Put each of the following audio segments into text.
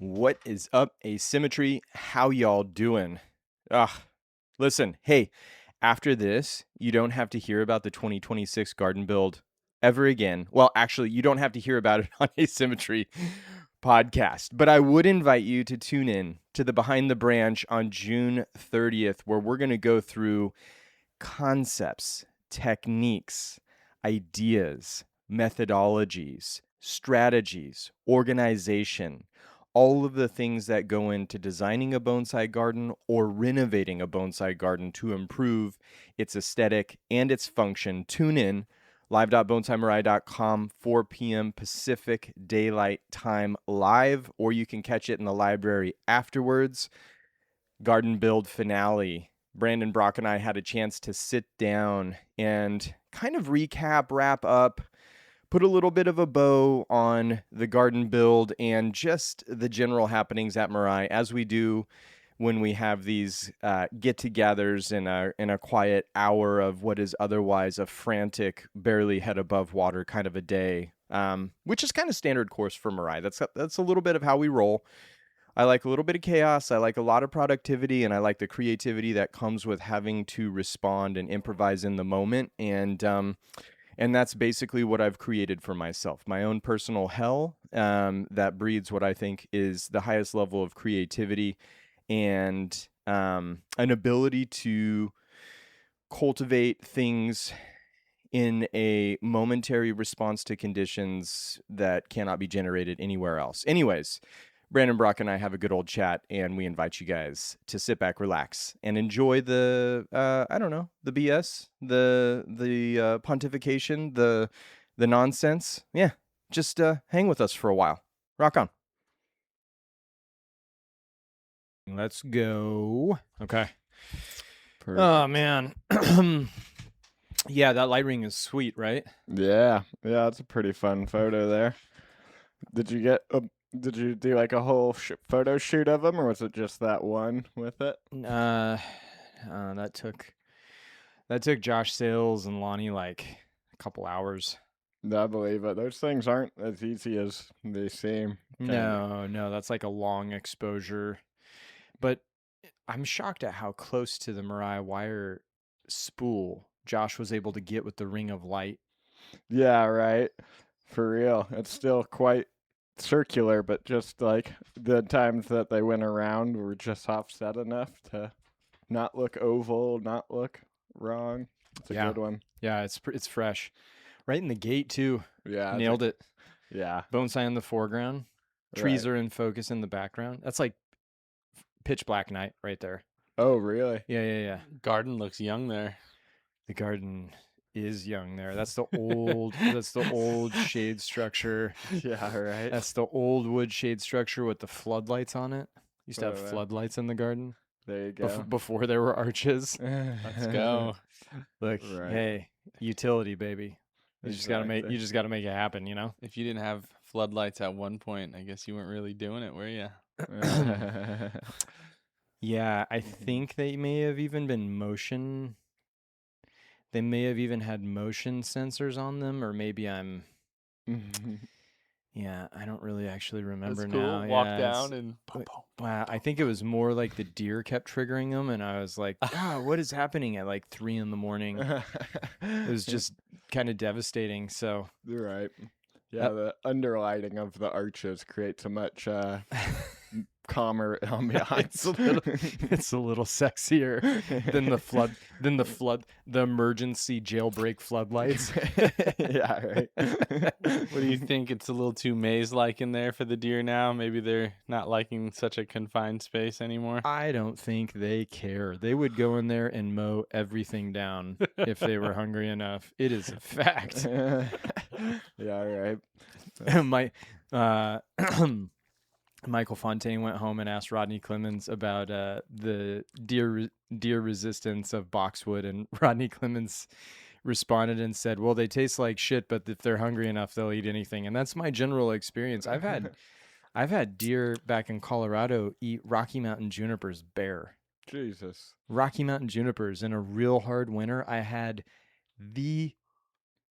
What is up, Asymmetry? How y'all doing? Listen, hey, after this, you don't have to hear about the 2026 garden build ever again. Well, actually, you don't have to hear about it on Asymmetry podcast, but I would invite you to tune in to the Behind the Branch on June 30th, where we're going to go through concepts, techniques, ideas, methodologies, strategies, organization, all of the things that go into designing a bonsai garden or renovating a bonsai garden to improve its aesthetic and its function. Tune in live.bonsaimarai.com, 4 p.m. Pacific Daylight Time live, or you can catch it in the library afterwards. Garden build finale. Brandon Brock and I had a chance to sit down and kind of recap, wrap up, put a little bit of a bow on the garden build and just the general happenings at Mirai, as we do when we have these get-togethers in a quiet hour of what is otherwise a frantic, barely head above water kind of a day, which is kind of standard course for Mirai. That's a little bit of how we roll. I like a little bit of chaos. I like a lot of productivity, and I like the creativity that comes with having to respond and improvise in the moment. And that's basically what I've created for myself, my own personal hell that breeds what I think is the highest level of creativity and an ability to cultivate things in a momentary response to conditions that cannot be generated anywhere else. Anyways, Brandon Brock and I have a good old chat, and we invite you guys to sit back, relax, and enjoy the the BS, the pontification, the nonsense. Yeah, just hang with us for a while. Rock on. Let's go. Okay. Perfect. Oh man. Yeah, that light ring is sweet, right? Yeah, it's a pretty fun photo there. Did you do like a whole photo shoot of them, or was it just that one with it? That took Josh Sales and Lonnie like a couple hours. I believe it. Those things aren't as easy as they seem. No, that's like a long exposure. But I'm shocked at how close to the Mirai wire spool Josh was able to get with the ring of light. Yeah, right. For real. It's still quite circular, but just like the times that they went around were just offset enough to not look oval, not look wrong. It's a good one. Yeah, it's fresh. Right in the gate too. Yeah. Nailed it. Yeah. Bonsai in the foreground. Trees are in focus in the background. That's like pitch black night right there. Oh, really? Yeah. Garden looks young there. The garden is young there. That's the old shade structure. Yeah, right. That's the old wood shade structure with the floodlights on it. Used to have Oh, wow. floodlights in the garden. There you go. Before there were arches. Let's go. Look, Right. Hey, utility, baby. You just gotta make it happen, you know? If you didn't have floodlights at one point, I guess you weren't really doing it, were you? Yeah, I think they may have even been motion. They may have even had motion sensors on them, or maybe I'm. Yeah, I don't really actually remember That's cool. now. Walk Yeah, down and wow, I think it was more like the deer kept triggering them, and I was like, what is happening at like 3 a.m? It was just kind of devastating. So You're right. Yeah, the underlighting of the arches creates a much calmer ambiance. it's a little sexier than the emergency jailbreak floodlights. Yeah, right. What do you think? It's a little too maze-like in there for the deer now? Maybe they're not liking such a confined space anymore? I don't think they care. They would go in there and mow everything down if they were hungry enough. It is a fact. Yeah, right. Michael Fontaine went home and asked Rodney Clemens about the deer resistance of boxwood, and Rodney Clemens responded and said, "Well, they taste like shit, but if they're hungry enough, they'll eat anything." And that's my general experience. I've had deer back in Colorado eat Rocky Mountain junipers bare. Jesus. Rocky Mountain junipers in a real hard winter. I had the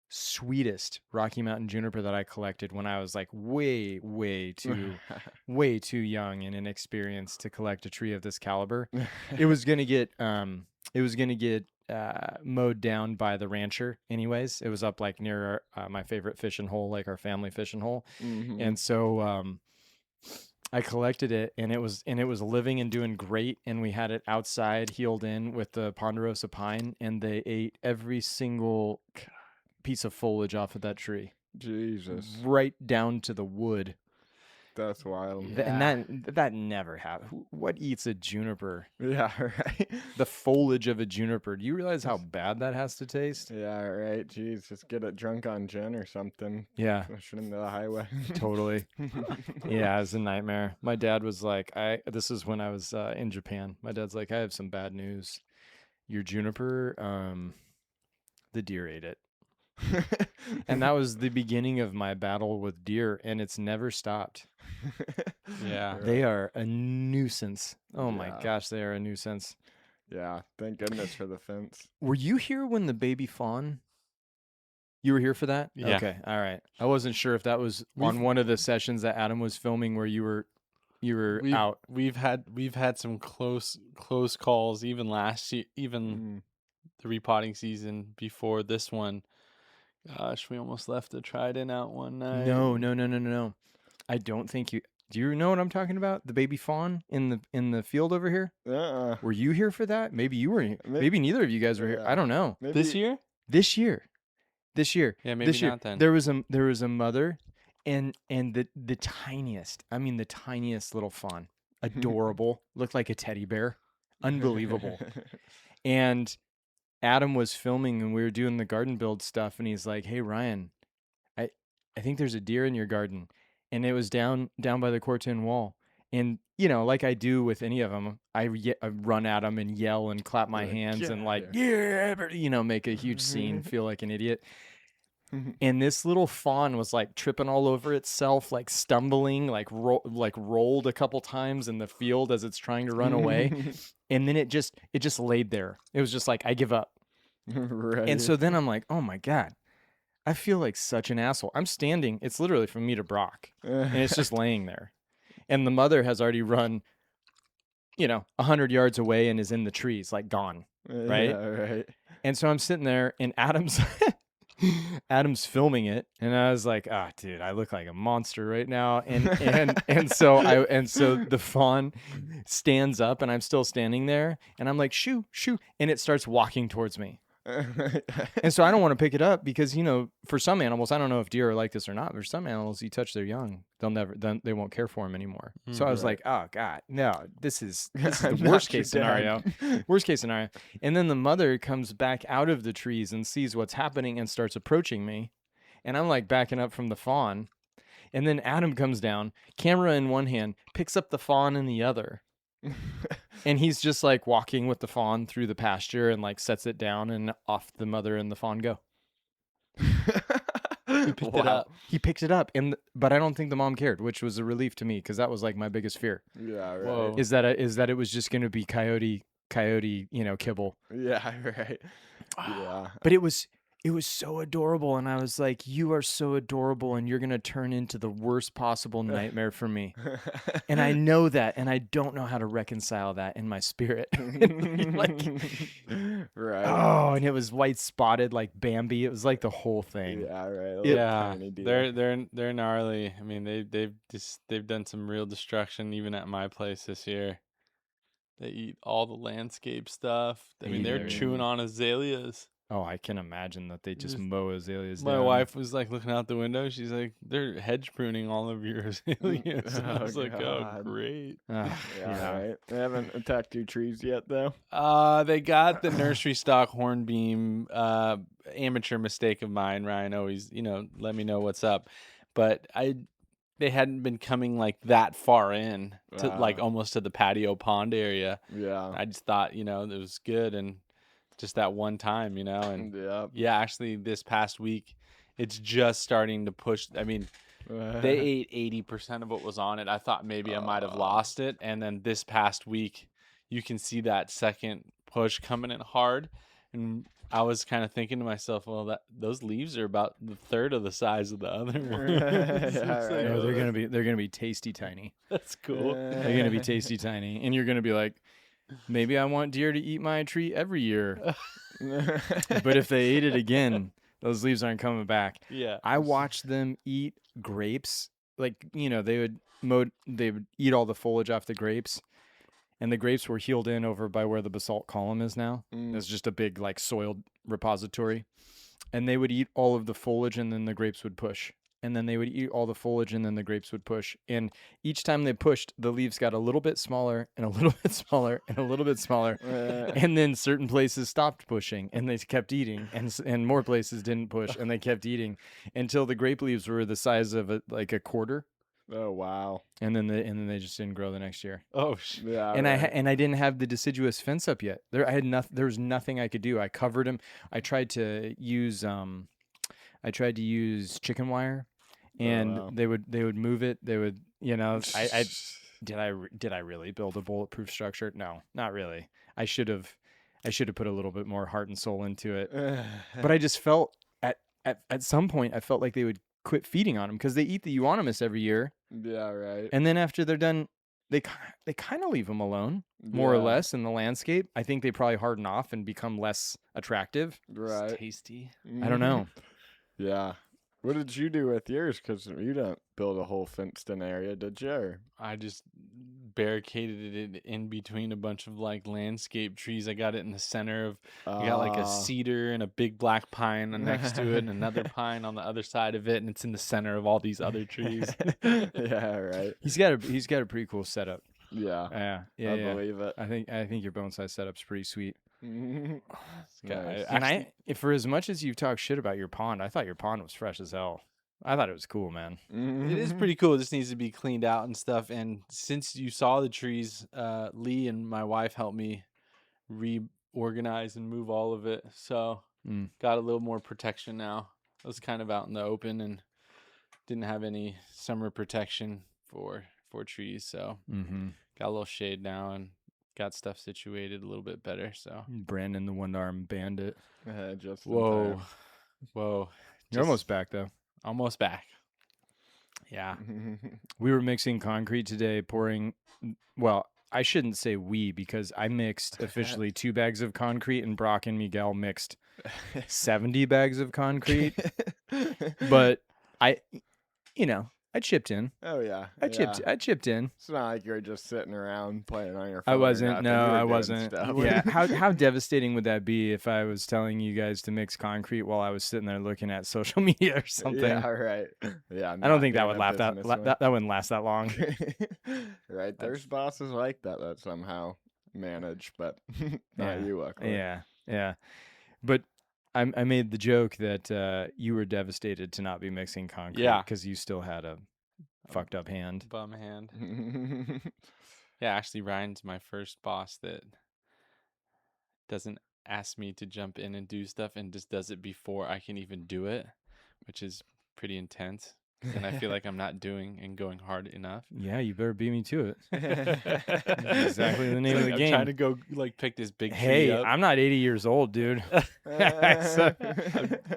sweetest Rocky Mountain juniper that I collected when I was like way, way too young and inexperienced to collect a tree of this caliber. It was gonna get mowed down by the rancher anyways. It was up like near my favorite fishing hole, like our family fishing hole. Mhm. And so I collected it, and it was living and doing great, and we had it outside healed in with the ponderosa pine, and they ate every single piece of foliage off of that tree, Jesus, right down to the wood. that's wild. And that never happened. What eats a juniper? Yeah, right. The foliage of a juniper. Do you realize how bad that has to taste? Yeah, right. Jeez, just get it drunk on gin or something. Yeah, Push it into the highway. totally. Yeah, it's a nightmare. My dad was like, this is when I was in Japan. My dad's like, I have some bad news. Your juniper, the deer ate it. And that was the beginning of my battle with deer, and it's never stopped. Yeah. They are a nuisance. Oh my Yeah. gosh, they are a nuisance. Yeah, thank goodness for the fence. Were you here when the baby fawn? You were here for that? Yeah. Okay, all right. I wasn't sure if that was on one of the sessions that Adam was filming where you were out. We've had some close calls even last year, even the repotting season before this one. Gosh, we almost left the trident out one night. No. I don't think you. Do you know what I'm talking about? The baby fawn in the field over here. Were you here for that? Maybe you were. Maybe neither of you guys were here. I don't know. Maybe This year? This year. Yeah, maybe This year. not then. There was a mother and the tiniest. I mean the tiniest little fawn. Adorable. Looked like a teddy bear. Unbelievable. And Adam was filming and we were doing the garden build stuff, and he's like, "Hey Ryan, I think there's a deer in your garden." And it was down by the Cortin wall. And like I do with any of them, I run at them and yell and clap my hands and like, yeah, make a huge scene, feel like an idiot. And this little fawn was like tripping all over itself, like stumbling, like rolled a couple times in the field as it's trying to run away. And then it just laid there. It was just like, I give up. Right. And so then I'm like, oh my God, I feel like such an asshole. I'm standing. It's literally from me to Brock, and it's just laying there. And the mother has already run, 100 yards away and is in the trees, like gone. Right? Yeah, right. And so I'm sitting there, and Adam's filming it, and I was like, dude, I look like a monster right now. And so the fawn stands up, and I'm still standing there, and I'm like, shoo, and it starts walking towards me. And so I don't want to pick it up because, for some animals, I don't know if deer are like this or not, but for some animals, you touch their young, they won't care for them anymore. So I was like, oh God, no, this is the worst case scenario. Worst case scenario. And then the mother comes back out of the trees and sees what's happening and starts approaching me. And I'm like backing up from the fawn. And then Adam comes down, camera in one hand, picks up the fawn in the other. And he's just like walking with the fawn through the pasture and like sets it down, and off the mother and the fawn go. He picked it up. He picked it up, but I don't think the mom cared, which was a relief to me because that was like my biggest fear. Yeah, right. Whoa. Is that it was just going to be coyote, kibble. Yeah, right. Yeah. But it was so adorable, and I was like, you are so adorable, and you're going to turn into the worst possible nightmare for me. And I know that, and I don't know how to reconcile that in my spirit. Right. Oh, and it was white spotted like Bambi. It was like the whole thing. Yeah, right. Yeah, Tiny deer. they're gnarly. I mean, they've done some real destruction even at my place this year. They eat all the landscape stuff. I mean, they're chewing on azaleas. Oh, I can imagine that they just Just- mow azaleas My down. wife was like looking out the window. She's like, "They're hedge pruning all of your azaleas." And I Oh, was like, "Oh, God. great." Ah, Yeah, right. They haven't attacked your trees yet, though. They got the nursery stock hornbeam. Amateur mistake of mine. Ryan always, let me know what's up. But they hadn't been coming like that far in to like almost to the patio pond area. Yeah. I just thought, it was good, and just that one time, and Yeah. yeah, actually this past week, it's just starting to push. I mean, they ate 80% of what was on it. I thought maybe I might have lost it. And then this past week, you can see that second push coming in hard. And I was kind of thinking to myself, well, those leaves are about the third of the size of the other ones. Yeah, It's like, right. No, oh, they're gonna be tasty tiny. that's cool. They're gonna be tasty tiny, and you're gonna be like, maybe I want deer to eat my tree every year, but if they ate it again, those leaves aren't coming back. Yeah. I watched them eat grapes. Like, they would eat all the foliage off the grapes, and the grapes were healed in over by where the basalt column is now. It's just a big like soiled repository, and they would eat all of the foliage, and then the grapes would push. And then they would eat all the foliage, and then the grapes would push. And each time they pushed, the leaves got a little bit smaller, and a little bit smaller, and a little bit smaller. And then certain places stopped pushing, and they kept eating, and more places didn't push, and they kept eating until the grape leaves were the size of like a quarter. Oh wow. And then they just didn't grow the next year. Oh, Yeah. And right. I didn't have the deciduous fence up yet. There was nothing I could do. I covered them. I tried to use chicken wire, and wow. they would move it. They would, I did I really build a bulletproof structure? No, not really. I should have put a little bit more heart and soul into it. But I just felt at some point I felt like they would quit feeding on them because they eat the euonymus every year, Yeah, right. and then after they're done, they kind of leave them alone, more or Yeah, less, in the landscape. I think they probably harden off and become less attractive. Right. it's tasty. I don't know. Yeah. What did you do with yours? Because you didn't build a whole fenced-in area, did you? Or... I just barricaded it in between a bunch of like landscape trees. I got it in the center of. I got like a cedar and a big black pine next to it, and another pine on the other side of it, and it's in the center of all these other trees. Yeah, right. He's got a pretty cool setup. Yeah, Yeah. I believe it. I think your bonsai setup's pretty sweet. Nice. And for as much as you've talked shit about your pond, I thought your pond was fresh as hell. I thought it was cool, man. It is pretty cool. It just needs to be cleaned out and stuff. And since you saw the trees, Lee and my wife helped me reorganize and move all of it. So got a little more protection now. I was kind of out in the open and didn't have any summer protection for trees. So got a little shade now and got stuff situated a little bit better. So Brandon, the one-armed bandit. Just in whoa. You're Just almost back though. almost back. Yeah. time. We were mixing concrete today, pouring. Well, I shouldn't say we because I mixed officially 2 bags of concrete, and Brock and Miguel mixed 70 bags of concrete. But I chipped in. Oh yeah. I chipped in. It's not like you're just sitting around playing on your phone. I or wasn't. nothing. No, You were I doing wasn't. stuff. Yeah. How devastating would that be if I was telling you guys to mix concrete while I was sitting there looking at social media or something? Yeah, right. Yeah. I don't think that would that wouldn't last that long. Right. There's bosses like that somehow manage, but not Yeah. you, luckily. Yeah. But I made the joke that you were devastated to not be mixing concrete. Yeah. Because you still had a fucked up hand. Bum hand. Yeah, actually, Ryan's my first boss that doesn't ask me to jump in and do stuff and just does it before I can even do it, which is pretty intense. And I feel like I'm not doing and going hard enough. Yeah, you better beat me to it. That's exactly the name of the I'm game. trying to go like pick this big tree Hey, up. I'm not 80 years old, dude.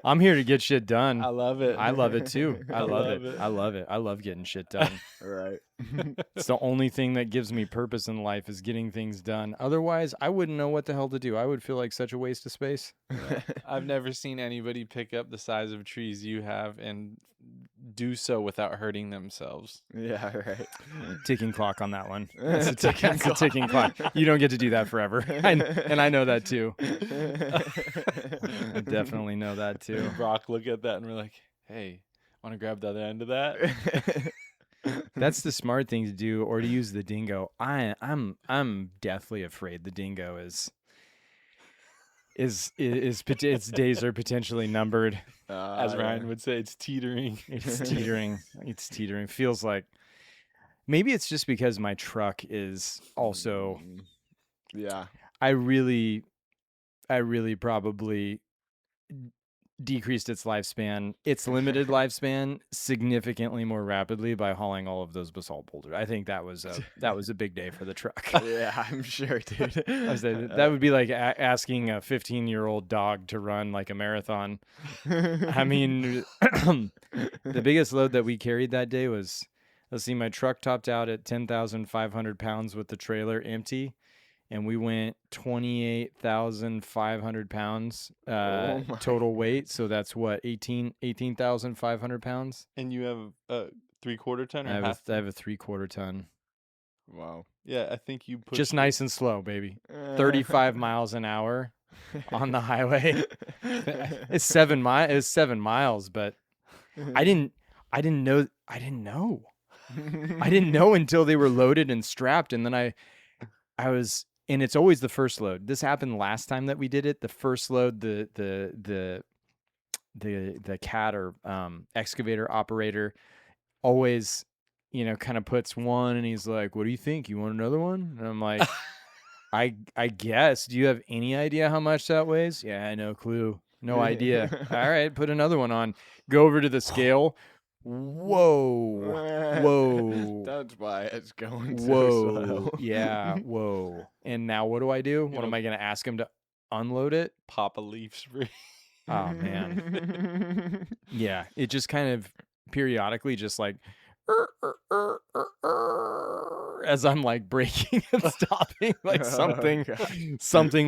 I'm here to get shit done. I love it. I love it too. I love love it. it. I love it. I love getting shit done. Right. It's the only thing that gives me purpose in life is getting things done. Otherwise, I wouldn't know what the hell to do. I would feel like such a waste of space. I've never seen anybody pick up the size of trees you have and do so without hurting themselves. Yeah, right. Ticking clock on that one. That's a ticking clock. You don't get to do that forever. And I know that too. I definitely know that too. Brock look at that and we're like, hey, want to grab the other end of that? That's the smart thing to do, or to use the dingo. I'm deathly afraid the dingo is its days are potentially numbered. As Ryan would say, it's teetering. It's teetering. It's teetering. Feels like maybe it's just because my truck is also. Yeah. I really probably decreased its lifespan, its limited lifespan, significantly more rapidly by hauling all of those basalt boulders. I think that was a big day for the truck. Yeah, I'm sure, dude. I said that would be like asking a 15-year-old dog to run like a marathon. I mean, the biggest load that we carried that day was, let's see, my truck topped out at 10,500 pounds with the trailer empty, and we went 28,500 pounds Oh my total weight. So that's what, 18,500 pounds? And you have a 3/4 ton or I half? have a 3/4 ton. Wow. Yeah, I think you pushed Just nice and slow, baby. 35 miles an hour on the highway. It's 7 miles, but I didn't know until they were loaded and strapped, and then I was, and it's always the first load. This happened last time that we did it. The first load, the cat or excavator operator always, kind of puts one, and he's like, "What do you think? You want another one?" And I'm like, I guess. Do you have any idea how much that weighs? Yeah, no clue. No idea. All right, put another one on. Go over to the scale. Whoa. That's why it's going so Whoa. slow. Yeah, whoa. And now what do I do? What am I going to ask him to unload it? pop a leaf spray. Oh, man. Yeah, it just kind of periodically just like as I'm like braking and stopping, like something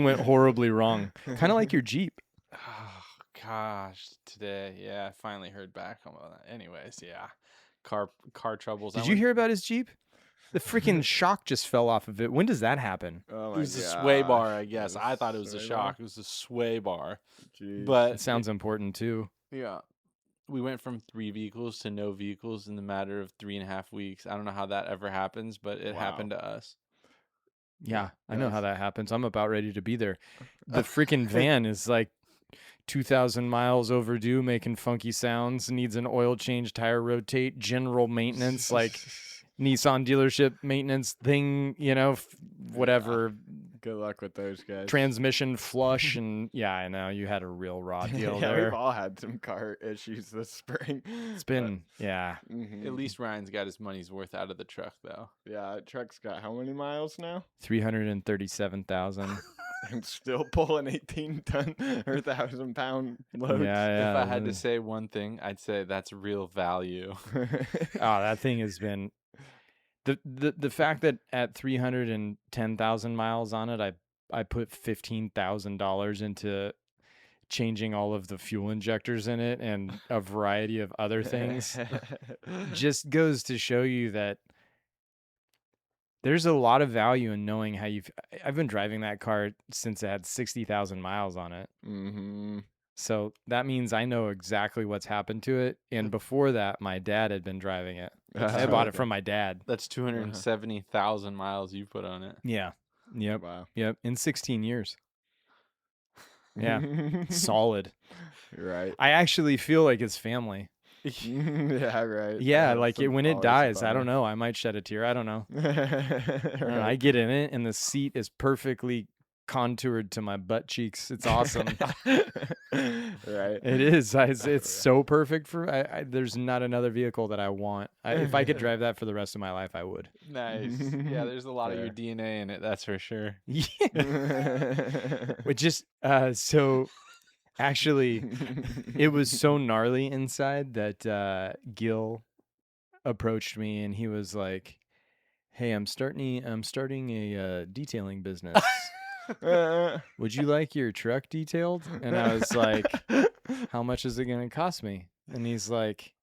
went horribly wrong. Kind of like your Jeep. Oh gosh, today, yeah, I finally heard back on that. Anyways, yeah, car troubles. Did you hear about his Jeep? The freaking shock just fell off of it. When does that happen? Oh It my was a sway bar, gosh. I guess. A I thought it was a sway shock. bar? It was a sway bar. Jeez. But It sounds important too. yeah, we went from 3 vehicles to no vehicles in the matter of 3.5 weeks. I don't know how that ever happens, but it happened to us. Yeah, I know how Yes. that happens. I'm about ready to be there. The freaking van is like 2,000 miles overdue, making funky sounds, needs an oil change, tire rotate, general maintenance, like Nissan dealership maintenance thing, whatever, Good luck with those guys. transmission flush. And yeah, I know you had a real raw deal Yeah, there. we've all had some car issues this spring. It's been, yeah. At least Ryan's got his money's worth out of the truck, though. Yeah, truck's got how many miles now? 337,000. And still pulling 18-ton or 1,000-pound loads. Yeah. If I had to say one thing, I'd say that's real value. Oh, that thing has been the fact that at 310,000 miles on it, I put $15,000 into changing all of the fuel injectors in it and a variety of other things just goes to show you that there's a lot of value in knowing how I've been driving that car since it had 60,000 miles on it. Mm-hmm. So that means I know exactly what's happened to it. And before that, my dad had been driving it. I bought it from my dad. That's 270,000 miles you put on it. Yeah. Yep. Wow. Yep. In 16 years. Yeah. Solid. Right. I actually feel like it's family. Yeah, right. Yeah. That's Like when it always dies, I fun. don't know. I might shed a tear. I don't know. Right. I get in it and the seat is perfectly contoured to my butt cheeks. It's awesome. Right. It is. It's so perfect for. There's not another vehicle that I want. If I could drive that for the rest of my life, I would. Nice. Yeah, there's a lot of your Fair. DNA in it, that's for sure. Yeah. Which just so actually, it was so gnarly inside that Gil approached me and he was like, "Hey, I'm starting a detailing business. Would you like your truck detailed?" And I was like, "How much is it going to cost me?" And he's like,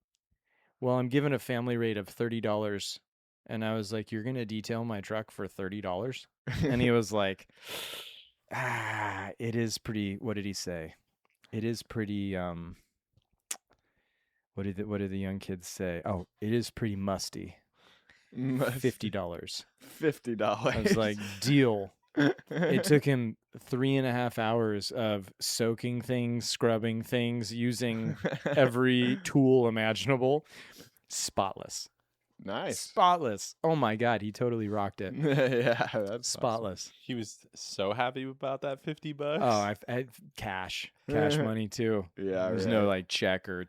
"Well, I'm given a family rate of $30." And I was like, "You're going to detail my truck for $30?" And he was like, it is pretty, what did he say? It is pretty, what did the young kids say? Oh, it is pretty musty. $50. $50. I was like, deal. It took him 3.5 hours of soaking things, scrubbing things, using every tool imaginable. Spotless. Nice. Spotless. Oh my God, he totally rocked it. Yeah, that's Spotless. He was so happy about that $50. Oh, I cash money too. Yeah, There's no like check or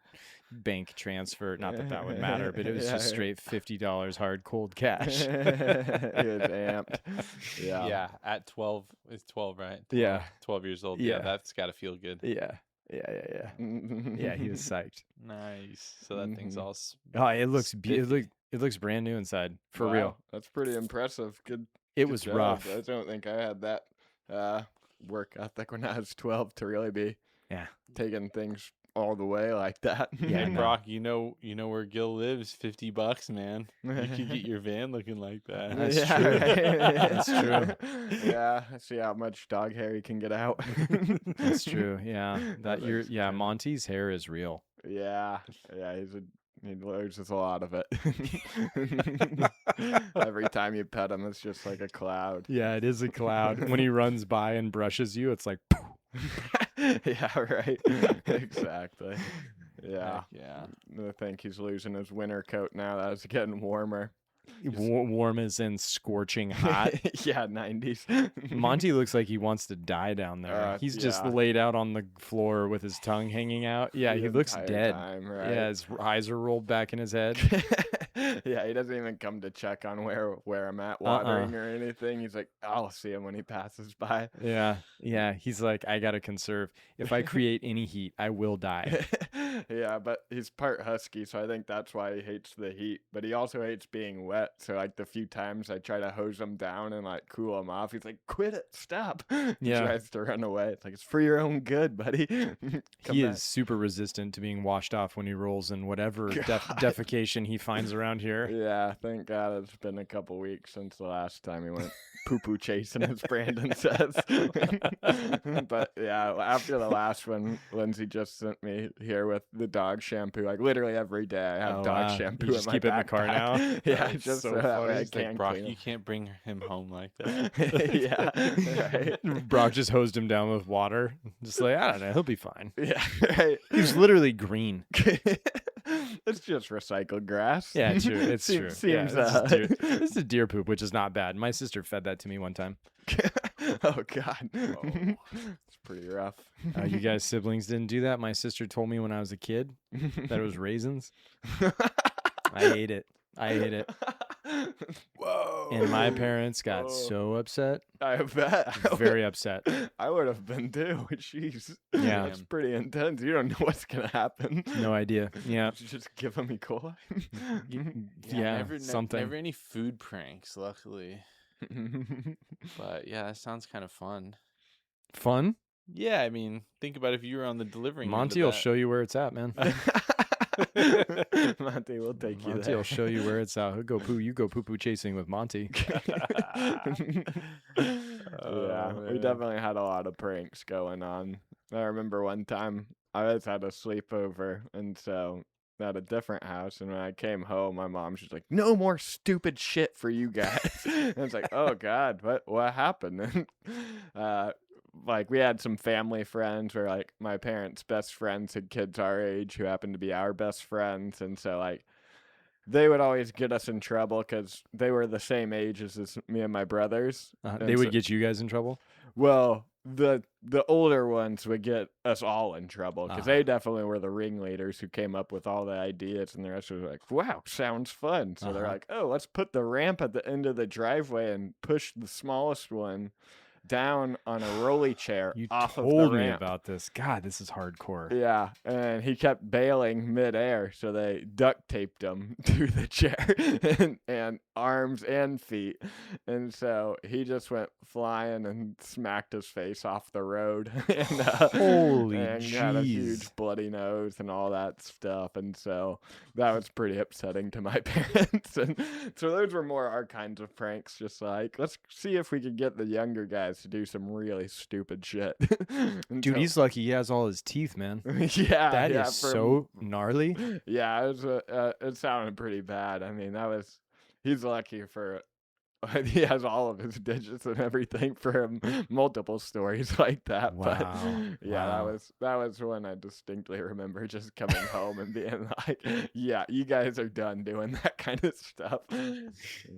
bank transfer. Not that that would matter, but it was just straight $50 hard cold cash. He was amped. Yeah. Yeah, at 12, it's 12, right? 12, Yeah. 12 years old. Yeah. Yeah, that's got to feel good. Yeah. Yeah, he was psyched. Nice. So that thing's all Oh, it looks spiffy. it looks brand new inside for Wow, real. That's pretty impressive. Good. It good was job. rough. I don't think I had that work ethic when I was 12 to really be Yeah. taking things all the way like that. Yeah, Hey, no. Brock, you know where Gil lives. $50, man. You could get your van looking like that. That's yeah, true. right. That's true. Yeah, see how much dog hair he can get out. That's true. Yeah. That makes sense. Monty's hair is real. Yeah, he loses a lot of it. Every time you pet him, it's just like a cloud. Yeah, it is a cloud. When he runs by and brushes you, it's like Yeah, right. Exactly. Yeah. Heck yeah. I think he's losing his winter coat now that it's getting warmer. warm as in scorching hot. Yeah, 90s. Monty looks like he wants to die down there. He's just yeah. laid out on the floor with his tongue hanging out. Yeah, The he looks entire dead. time, right? Yeah, his eyes are rolled back in his head. Yeah, he doesn't even come to check on where I'm at watering or anything. He's like, I'll see him when he passes by. Yeah. He's like, I gotta conserve. If I create any heat, I will die. Yeah, but he's part husky, so I think that's why he hates the heat. But he also hates being wet. So like the few times I try to hose him down and like cool him off, he's like, "Quit it, stop!" He Yeah. tries to run away. It's like it's for your own good, buddy. Come He back. is super resistant to being washed off when he rolls in whatever God. defecation he finds around here. Yeah, thank God it's been a couple weeks since the last time he went poo-poo chasing, as Brandon says. But yeah, after the last one, Lindsay just sent me here with the dog shampoo. Like literally every day I have Oh, dog wow. shampoo You just in my keep it in the car backpack. now? Yeah, That's just so so that way funny. I It's like, can Brock, clean you can't bring him home like that. them. Yeah, right. Brock just hosed him down with water. Just like, I don't know, he'll be fine. Yeah, right. He was literally green. It's just recycled grass. Yeah, true. It's true. Seems yeah, this is deer, poop, which is not bad. My sister fed that to me one time. Oh God, it's pretty rough. You guys siblings didn't do that. My sister told me when I was a kid that it was raisins. I ate it. Whoa! And my parents got Whoa. so upset. I bet. Very upset. I would have been too. Jeez. Yeah. That's pretty intense. You don't know what's gonna happen. No idea. Yeah. You just give them E. coli. Yeah, something. Never any food pranks, luckily. But yeah, that sounds kind of fun. Fun? Yeah, I mean, think about if you were on the delivering end Monty of will that. show you where it's at, man. Monty will take you Monty there. will show you where it's at. He'll go poo. You go poo chasing with Monty. Yeah, we man. definitely had a lot of pranks going on. I remember one time I was at a sleepover, and so at a different house, and when I came home, my mom was like, "No more stupid shit for you guys." And I was like, "Oh God, what happened?" And like we had some family friends where like my parents' best friends had kids our age who happened to be our best friends, and so like they would always get us in trouble because they were the same age as me and my brothers. They would get you guys in trouble? Well, the older ones would get us all in trouble because they definitely were the ringleaders who came up with all the ideas, and the rest was like, "Wow, sounds fun." So they're like, "Oh, let's put the ramp at the end of the driveway and push the smallest one down on a rolly chair You off of the told me ramp." about this. God, this is hardcore. Yeah, and he kept bailing midair, so they duct taped him to the chair and arms and feet. And so he just went flying and smacked his face off the road. And, Holy and got a jeez. huge bloody nose and all that stuff. And so that was pretty upsetting to my parents. And so those were more our kinds of pranks, just like, let's see if we could get the younger guys to do some really stupid shit. And Dude, so- he's lucky he has all his teeth, man. yeah, That is yeah, so gnarly. Yeah, it was it sounded pretty bad. I mean, he's lucky for He has all of his digits and everything for him, multiple stories like that. Wow. But yeah, Wow. that was when I distinctly remember just coming home and being like, "Yeah, you guys are done doing that kind of stuff." I was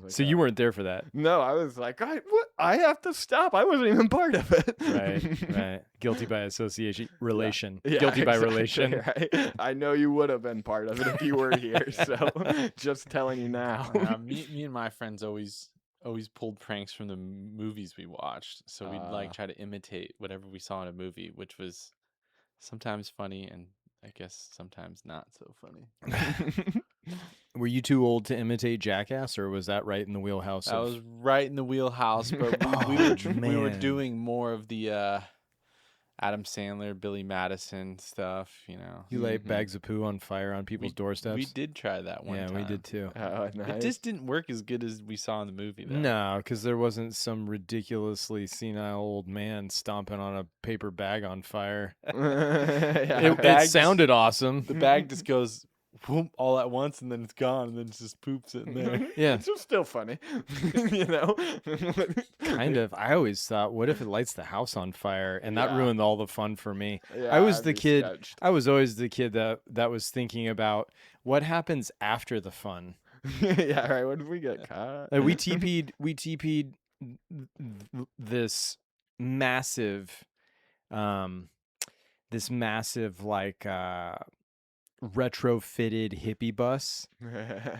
like, So you weren't there for that. No, I was like, what? I have to stop. I wasn't even part of it. Right. Guilty by association. Relation. Yeah, Guilty by exactly, relation. right? I know you would have been part of it if you were here. So just telling you now. Me and my friends always pulled pranks from the movies we watched. So we'd like try to imitate whatever we saw in a movie, which was sometimes funny and I guess sometimes not so funny. Were you too old to imitate Jackass, or was that right in the wheelhouse? I was right in the wheelhouse, but we were man. doing more of the Adam Sandler, Billy Madison stuff, you know. You light bags of poo on fire on people's doorsteps? We did try that one Yeah, time. we did too. Oh, It nice. just didn't work as good as we saw in the movie, though. No, because there wasn't some ridiculously senile old man stomping on a paper bag on fire. Yeah, It sounded awesome. The bag just goes whoop all at once, and then it's gone, and then it's just poop sitting there. Yeah. It's still funny, you know. Kind of. I always thought, what if it lights the house on fire? And that Yeah. ruined all the fun for me. Yeah, I was I'd the be kid. sketched. I was always the kid that was thinking about what happens after the fun. Yeah, right. What if we get caught? Like we TP'd this massive, like retrofitted hippie bus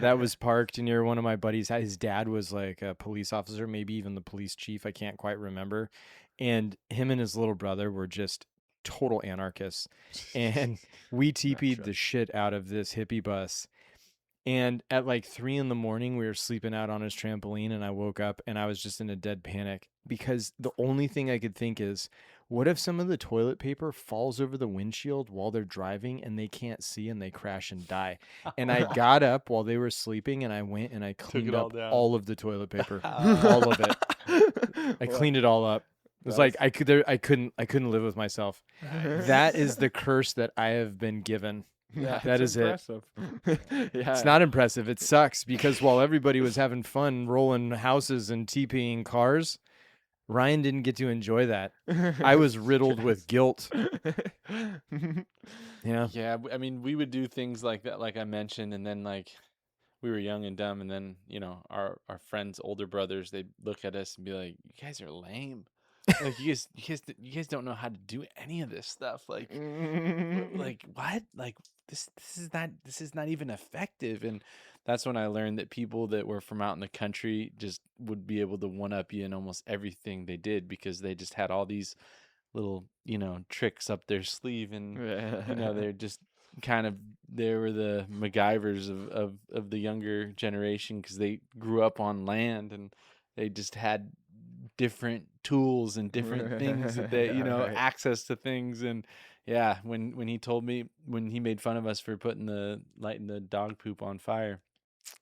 that was parked near one of my buddies. His dad was like a police officer, maybe even the police chief. I can't quite remember. And him and his little brother were just total anarchists. And we TP'd the shit out of this hippie bus. And at like 3 a.m, we were sleeping out on his trampoline, and I woke up and I was just in a dead panic because the only thing I could think is, what if some of the toilet paper falls over the windshield while they're driving and they can't see and they crash and die? And I got up while they were sleeping and I went and I cleaned it all up down. all of the toilet paper, all of it. I cleaned it all up. It was like I couldn't live with myself. That is the curse that I have been given. Yeah, That it's is it. impressive. Yeah, It's not impressive. It sucks because while everybody was having fun rolling houses and TPing cars, Ryan didn't get to enjoy that. I was riddled with guilt. Yeah. Yeah, I mean, we would do things like that, like I mentioned, and then like we were young and dumb, and then our friends' older brothers, they'd look at us and be like, "You guys are lame. Like you guys don't know how to do any of this stuff. Like what? Like this is not even effective." And that's when I learned that people that were from out in the country just would be able to one up you in almost everything they did because they just had all these little tricks up their sleeve, and they're just they were the MacGyvers of the younger generation because they grew up on land and they just had different tools and different things that they Right. access to things. And yeah, when he told me, when he made fun of us for lighting the dog poop on fire,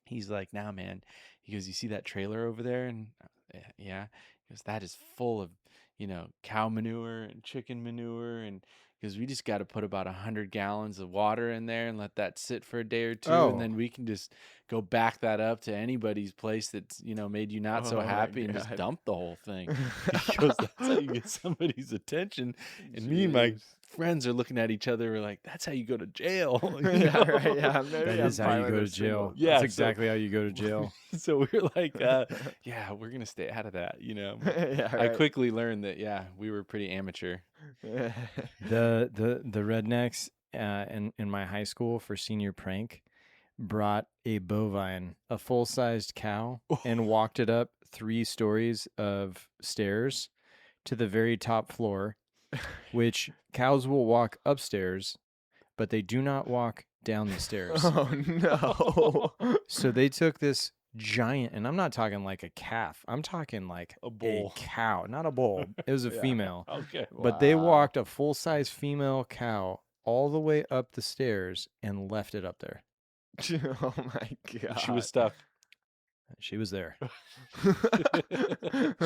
he's like, "Nah, man," he goes, "You see that trailer over there?" And yeah, he goes, "That is full of cow manure and chicken manure," and because we just got to put about 100 gallons of water in there and let that sit for a day or two, and then we can just go back that up to anybody's place that's made you not so Oh my happy and just God. dump the whole thing. He goes, "That's how you get somebody's attention." And me and my Jeez. friends are looking at each other. We're like, "That's how you go to jail." Yeah, right. Yeah, maybe That I'm is how fine you with go a to jail. single- Yeah, That's so- exactly how you go to jail. So we're like, yeah, we're gonna stay out of that. Yeah, I right. quickly learned that we were pretty amateur. The rednecks in my high school for senior prank brought a bovine, a full-sized cow, and walked it up 3 stories of stairs to the very top floor, which cows will walk upstairs, but they do not walk down the stairs. Oh no. So they took this giant, and I'm not talking like a calf. I'm talking like A bull. a cow, not a bull. It was a Yeah. female. Okay. But they Wow. walked a full-size female cow all the way up the stairs and left it up there. Oh my God. She was stuck. She was there.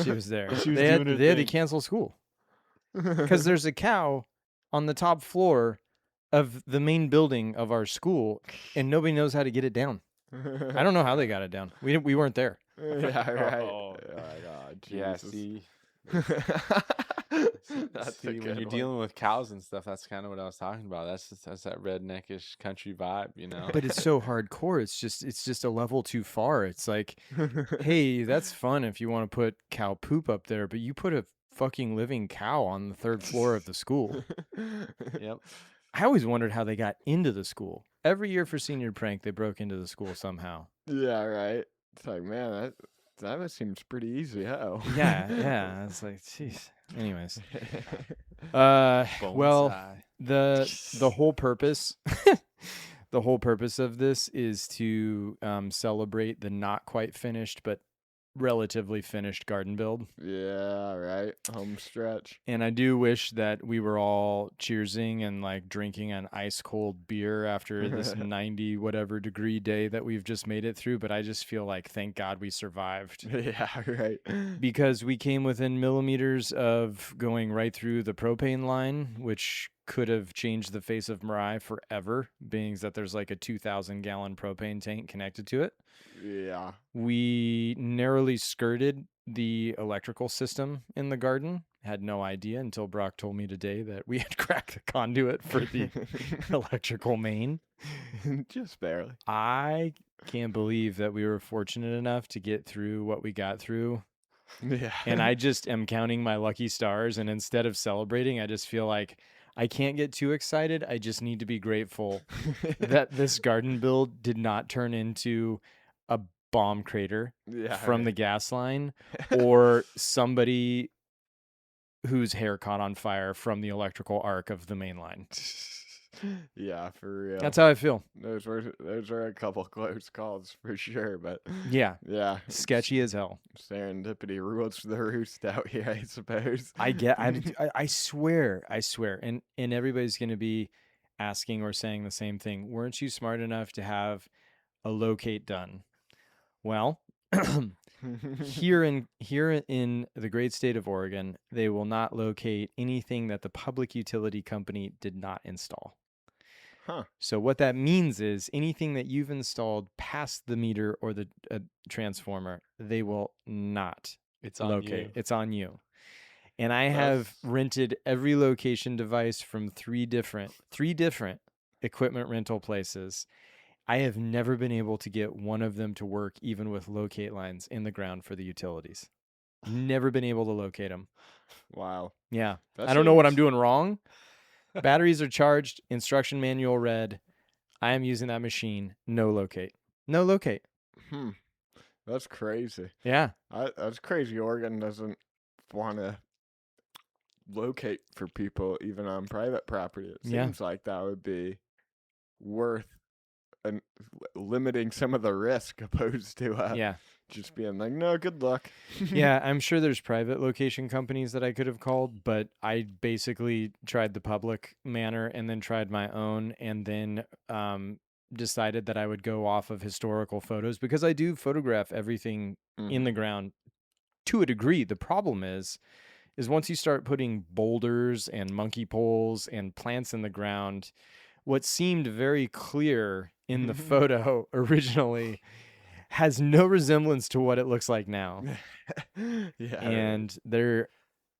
She was there. She was they had, doing her they had to thing. cancel school because there's a cow on the top floor of the main building of our school, and nobody knows how to get it down. I don't know how they got it down. We weren't there. Yeah, right. Oh. Oh my God, Yeah, Jesus. see, That's a see, when good you're one. dealing with cows and stuff, that's kind of what I was talking about. That's that redneckish country vibe, But it's so hardcore. It's just a level too far. It's like, hey, that's fun if you want to put cow poop up there, but you put a fucking living cow on the third floor of the school. Yep. I always wondered how they got into the school. Every year for senior prank, they broke into the school somehow. Yeah, right. It's like, man, that seems pretty easy. How? Yeah. It's like, jeez. Anyways, well, Bonsai. the whole purpose, the whole purpose of this is to celebrate the not quite finished but relatively finished garden build. Yeah, right. Home stretch. And I do wish that we were all cheersing and like drinking an ice cold beer after this 90 whatever degree day that we've just made it through. But I just feel like, thank God we survived, Yeah, right. because we came within millimeters of going right through the propane line, which could have changed the face of Mirai forever, being that there's like a 2,000 gallon propane tank connected to it. Yeah. We narrowly skirted the electrical system in the garden. Had no idea until Brock told me today that we had cracked the conduit for the electrical main. Just barely. I can't believe that we were fortunate enough to get through what we got through. Yeah. And I just am counting my lucky stars. And instead of celebrating, I just feel like I can't get too excited. I just need to be grateful that this garden build did not turn into a bomb crater from the gas line or somebody whose hair caught on fire from the electrical arc of the main line. Yeah, for real. That's how I feel. Those were a couple close calls for sure, but Yeah. yeah, Sketchy as hell. serendipity rules the roost out here, I suppose. I swear, and everybody's going to be asking or saying the same thing. Weren't you smart enough to have a locate done? Well, here in the great state of Oregon, they will not locate anything that the public utility company did not install. Huh. So what that means is anything that you've installed past the meter or the transformer, they will not It's on locate. you. It's on you. And I have rented every location device from three different equipment rental places. I have never been able to get one of them to work, even with locate lines in the ground for the utilities. Never been able to locate them. Wow. Yeah. That I don't know what I'm seems- doing wrong. Batteries are charged. Instruction manual read. I am using that machine. No locate. No locate. That's crazy. Yeah. That's crazy. Oregon doesn't want to locate for people even on private property. It Yeah. seems like that would be worth and limiting some of the risk opposed to Yeah. just being like, no, good luck. Yeah, I'm sure there's private location companies that I could have called, but I basically tried the public manner and then tried my own, and then decided that I would go off of historical photos because I do photograph everything in the ground to a degree. The problem is once you start putting boulders and monkey poles and plants in the ground, what seemed very clear in the photo originally has no resemblance to what it looks like now. Yeah. And there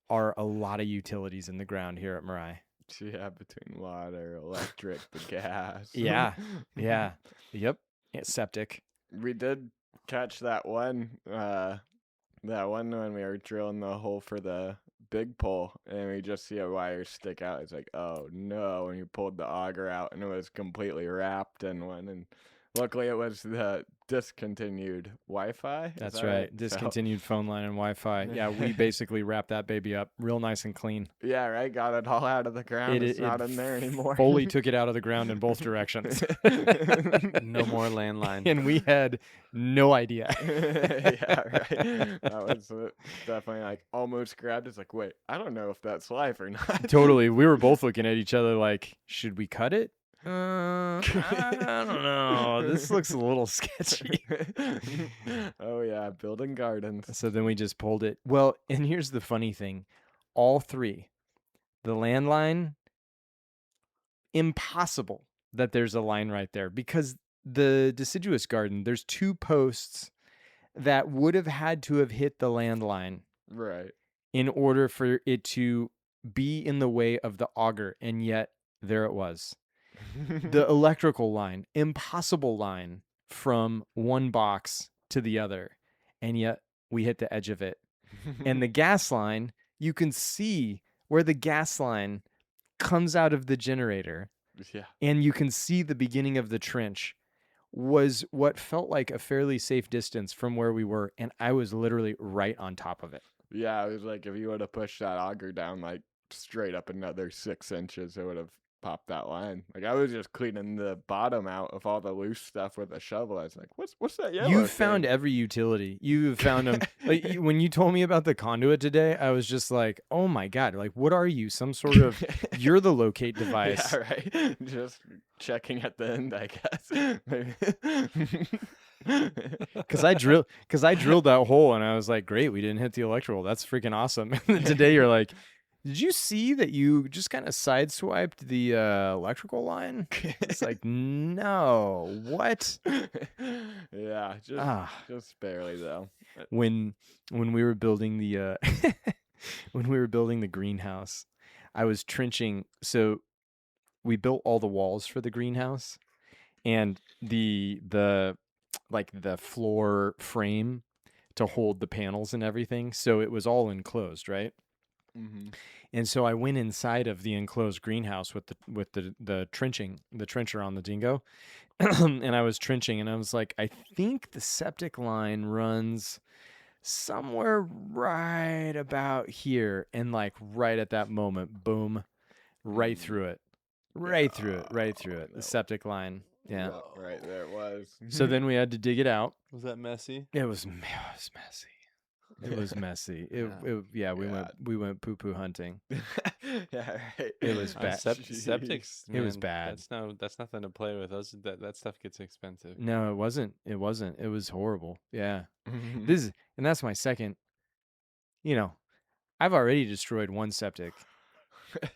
are a lot of utilities in the ground here at Mirai. Yeah, between water, electric, the gas. Yeah. Yeah. Yep. Yeah, septic. We did catch that one when we were drilling the hole for the big pole, and we just see a wire stick out. It's like, oh no, and you pulled the auger out and it was completely wrapped in one, and luckily it was the discontinued Wi-Fi. Is That's that right. So- Discontinued phone line and Wi-Fi. Yeah, we basically wrapped that baby up real nice and clean. yeah, right. Got it all out of the ground. It's not in there anymore. Fully took it out of the ground in both directions. No more landline. And we had no idea. Yeah, right. That was definitely like almost grabbed. It's like, wait, I don't know if that's live or not. Totally. We were both looking at each other like, should we cut it? I don't know. This looks a little sketchy. Oh yeah, building gardens. So then we just pulled it. Well, and here's the funny thing. All three, the landline, impossible that there's a line right there because the deciduous garden, there's two posts that would have had to have hit the landline Right. in order for it to be in the way of the auger, and yet there it was. The electrical line, impossible line from one box to the other, and yet we hit the edge of it. And the gas line, you can see where the gas line comes out of the generator, Yeah. and you can see the beginning of the trench was what felt like a fairly safe distance from where we were, and I was literally right on top of it. Yeah, it was like if you would have pushed that auger down like straight up another 6 inches, it would have popped that line. Like I was just cleaning the bottom out of all the loose stuff with a shovel. I was like, what's that yellow You found thing?" every utility. You found them. When you told me about the conduit today, I was just like, "Oh my god! Like, what are you? Some sort of? You're the locate device." Yeah, right. Just checking at the end, I guess. Maybe. Because I drilled that hole, and I was like, "Great, we didn't hit the electrical. That's freaking awesome." And then today, you're like, "Did you see that you just kind of sideswiped the electrical line?" It's like, no, what? Yeah, Ah. just barely though. when we were building the when we were building the greenhouse, I was trenching. So we built all the walls for the greenhouse, and the like the floor frame to hold the panels and everything. So it was all enclosed, right? Mm-hmm. And so I went inside of the enclosed greenhouse with the trencher on the dingo, and I was trenching, and I was like, I think the septic line runs somewhere right about here, and like right at that moment, boom, right through it, right through it, the septic line. Yeah. Yep, right there it was. So then we had to dig it out. Was that messy? It was messy. It was messy. We went poo poo hunting. Yeah, right. It was bad. Septics. It was man, bad. That's nothing to play with. That stuff gets expensive. No, it wasn't. It wasn't. It was horrible. Yeah. Mhm. And that's my second. I've already destroyed one septic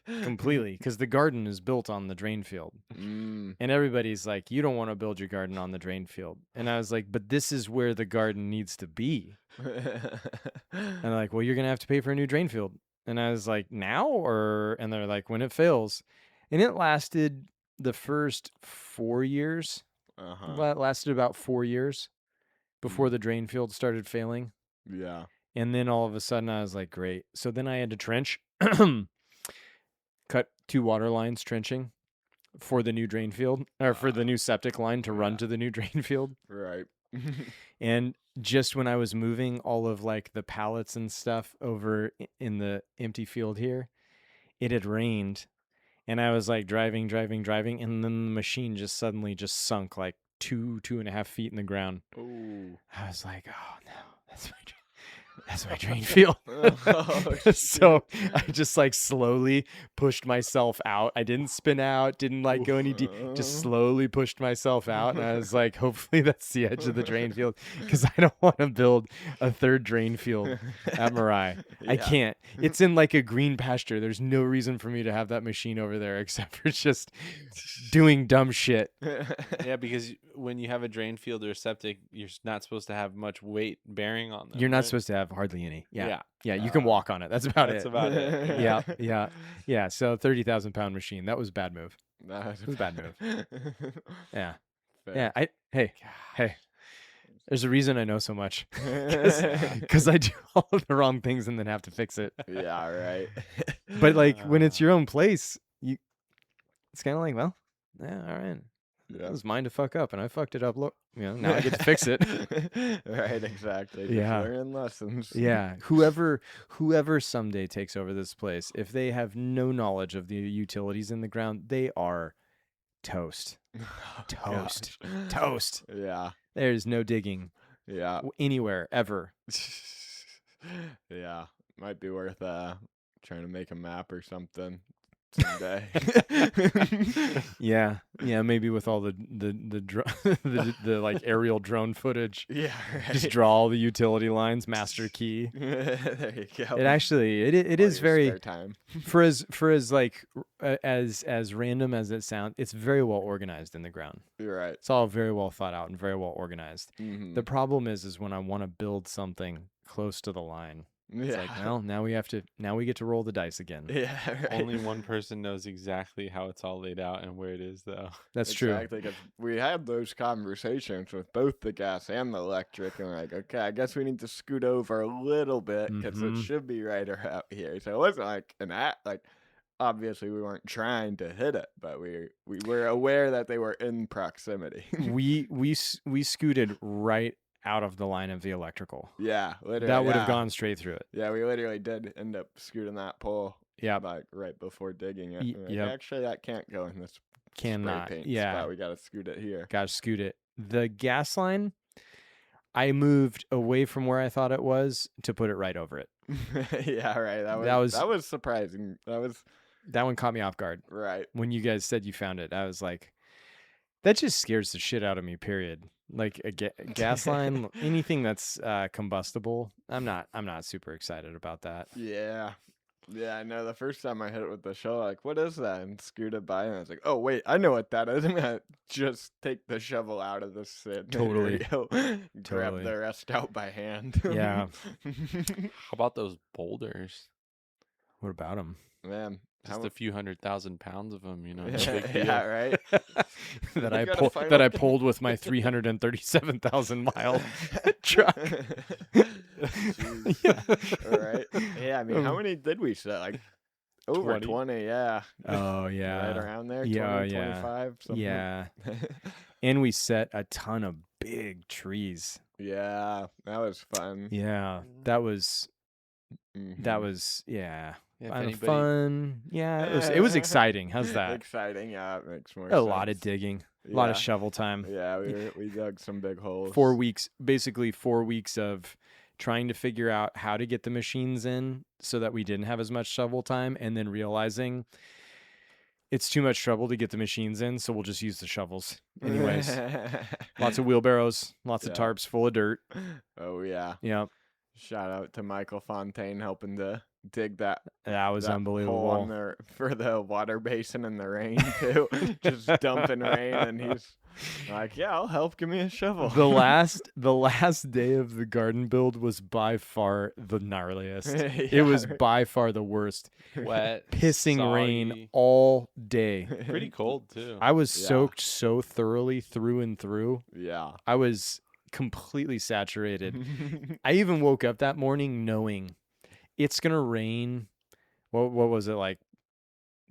completely because the garden is built on the drain field. Mm. And everybody's like, you don't want to build your garden on the drain field. And I was like, but this is where the garden needs to be. And they're like, well, you're going to have to pay for a new drain field. And I was like, now? And they're like, when it fails. And it lasted the first 4 years. Uh-huh. Well, it lasted about 4 years before the drain field started failing. Yeah. And then all of a sudden I was like, great. So then I had to trench, cut 2 water lines trenching for the new drain field, or for the new septic line to run to the new drain field. Right. And just when I was moving all of like the pallets and stuff over in the empty field here, it had rained, and I was like driving, and then the machine just suddenly just sunk like 2.5 feet in the ground. Ooh. I was like, oh no, that's my drain field. Oh, So I just like slowly pushed myself out. I didn't spin out, didn't like go any deep, just slowly pushed myself out. And I was like, hopefully that's the edge of the drain field, because I don't want to build a third drain field at Mirai. I Yeah. can't. It's in like a green pasture. There's no reason for me to have that machine over there except for just doing dumb shit. Yeah, because when you have a drain field or a septic, you're not supposed to have much weight bearing on them. You're not right? supposed to have hardly any. Yeah. Yeah. You can walk on it. That's about That's it. about it. Yeah. So 30,000 pound machine. That was a bad move. It was a bad move. Yeah. Fair. Yeah. Hey. There's a reason I know so much, because I do all of the wrong things and then have to fix it. Yeah, right. But like when it's your own place, it's kind of like, well, yeah, all right. Yeah. It was mine to fuck up, and I fucked it up. Look, now I get to fix it. Right, exactly. Just Yeah. learning lessons. Yeah, whoever someday takes over this place, if they have no knowledge of the utilities in the ground, they are toast. Oh, Toast. gosh. Toast. Yeah. There's no digging Yeah. anywhere ever. Yeah. Might be worth trying to make a map or something. someday. Yeah, maybe with all the the like aerial drone footage, Yeah, just right. draw all the utility lines, master key. There you go. It actually it All is your very spare time. for as like as random as it sounds, it's very well organized in the ground. You're right. It's all very well thought out and very well organized. Mm-hmm. The problem is when I want to build something close to the line. It's like, Yeah. well, now we get to roll the dice again. Yeah, right. Only one person knows exactly how it's all laid out and where it is, though. That's true. Exactly, 'cause we had those conversations with both the gas and the electric, and we're like, okay, I guess we need to scoot over a little bit because it Mhm. should be right around here. So it wasn't like an act, like obviously we weren't trying to hit it, but we were aware that they were in proximity. we scooted right out of the line of the electrical. Yeah, literally. That would have yeah. gone straight through it. Yeah, we literally did end up scooting that pole. Yeah, Like right before digging it. Y- We're like, yep. Actually, that can't go in this cannot. spray paint Yeah, spot. We gotta scoot it here. gotta scoot it. The gas line, I moved away from where I thought it was to put it right over it. Yeah, right. That was surprising. That one caught me off guard. Right. When you guys said you found it, I was like, that just scares the shit out of me, period. Like a gas line, anything that's combustible, I'm not super excited about that. Yeah. Yeah, I know. The first time I hit it with the shovel, like, what is that? And scooted by, and I was like, oh, wait, I know what that is. I'm going to just take the shovel out of the sit. Totally. Grab Totally. the rest out by hand. Yeah. How about those boulders? What about them? Man. Just a few 100,000 pounds of them, no Yeah, big deal. yeah, right. that You I gotta find that I out- pulled with my 337,000 mile truck. All right. Yeah, I mean, how many did we set? Like over 20? 20, yeah. Oh Right yeah. around there. Yeah, 20, yeah. 25, something. Yeah. And we set a ton of big trees. Yeah, that was fun. Yeah. That was Mhm. yeah. Yeah, if Fun, anybody- fun. Yeah, it was exciting. How's that? Exciting, yeah, it makes more A sense. lot of digging, a lot of Yeah. shovel time. Yeah, we dug some big holes. 4 weeks, basically 4 weeks of trying to figure out how to get the machines in so that we didn't have as much shovel time, and then realizing it's too much trouble to get the machines in, so we'll just use the shovels. Anyways, lots of wheelbarrows, lots of Yeah. tarps full of dirt. Oh yeah. Yeah, Shout out to Michael Fontaine helping to dig that that was hole unbelievable. on there for the water basin in the rain too. Just dumping rain, and he's like, "Yeah, I'll help. Give me a shovel." The last day of the garden build was by far the gnarliest. It Yeah, was right. by far the worst. Wet, Pissing rain soggy, all day. pretty cold too. I was Yeah. soaked so thoroughly through and through. Yeah. I was completely saturated. I even woke up that morning knowing it's gonna rain. What was it, like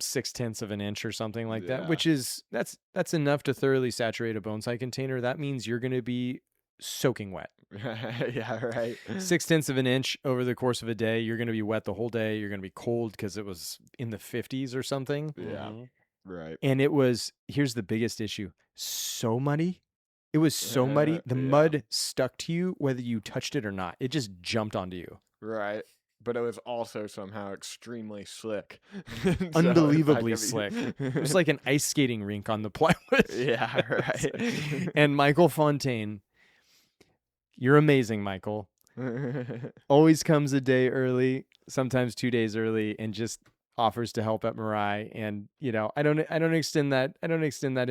0.6 of an inch or something like that? Yeah. Which is that's enough to thoroughly saturate a bonsai container. That means you're gonna be soaking wet. Yeah, right. 0.6 of an inch over the course of a day. You're gonna be wet the whole day. You're gonna be cold because it was in the 50s or something. Yeah, Mhm. right. And it was, here's the biggest issue, so muddy. It was so muddy. The Yeah. mud stuck to you whether you touched it or not. It just jumped onto you. Right. But it was also somehow extremely slick. So it's not Unbelievably gonna be- slick. It was like an ice skating rink on the plywood. Yeah, right. And Michael Fontaine, you're amazing, Michael. Always comes a day early, sometimes 2 days early, and just offers to help at Mirai. And I don't extend that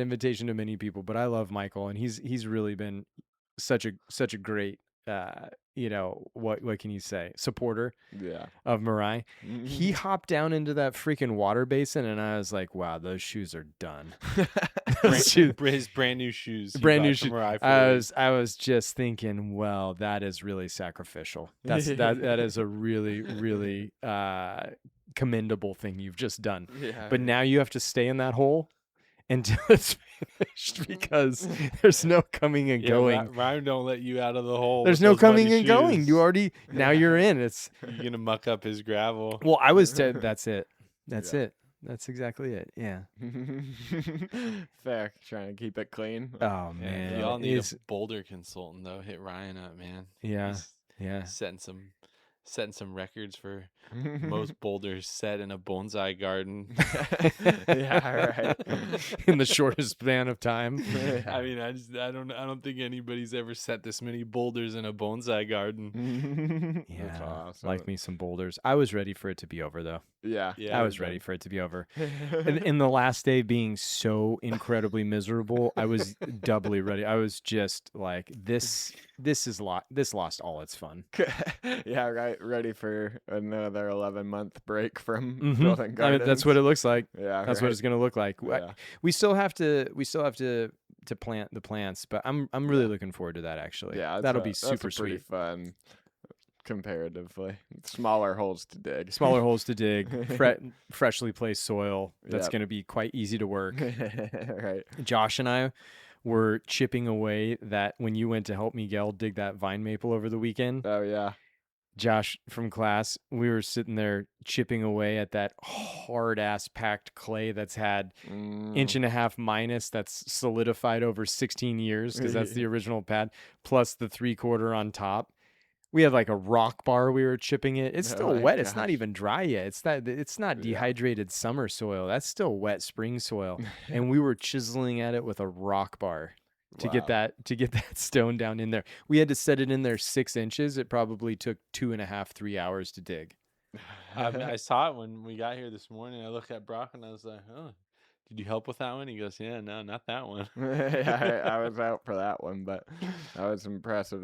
invitation to many people, but I love Michael, and he's really been such a great what can you say, supporter Yeah. of Mirai. He hopped down into that freaking water basin, and I was like, wow, those shoes are done. Those shoes- His brand new shoes. he brand new bought from shoes. Mirai for I you. was just thinking, well, that is really sacrificial. That is a really, really commendable thing you've just done. Yeah. But now you have to stay in that hole until it's finished because there's no coming and Yeah, going. Ryan don't let you out of the hole. There's with no those muddy coming and going. shoes. You already now you're in. It's You're gonna muck up his gravel. well, I was that's it. That's Yeah. it. That's exactly it. Yeah. Fair. Trying to keep it clean. Oh Yeah, man. if y'all need It's- a boulder consultant though, hit Ryan up, man. yeah. He's Yeah. setting some setting some records for most boulders set in a bonsai garden. Yeah, right. In the shortest span of time. I mean, I don't think anybody's ever set this many boulders in a bonsai garden. Yeah, That's awesome. like me some boulders. I was ready for it to be over, though. Yeah, Yeah, I was ready for it to be over. In the last day being so incredibly miserable, I was doubly ready. I was just like, this lost all its fun. Yeah, right. Ready for another 11-month break from Mhm. building I mean, gardens. that's what it looks like. Yeah, That's what right. it's gonna look like. Yeah. We still have to plant the plants, but I'm really looking forward to that actually. Yeah, That'll be that's super a pretty sweet. fun comparatively. Smaller holes to dig. Smaller holes to dig, freshly placed soil. That's Yep. going to be quite easy to work. Right. Josh and I were chipping away that when you went to help Miguel dig that vine maple over the weekend. Oh yeah. Josh from class, we were sitting there chipping away at that hard ass packed clay that's had inch and a half minus that's solidified over 16 years because that's the original pad plus the 3/4 on top. We had like a rock bar we were chipping it. It's Oh still my wet. It's not gosh. even dry yet. It's not Yeah. dehydrated summer soil. That's still wet spring soil. And we were chiseling at it with a rock bar to get Wow. that stone down in there. We had to set it in there 6 inches. It probably took 2.5, 3 hours to dig. I saw it when we got here this morning. I looked at Brock and I was like, "Oh, did you help with that one?" He goes, "Yeah, no, not that one." Yeah, I was out for that one, but I was impressive.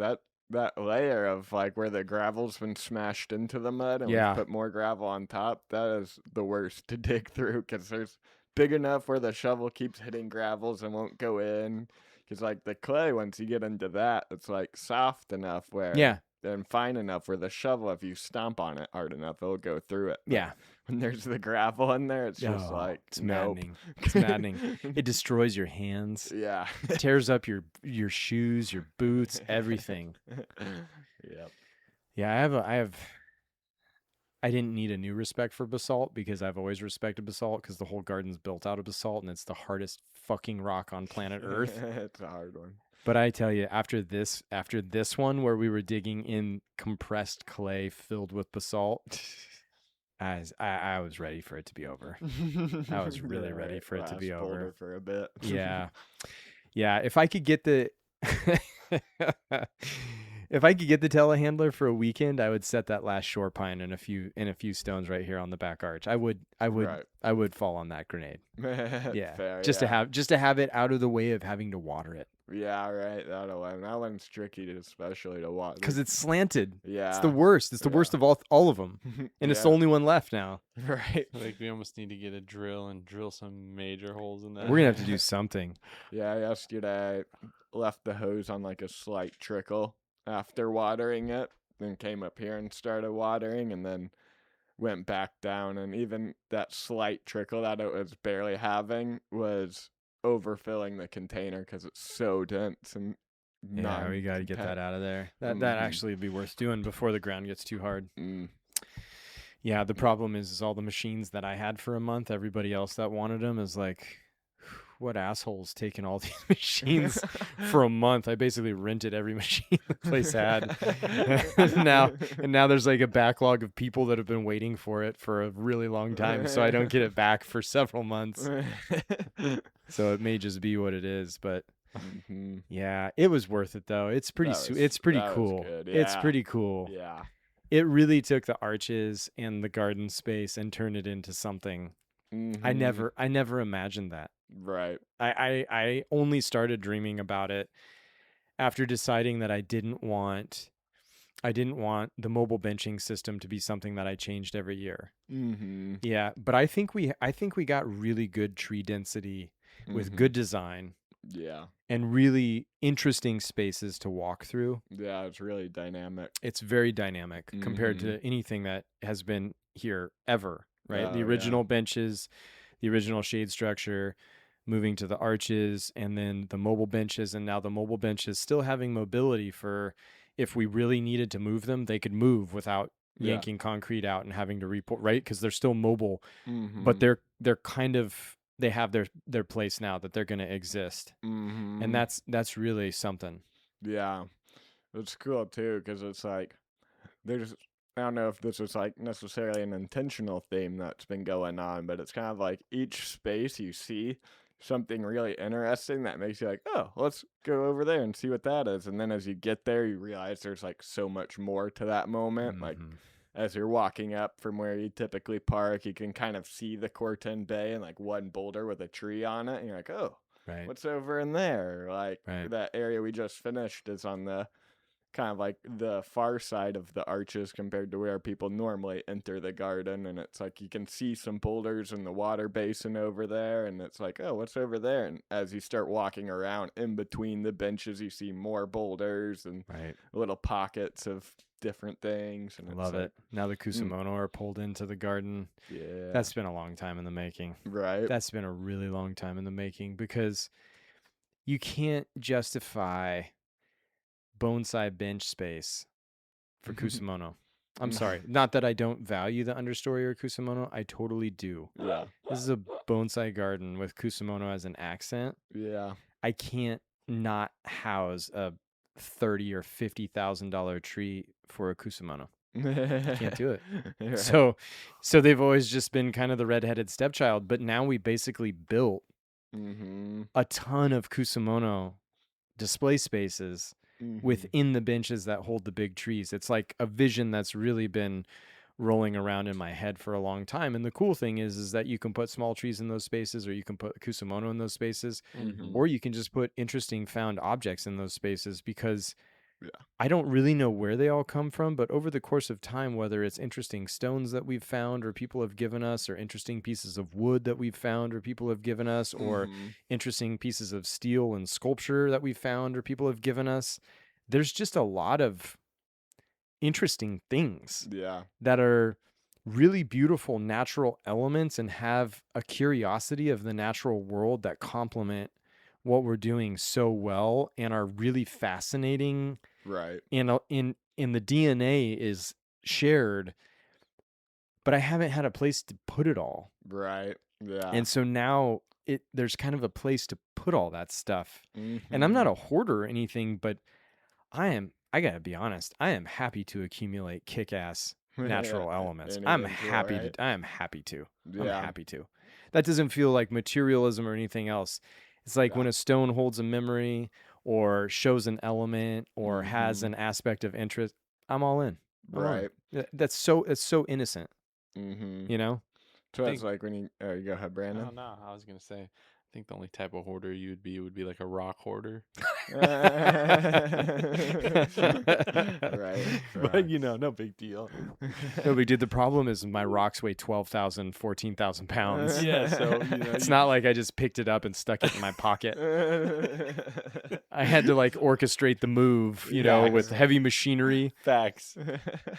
That layer of like where the gravel's been smashed into the mud and Yeah. we put more gravel on top, that is the worst to dig through because there's big enough where the shovel keeps hitting gravels and won't go in. Because like the clay, once you get into that, it's like soft enough where Yeah. and fine enough where the shovel, if you stomp on it hard enough, it'll go through it. But Yeah. when there's the gravel in there, it's just Oh, like it's nope. maddening. It's maddening. It destroys your hands. Yeah. Tears up your shoes, your boots, everything. Yep. Yeah, I didn't need a new respect for basalt because I've always respected basalt because the whole garden's built out of basalt and it's the hardest fucking rock on planet Earth. It's a hard one. But I tell you, after this one where we were digging in compressed clay filled with basalt, I was ready for it to be over. I was really ready for it to be Last over. boulder for a bit. Yeah. Yeah, if I could get the if I could get the telehandler for a weekend, I would set that last shore pine and a few stones right here on the back arch. I would Right. fall on that grenade. Yeah. Fair, just yeah. to have it out of the way of having to water it Yeah, right. That one's tricky, especially to watch. cuz it's slanted. Yeah. It's the worst. It's the worst of all of them. And it's the Yeah. only one left now. Right. Like we almost need to get a drill and drill some major holes in that. We're going to have to do something. Yeah, yesterday I left the hose on like a slight trickle after watering it, then came up here and started watering, and then went back down. And even that slight trickle that it was barely having was overfilling the container because it's so dense and Yeah, we got to get that out of there. That actually would be worth doing before the ground gets too hard. Yeah, the problem is all the machines that I had for a month, everybody else that wanted them is like, what assholes taking all these machines for a month? I basically rented every machine the place had. and now there's like a backlog of people that have been waiting for it for a really long time, so I don't get it back for several months. So it may just be what it is, but yeah, it was worth it though. It's pretty it's pretty cool. It's Yeah. pretty cool. Yeah. It really took the arches and the garden space and turned it into something. I never imagined that. Right. I only started dreaming about it after deciding that I didn't want the mobile benching system to be something that I changed every year. Yeah, but I think we got really good tree density with good design. Yeah. And really interesting spaces to walk through. Yeah, it's really dynamic. It's very dynamic compared to anything that has been here ever, right? The original benches, the original shade structure, moving to the arches, and then the mobile benches, and now the mobile benches still having mobility for if we really needed to move them, they could move without yanking concrete out and having to report, right? Because they're still mobile, but they're kind of they have their place now that they're going to exist, and that's really something. Yeah, it's cool too because it's like there's I don't know if this is like necessarily an intentional theme that's been going on, but it's kind of like each space you see something really interesting that makes you like, oh, let's go over there and see what that is. And then as you get there, you realize there's like so much more to that moment. Like Mhm. as you're walking up from where you typically park, you can kind of see the Corten Bay and like one boulder with a tree on it. And you're like, oh, Right. what's over in there? Like Right. that area we just finished is on the kind of like the far side of the arches compared to where people normally enter the garden, and it's like you can see some boulders in the water basin over there, and it's like, oh, what's over there? And as you start walking around in between the benches, you see more boulders and Right. little pockets of different things, and I it's love like, it. Now the Kusamono are pulled into the garden. yeah, That's been a long time in the making. right. That's been a really long time in the making because you can't justify bonsai bench space for Kusamono. I'm sorry. Not that I don't value the understory or Kusamono. I totally do. Yeah, This is a bonsai garden with Kusamono as an accent. yeah. I can't not house a $30,000 or $50,000 tree for a Kusamono. Can't do it. Right. So they've always just been kind of the redheaded stepchild, but now we basically built Mm-hmm. a ton of Kusamono display spaces Mm-hmm. within the benches that hold the big trees. It's like a vision that's really been rolling around in my head for a long time. And the cool thing is that you can put small trees in those spaces, or you can put Kusamono in those spaces, Mhm. or you can just put interesting found objects in those spaces, because Yeah. I don't really know where they all come from, but over the course of time, whether it's interesting stones that we've found or people have given us, or interesting pieces of wood that we've found or people have given us, or Mhm. interesting pieces of steel and sculpture that we've found or people have given us, there's just a lot of interesting things Yeah. that are really beautiful natural elements and have a curiosity of the natural world that complement what we're doing so well and are really fascinating. Right. In the DNA is shared, but I haven't had a place to put it all. Right. Yeah. And so now there's kind of a place to put all that stuff. Mhm. And I'm not a hoarder or anything, but I gotta be honest, I am happy to accumulate kick-ass natural elements. Any I'm eventual, happy right? to. I am happy to. I'm Yeah. happy to. That doesn't feel like materialism or anything else. It's like Yeah. when a stone holds a memory or shows an element or has Mhm. an aspect of interest. I'm all in. I'm all in. Right. It's so innocent, Mhm. you know? So think- it's like when you you go ahead, I Brandon. don't know. I was gonna say, I think the only type of hoarder you would be like a rock hoarder. Right. But no big deal. No big deal. The problem is my rocks weigh 12,000, 14,000 pounds. Yeah, so It's not like I just picked it up and stuck it in my pocket. I had to like orchestrate the move, with heavy machery. Facts.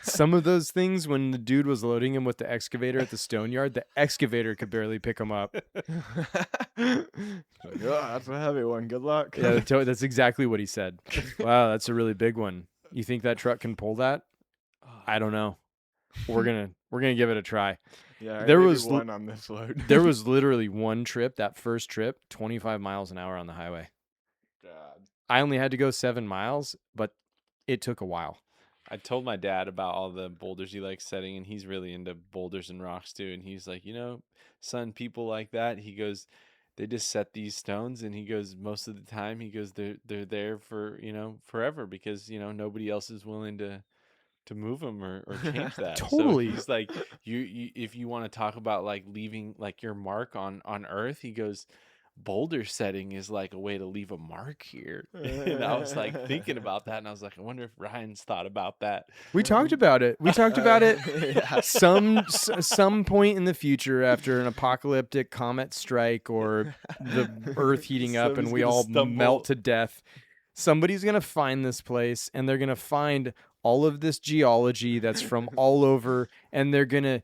Some of those things, when the dude was loading him with the excavator at the stone yard, the excavator could barely pick him up. Like, oh, that's a heavy one. Good luck. Yeah, that's exactly what he said. Wow, that's a really big one. You think that truck can pull that? I don't know. We're gonna give it a try. Yeah. There maybe was one on this load. There was literally one trip, that first trip, 25 miles an hour on the highway. God. I only had to go 7 miles, but it took a while. I told my dad about all the boulders he likes setting, and he's really into boulders and rocks too. And he's like, son, people like that. He goes, they just set these stones, and he goes, most of the time, he goes, they're there for forever, because nobody else is willing to move them or change that. Totally. So he's like, you if you want to talk about like leaving like your mark on Earth, he goes, boulder setting is like a way to leave a mark here. And I was like thinking about that, and I was like, I wonder if Ryan's thought about that. We talked about it. Yeah. Some point in the future, after an apocalyptic comet strike or the Earth heating up and Somebody's we gonna all stumble. melt to death. Somebody's gonna find this place, and they're gonna find all of this geology that's from all over, and they're gonna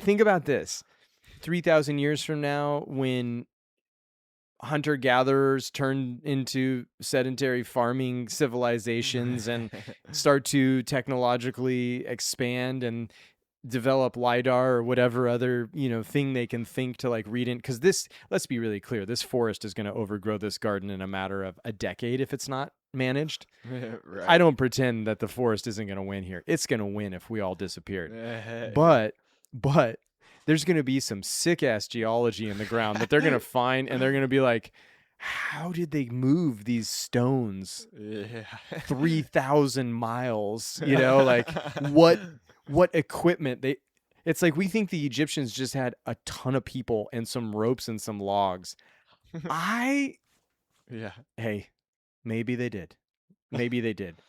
think about this. 3,000 years from now, when hunter-gatherers turn into sedentary farming civilizations and start to technologically expand and develop LiDAR or whatever other thing they can think to like read in, because this, let's be really clear, this forest is going to overgrow this garden in a matter of a decade if it's not managed. Right. I don't pretend that the forest isn't going to win here. It's going to win if we all disappeared. But there's going to be some sick ass geology in the ground that they're going to find, and they're going to be like, how did they move these stones Yeah. 3,000 miles? You know, like what equipment they. It's like we think the Egyptians just had a ton of people and some ropes and some logs. Yeah. Hey, maybe they did. Maybe they did.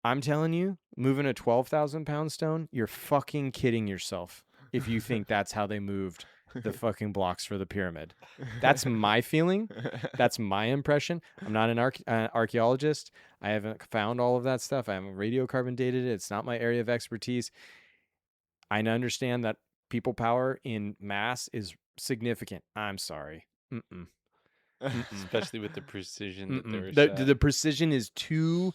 I'm telling you, moving a 12,000-pound stone, you're fucking kidding yourself if you think that's how they moved the fucking blocks for the pyramid. That's my feeling. That's my impression. I'm not an archaeologist. I haven't found all of that stuff. I haven't radiocarbon dated it. It's not my area of expertise. I understand that people power in mass is significant. I'm sorry. Especially with the precision that they were The precision is too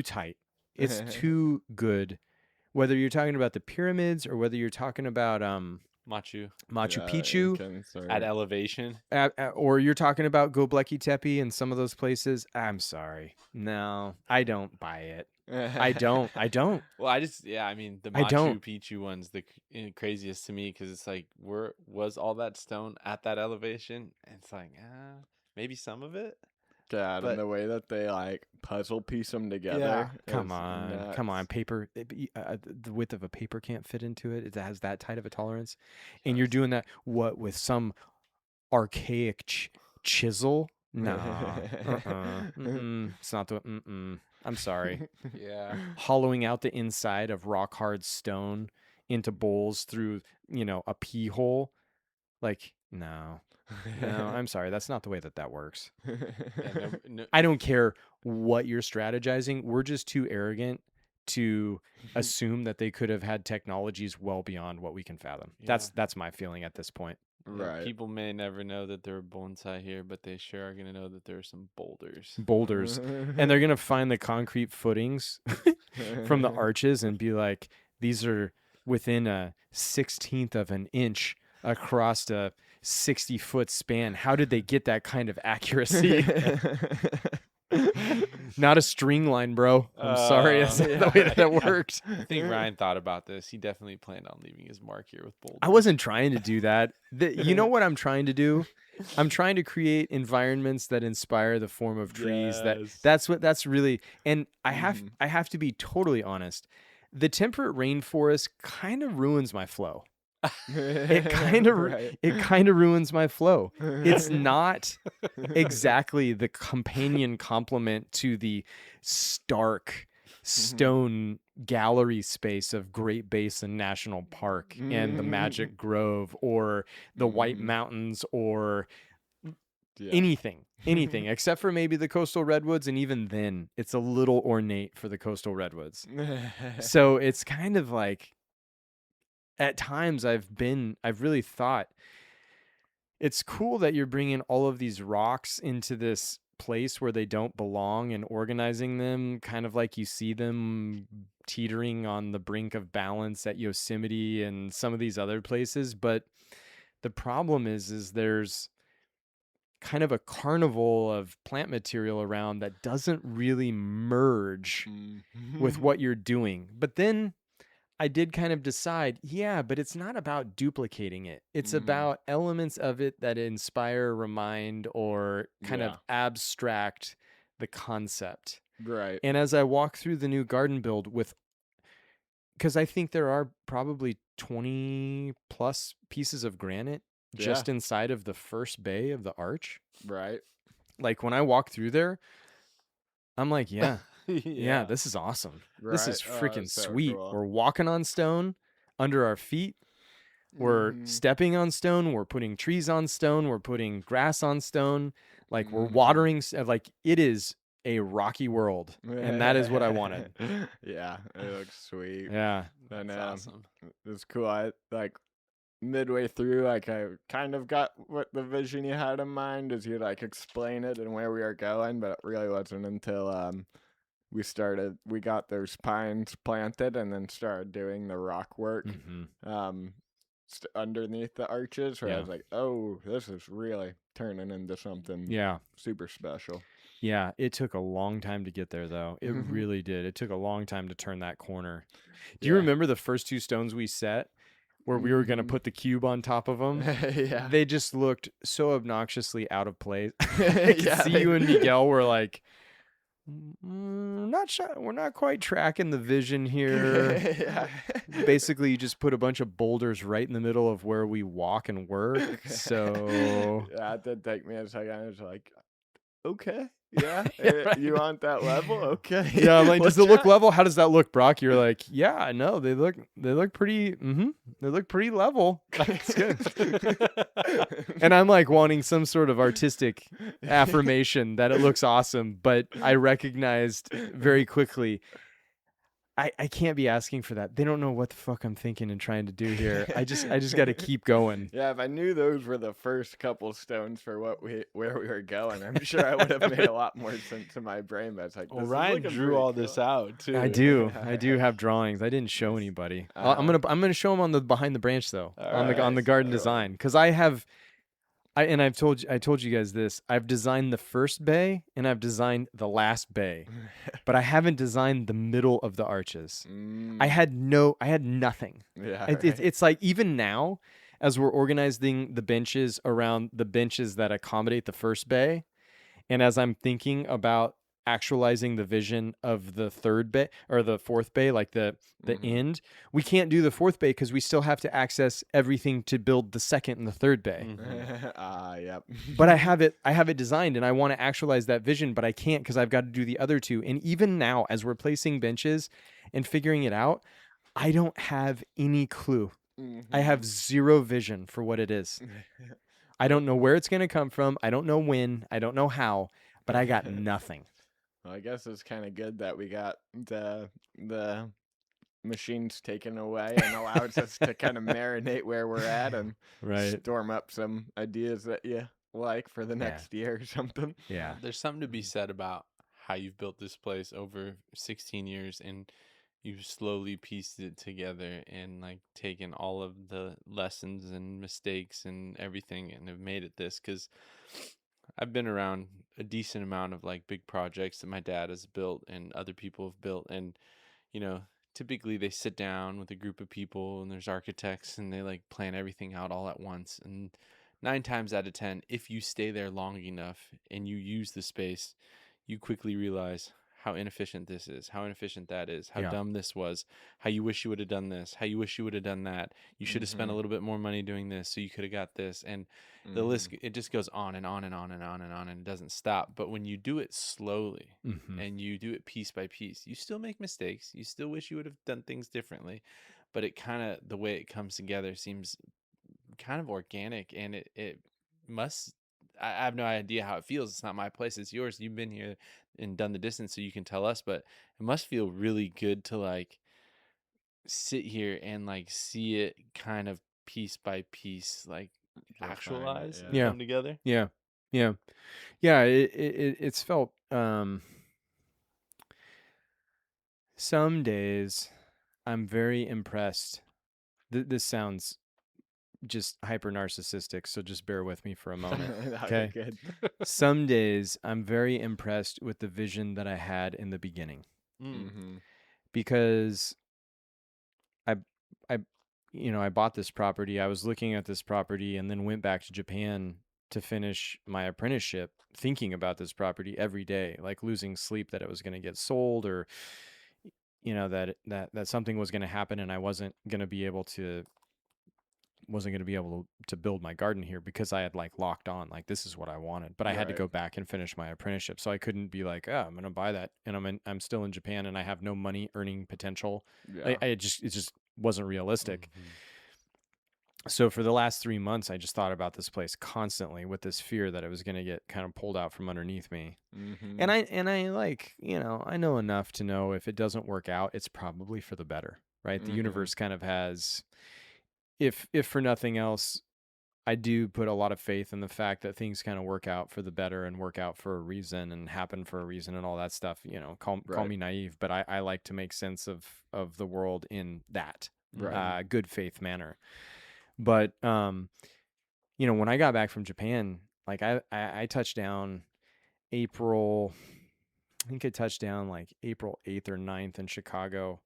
tight. It's too good. Whether you're talking about the pyramids or whether you're talking about Machu Picchu at elevation, or you're talking about Göbekli Tepe and some of those places, I'm sorry. No, I don't buy it. I don't. Well, I mean, the Machu Picchu one's the craziest to me because it's like, was all that stone at that elevation? And it's like, maybe some of it. God, and the way that they like puzzle piece them together. Come on. Paper, the width of a paper can't fit into it. It has that tight of a tolerance, and you're doing that with some archaic chisel? No, it's not the. I'm sorry. Yeah, hollowing out the inside of rock hard stone into bowls through a pee hole, like no. No, I'm sorry. That's not the way that works. no. I don't care what you're strategizing. We're just too arrogant to assume that they could have had technologies well beyond what we can fathom. Yeah. That's my feeling at this point. Right. People may never know that there are bonsai here, but they sure are going to know that there are some boulders. And they're going to find the concrete footings from the arches and be like, these are within a 16th of an inch across a 60-foot span. How did they get that kind of accuracy? Not a string line, bro. I'm sorry. That's not the way that worked. I think Ryan thought about this. He definitely planned on leaving his mark here with boulders. I wasn't trying to do that. You know what I'm trying to do? I'm trying to create environments that inspire the form of trees. Yes. That's really, and I have to be totally honest. The temperate rainforest kind of ruins my flow. It kind of ruins my flow. It's not exactly the companion complement to the stark stone gallery space of Great Basin National Park and the Magic Grove or the White Mountains or anything except for maybe the coastal redwoods, and even then it's a little ornate for the coastal redwoods. So it's kind of like, at times I've really thought it's cool that you're bringing all of these rocks into this place where they don't belong and organizing them kind of like you see them teetering on the brink of balance at Yosemite and some of these other places. But the problem is there's kind of a carnival of plant material around that doesn't really merge with what you're doing. But then I did kind of decide, but it's not about duplicating it. It's about elements of it that inspire, remind, or kind of abstract the concept. Right. And as I walk through the new garden build because I think there are probably 20 plus pieces of granite just inside of the first bay of the arch. Right. Like when I walk through there, I'm like, yeah, this is awesome. Right. This is freaking sweet. Cool. We're walking on stone under our feet. We're stepping on stone. We're putting trees on stone. We're putting grass on stone. Like we're watering. Like it is a rocky world. And that is what I wanted. Yeah, it looks sweet. Yeah. And that's awesome. It's cool. I midway through, like I kind of got what the vision you had in mind as you like explain it and where we are going, but it really wasn't until we got those pines planted and then started doing the rock work underneath the arches where I was like, oh, this is really turning into something super special. Yeah, it took a long time to get there, though. It Mhm. really did. It took a long time to turn that corner. Do you Yeah. remember the first two stones we set where we were going to Mhm. put the cube on top of them? Yeah. They just looked so obnoxiously out of place. I could Yeah, see they- you and Miguel were like, not sure. We're not quite tracking the vision here. Yeah. Basically, you just put a bunch of boulders right in the middle of where we walk and work. So Yeah, it did take me a second. I was like, okay, yeah, Yeah, right. you want that level? Okay. Yeah, I'm like, does Let's it look try. level? How does that look, Brock? You're like, yeah, no, they look pretty. They look pretty level. That's good. And I'm like wanting some sort of artistic affirmation that it looks awesome, but I recognized very quickly I can't be asking for that. They don't know what the fuck I'm thinking and trying to do here. I just got to keep going. Yeah, if I knew those were the first couple stones for where we were going, I'm sure I would have made a lot more sense in my brain. But it's like, Well, this is Ryan looking drew pretty all this cool. out too. I do have drawings. I didn't show anybody. I'm gonna show them on the behind the branch though, on the Alright, garden cool. design, because I've told you guys this. I've designed the first bay and I've designed the last bay, but I haven't designed the middle of the arches. I had nothing. Yeah, It's like even now, as we're organizing the benches around the benches that accommodate the first bay, and as I'm thinking about actualizing the vision of the third bay or the fourth bay, like the end, we can't do the fourth bay because we still have to access everything to build the second and the third bay. Yep. But I have it designed and I want to actualize that vision, but I can't because I've got to do the other two. And even now, as we're placing benches and figuring it out, I don't have any clue. I have zero vision for what it is. I don't know where it's going to come from. I don't know when. I don't know how, but I got nothing. Well, I guess it's kind of good that we got the machines taken away and allows us to kind of marinate where we're at and storm up some ideas that you like for the next year or something. Yeah. There's something to be said about how you've built this place over 16 years and you've slowly pieced it together and like taken all of the lessons and mistakes and everything and have made it this, because I've been around a decent amount of like big projects that my dad has built and other people have built, and you know, typically they sit down with a group of people and there's architects and they like plan everything out all at once, and 9 times out of 10, if you stay there long enough and you use the space, you quickly realize how inefficient this is, how inefficient that is, how dumb this was, how you wish you would have done this, how you wish you would have done that. You should have spent a little bit more money doing this so you could have got this. And the list, it just goes on and on and on and on and on, and it doesn't stop. But when you do it slowly and you do it piece by piece, you still make mistakes. You still wish you would have done things differently. But it kind of, the way it comes together seems kind of organic, and it must, I have no idea how it feels. It's not my place, it's yours. You've been here and done the distance, so you can tell us, but it must feel really good to like sit here and like see it kind of piece by piece like actualize and come together. Yeah. It's felt some days I'm very impressed. This sounds just hyper narcissistic, so just bear with me for a moment. Okay. Good. Some days I'm very impressed with the vision that I had in the beginning, because I I bought this property. I was looking at this property and then went back to Japan to finish my apprenticeship, thinking about this property every day, like losing sleep that it was going to get sold, or that something was going to happen and I wasn't going to be able to build my garden here, because I had like locked on like this is what I wanted, but I had to go back and finish my apprenticeship, so I couldn't be like, oh, I'm going to buy that and I'm still in Japan and I have no money earning potential. It just wasn't realistic. So for the last 3 months, I just thought about this place constantly with this fear that it was going to get kind of pulled out from underneath me. And I like, I know enough to know if it doesn't work out, it's probably for the better, right? The universe kind of has, if for nothing else, I do put a lot of faith in the fact that things kind of work out for the better and work out for a reason and happen for a reason and all that stuff. Call me naive, but I like to make sense of the world in that good faith manner. But when I got back from Japan, like I touched down April, I think I touched down like April 8th or 9th in Chicago,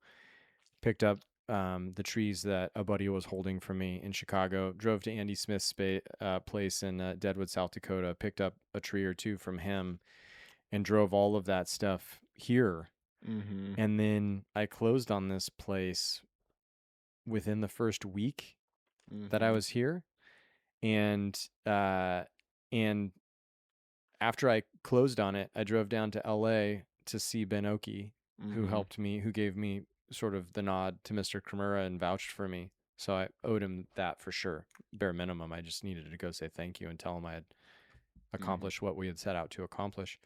picked up the trees that a buddy was holding for me in Chicago, drove to Andy Smith's place in Deadwood, South Dakota, picked up a tree or two from him, and drove all of that stuff here. Mm-hmm. And then I closed on this place within the first week that I was here. And and after I closed on it, I drove down to LA to see Ben Oki, who helped me, who gave me sort of the nod to Mr. Kimura and vouched for me. So I owed him that for sure. Bare minimum. I just needed to go say thank you and tell him I had accomplished what we had set out to accomplish.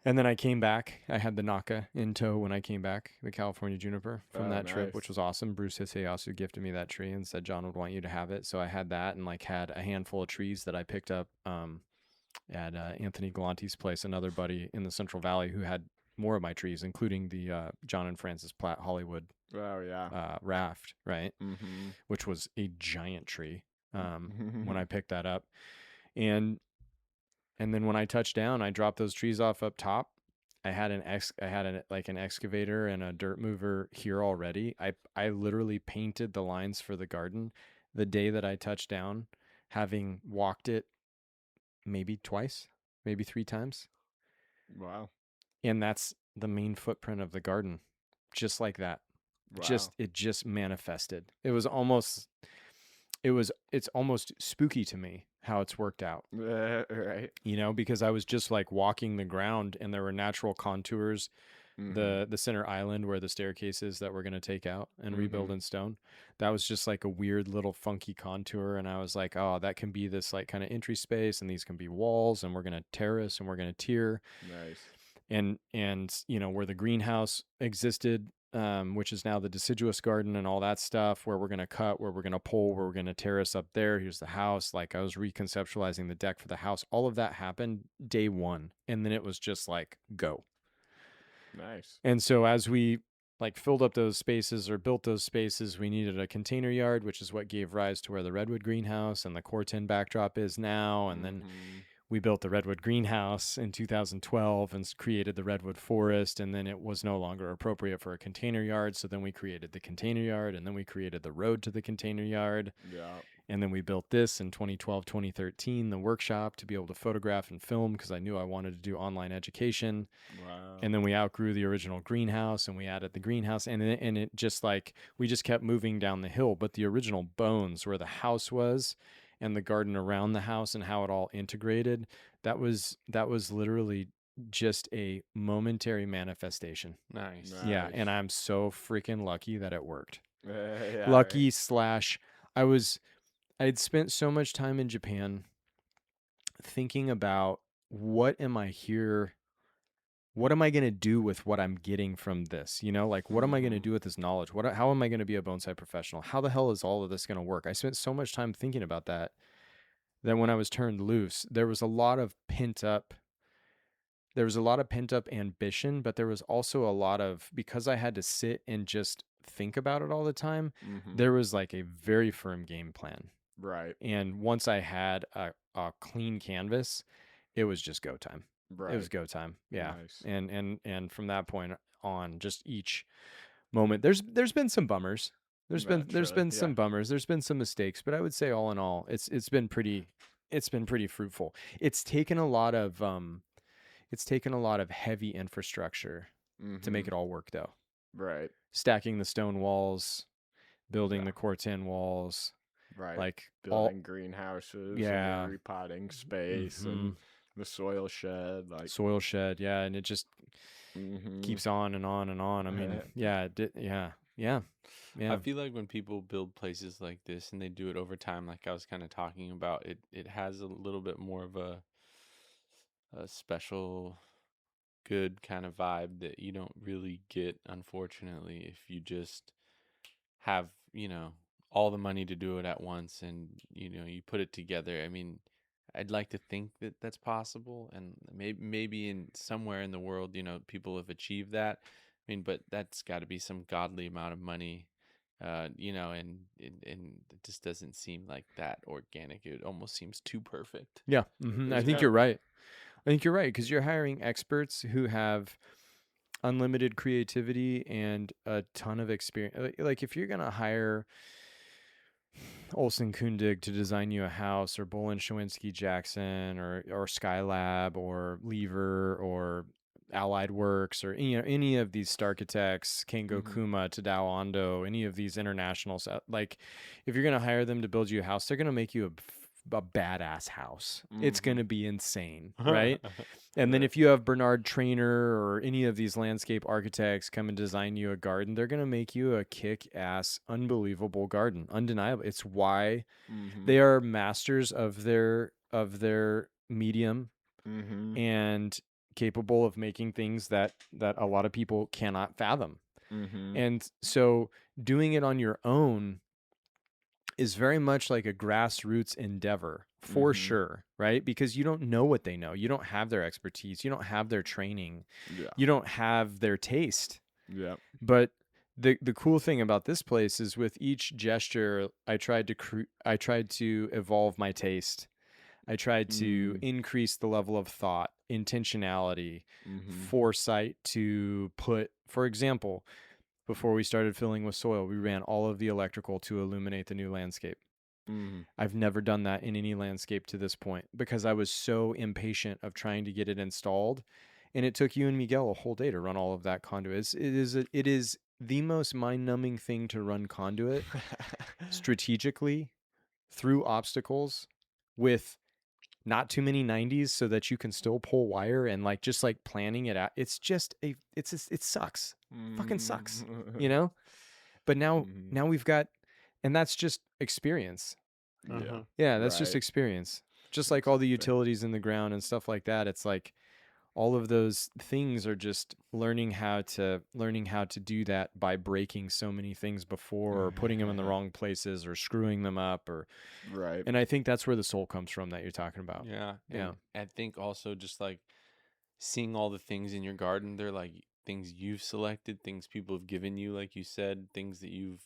And then I came back. I had the Naka in tow when I came back, the California juniper from that trip, which was awesome. Bruce Hisayasu gifted me that tree and said John would want you to have it. So I had that and like had a handful of trees that I picked up at Anthony Galante's place, another buddy in the Central Valley who had more of my trees, including the John and Francis Platt Hollywood raft, right? Which was a giant tree when I picked that up. And then when I touched down, I dropped those trees off up top. I had an excavator and a dirt mover here already. I literally painted the lines for the garden the day that I touched down, having walked it maybe twice, maybe 3 times. Wow. And that's the main footprint of the garden. Just like that. Wow. It just manifested. It's almost spooky to me how it's worked out. Right. You know, because I was just like walking the ground and there were natural contours. The center island where the staircase is that we're going to take out and rebuild in stone. That was just like a weird little funky contour. And I was like, oh, that can be this like kind of entry space and these can be walls and we're going to terrace and we're going to tier. Nice. And, you know, where the greenhouse existed, which is now the deciduous garden and all that stuff, where we're going to cut, where we're going to pull, where we're going to terrace up there. Here's the house. Like I was reconceptualizing the deck for the house. All of that happened day one. And then it was just like, go. Nice. And so as we like filled up those spaces or built those spaces, we needed a container yard, which is what gave rise to where the redwood greenhouse and the Corten backdrop is now. And then we built the redwood greenhouse in 2012 and created the redwood forest. And then it was no longer appropriate for a container yard. So then we created the container yard and then we created the road to the container yard. Yeah. And then we built this in 2012, 2013, the workshop to be able to photograph and film because I knew I wanted to do online education. Wow. And then we outgrew the original greenhouse and we added the greenhouse and it just like, we just kept moving down the hill. But the original bones where the house was and the garden around the house and how it all integrated, that was literally just a momentary manifestation. Nice. Yeah. And I'm so freaking lucky that it worked. Yeah, Lucky / I'd spent so much time in Japan thinking about what am I going to do with what I'm getting from this? You know, like what am I going to do with this knowledge? How am I going to be a bonsai professional? How the hell is all of this going to work? I spent so much time thinking about that when I was turned loose, there was a lot of pent up ambition, but there was also a lot of, because I had to sit and just think about it all the time, there was like a very firm game plan. Right. And once I had a clean canvas, it was just go time. Right. It was go time. Yeah. Nice. And from that point on, just each moment, there's been some bummers. There's been some bummers. There's been some mistakes, but I would say all in all, it's been pretty fruitful. It's taken a lot of heavy infrastructure to make it all work though. Right. Stacking the stone walls, building the Corten walls. Right. Like building greenhouses, and the repotting space, and the soil shed, yeah, and it just keeps on and on and on. I mean, yeah. I feel like when people build places like this and they do it over time, like I was kind of talking about, it has a little bit more of a special, good kind of vibe that you don't really get, unfortunately, if you just have, all the money to do it at once and, you put it together. I mean, I'd like to think that that's possible. And maybe in somewhere in the world, people have achieved that. I mean, but that's got to be some godly amount of money, and it just doesn't seem like that organic. It almost seems too perfect. Yeah. I think you're right. I think you're right, because you're hiring experts who have unlimited creativity and a ton of experience. Like if you're gonna hire Olson Kundig to design you a house, or Bolin Shawinski Jackson, or Skylab, or Lever, or Allied Works, or any of these architects, Kengo Kuma, Tadao Ando, any of these internationals, like if you're gonna hire them to build you a house, they're gonna make you a badass house. It's gonna be insane, right? And then if you have Bernard Trainer or any of these landscape architects come and design you a garden, they're going to make you a kick-ass, unbelievable garden. Undeniable. It's why they are masters of their medium and capable of making things that a lot of people cannot fathom. And so doing it on your own is very much like a grassroots endeavor for sure, right? Because you don't know what they know. You don't have their expertise. You don't have their training. Yeah. You don't have their taste. Yeah. But the cool thing about this place is with each gesture, I tried to evolve my taste. I tried to increase the level of thought, intentionality, foresight to put, for example, before we started filling with soil, we ran all of the electrical to illuminate the new landscape. I've never done that in any landscape to this point because I was so impatient of trying to get it installed. And it took you and Miguel a whole day to run all of that conduit. It is the most mind-numbing thing to run conduit strategically through obstacles with not too many 90s so that you can still pull wire and just planning it out. It's just it sucks. Fucking sucks, you know? But now we've got, and that's just experience. Yeah, that's just experience. Just like all the utilities in the ground and stuff like that. It's like all of those things are just learning how to do that by breaking so many things before, or putting them in the wrong places, or screwing them up, or Right. and I think that's where the soul comes from that you're talking about. Yeah. Yeah. And I think also just like seeing all the things in your garden, they're like things you've selected, things people have given you, like you said, things that you've,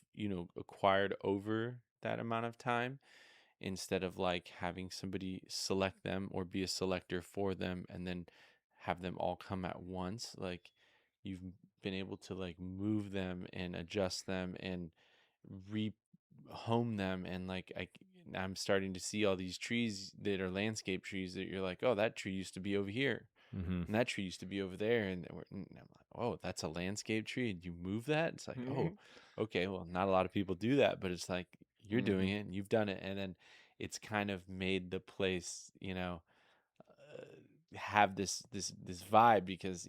acquired over that amount of time, instead of like having somebody select them or be a selector for them and then have them all come at once. Like you've been able to like move them and adjust them and home them, and like I'm starting to see all these trees that are landscape trees that you're like, oh, that tree used to be over here, and that tree used to be over there, and I'm like, oh, that's a landscape tree, and you move that. It's like, oh, okay, well, not a lot of people do that, but it's like you're doing it and you've done it, and then it's kind of made the place, have this vibe, because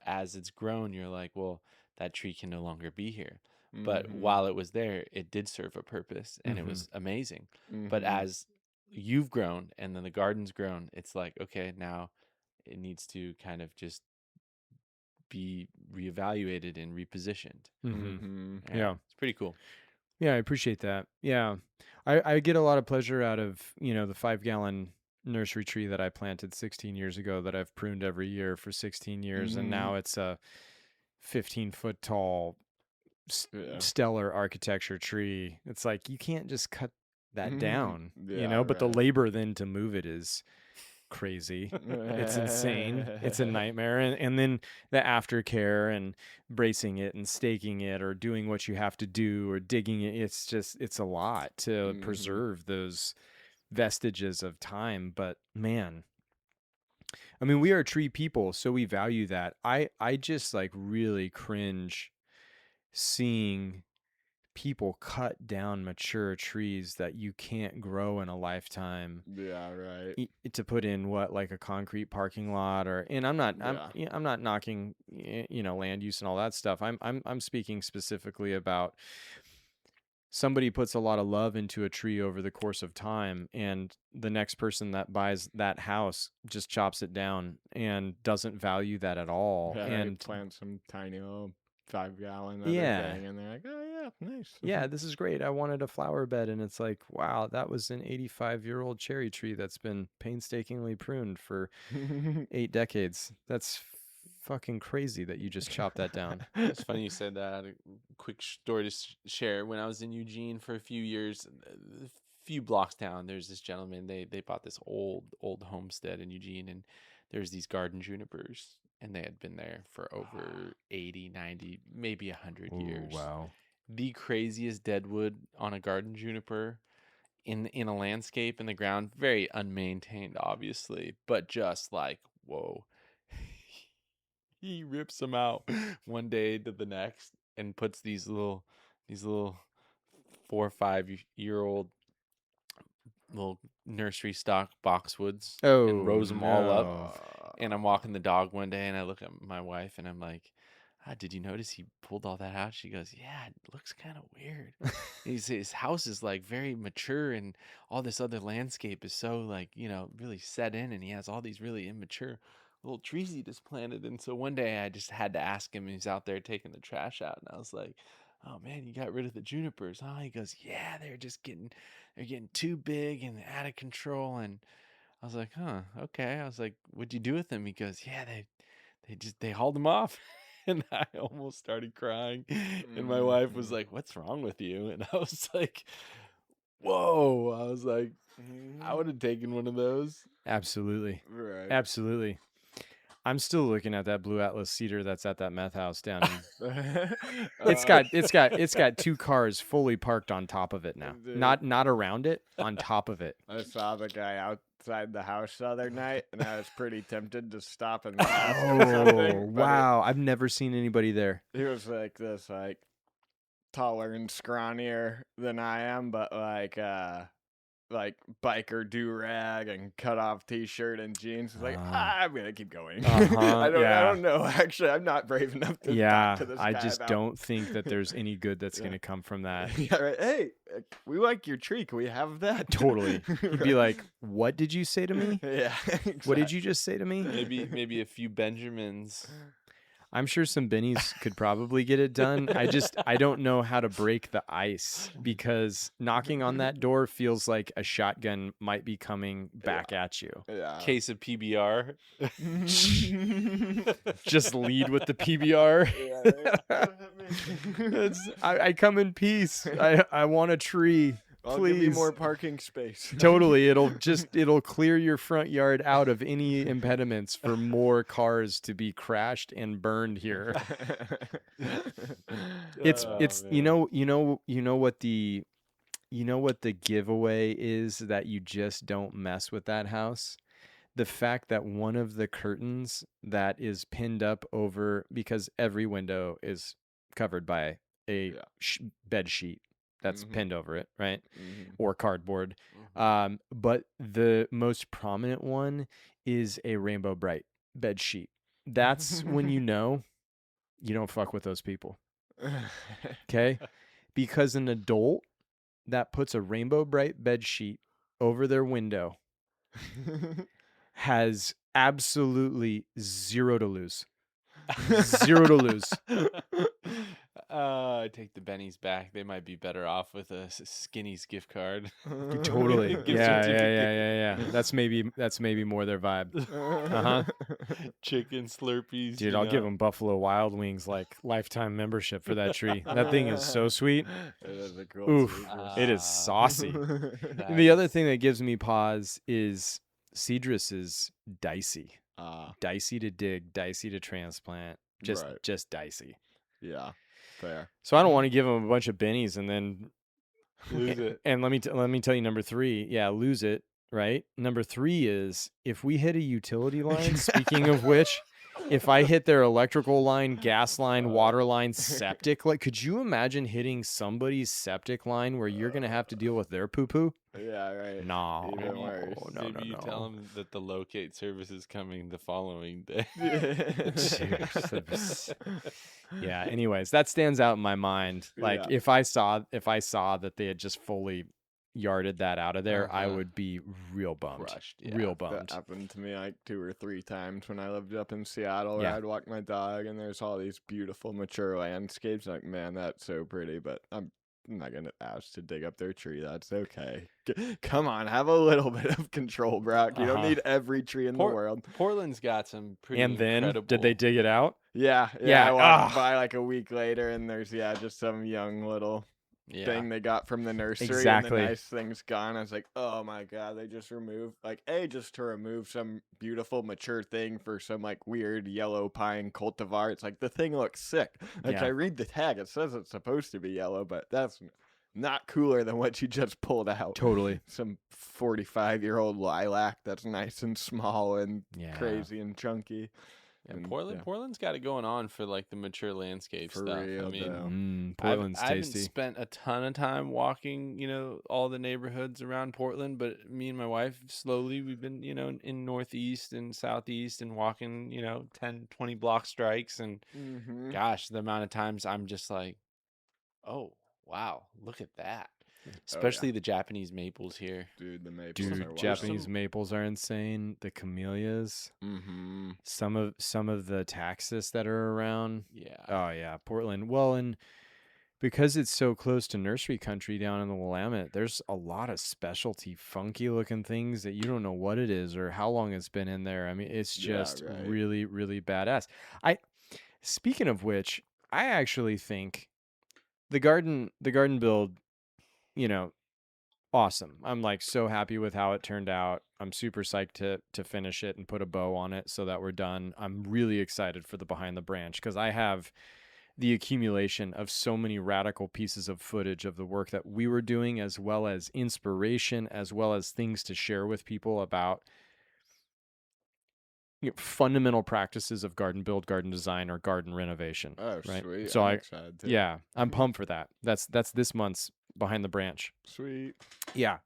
as it's grown, you're like, well, that tree can no longer be here. But while it was there, it did serve a purpose, and it was amazing. But as you've grown and then the garden's grown, it's like, okay, now it needs to kind of just be reevaluated and repositioned. Yeah. It's pretty cool. Yeah, I appreciate that. Yeah. I get a lot of pleasure out of, the 5-gallon nursery tree that I planted 16 years ago that I've pruned every year for 16 years. And now it's a 15-foot tall stellar architecture tree. It's like, you can't just cut that down, but the labor then to move it is crazy. It's insane. It's a nightmare. And then the aftercare and bracing it and staking it or doing what you have to do or digging it. It's a lot to preserve those vestiges of time. But man, I mean, we are tree people, so we value that. I just like really cringe seeing people cut down mature trees that you can't grow in a lifetime. Yeah, right. To put in like a concrete parking lot, and I'm not knocking land use and all that stuff. I'm speaking specifically about somebody puts a lot of love into a tree over the course of time, and the next person that buys that house just chops it down and doesn't value that at all. Yeah, and plant some tiny little 5-gallon thing, and they're like, oh yeah, nice. Yeah, this is great. I wanted a flower bed, and it's like, wow, that was an 85-year-old cherry tree that's been painstakingly pruned for 8 decades. That's fucking crazy that you just chopped that down. It's funny you said that. I had a quick story to share. When I was in Eugene for a few years, a few blocks down, there's this gentleman. They bought this old homestead in Eugene, and there's these garden junipers, and they had been there for over 80, 90, maybe 100 years. Wow. The craziest deadwood on a garden juniper in a landscape in the ground, very unmaintained, obviously, but just like, whoa. He rips them out one day to the next and puts these little 4 or 5 year old little nursery stock boxwoods Oh, and rows them all up. no. And I'm walking the dog one day, and I look at my wife, and I'm like, did you notice he pulled all that out? She goes, yeah, it looks kind of weird. His house is like very mature, and all this other landscape is so like, really set in, and he has all these really immature little trees he just planted. And so one day I just had to ask him, he's out there taking the trash out, and I was like, oh man, you got rid of the junipers, huh? He goes, yeah, they're getting too big and out of control. And I was like, huh, okay. I was like, what'd you do with them? He goes, yeah, they hauled them off. And I almost started crying. And my wife was like, what's wrong with you? And I was like, whoa. I was like, I would have taken one of those. Absolutely. Right. Absolutely. I'm still looking at that blue Atlas cedar that's at that meth house down. It's got 2 cars fully parked on top of it now. Dude. Not around it, on top of it. I saw the guy outside the house the other night, and I was pretty tempted to stop and ask him Oh, something. but wow. I've never seen anybody there. He was like this, like taller and scrawnier than I am, but like biker do-rag and cut off t-shirt and jeans. It's like, I'm gonna keep going. I don't know. Actually, I'm not brave enough to talk to this guy I just about... don't think that there's any good that's gonna come from that. Yeah, right. Hey, we like your tree. Can we have that? Totally. He'd be like, what did you say to me? Yeah. What did you just say to me? Maybe a few Benjamins. I'm sure some bennies could probably get it done. I don't know how to break the ice, because knocking on that door feels like a shotgun might be coming back at you. Yeah. Case of PBR. Just lead with the PBR. I come in peace. I want a tree. I'll Please. give you more parking space. Totally. It'll clear your front yard out of any impediments for more cars to be crashed and burned here. It's man. what the giveaway is, that you just don't mess with that house. The fact that one of the curtains that is pinned up over, because every window is covered by a bed sheet that's pinned over it, right? Or cardboard. But the most prominent one is a Rainbow Bright bed sheet. That's when you know you don't fuck with those people. Okay? Because an adult that puts a Rainbow Bright bed sheet over their window has absolutely zero to lose. Zero to lose. I take the bennies back. They might be better off with a Skinny's gift card. Totally. Gift Yeah. certificate. That's maybe more their vibe. Chicken Slurpees. Dude, I'll give them Buffalo Wild Wings like lifetime membership for that tree. That thing is so sweet. It is a cool Oof, cedrus. it is saucy. The other thing that gives me pause is cedrus is dicey. Dicey to dig, dicey to transplant. Just dicey. Yeah. Fair. So I don't want to give them a bunch of bennies and then lose it. And let me tell you number 3. Yeah, lose it, right? Number 3 is if we hit a utility line, speaking of which, if I hit their electrical line, gas line, water line, septic, like, could you imagine hitting somebody's septic line where you're going to have to deal with their poo-poo? Yeah, right. No. Even worse. Maybe you tell them that the locate service is coming the following day. Yeah, anyways, that stands out in my mind. Like, if I saw that they had just fully yarded that out of there, I would be real bummed. Crushed, yeah. Real bummed. That happened to me like 2 or 3 times when I lived up in Seattle. Where Yeah. I'd walk my dog and there's all these beautiful mature landscapes. Like, man, that's so pretty, but I'm not gonna ask to dig up their tree. That's okay. Come on, have a little bit of control, Brock. You don't need every tree in the world. Portland's got some pretty And then, incredible... did they dig it out? Yeah. Yeah, I walked by like a week later and there's just some young little thing they got from the nursery, Exactly. and the nice thing's gone. I was like, oh my god, they just removed just to remove some beautiful mature thing for some like weird yellow pine cultivar. It's like the thing looks sick. Like Yeah. I read the tag, it says it's supposed to be yellow, but that's not cooler than what you just pulled out. Totally. Some 45-year-old lilac that's nice and small and Yeah. crazy and chunky. Yeah, And, Portland's got it going on for like the mature landscape For stuff. real, I mean, though. Portland's I haven't tasty. spent a ton of time walking, all the neighborhoods around Portland, but me and my wife slowly we've been, in northeast and southeast and walking, 10, 20 block strikes, and Mm-hmm. gosh, the amount of times I'm just like, oh, wow, look at that. Especially the Japanese maples here. Dude, the maples Dude, are wild. Japanese maples are insane. The camellias, Mm-hmm. some of the taxus that are around. Yeah. Oh yeah, Portland. Well, and because it's so close to nursery country down in the Willamette, there's a lot of specialty, funky looking things that you don't know what it is or how long it's been in there. I mean, it's just really, really badass. Speaking of which, I actually think the garden build, awesome. I'm like so happy with how it turned out. I'm super psyched to finish it and put a bow on it so that we're done. I'm really excited for the behind the branch because I have the accumulation of so many radical pieces of footage of the work that we were doing, as well as inspiration, as well as things to share with people about fundamental practices of garden build, garden design, or garden renovation. Oh, right? sweet. So I'm excited too. yeah, I'm pumped for that. That's this month's behind the branch. Sweet. Yeah.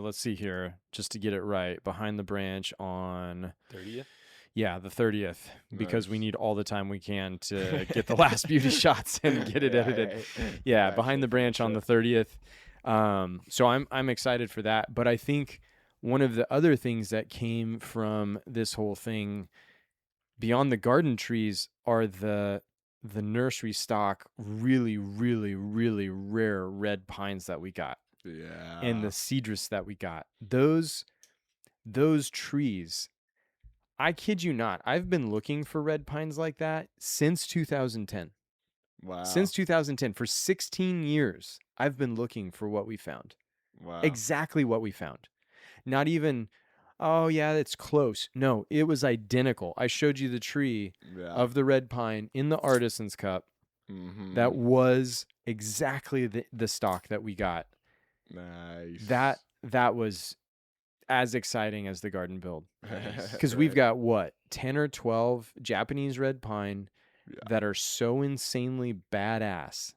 Let's see here, just to get it right. Behind the branch on 30th? Yeah, the 30th, because we Nice. need all the time we can to get the last beauty shots and get it edited. right. Yeah, behind the branch on the 30th. So I'm excited for that. But I think one of the other things that came from this whole thing beyond the garden trees are the nursery stock really, really, really rare red pines that we got. Yeah. And the cedrus that we got. Those trees, I kid you not, I've been looking for red pines like that since 2010. Wow. Since 2010, for 16 years, I've been looking for what we found. Wow. Exactly what we found. Not even, oh yeah, it's close. No, it was identical. I showed you the tree of the red pine in the artisan's cup. Mm-hmm. That was exactly the stock that we got. Nice. That was as exciting as the garden build. Nice. Because we've got what, 10 or 12 Japanese red pine that are so insanely badass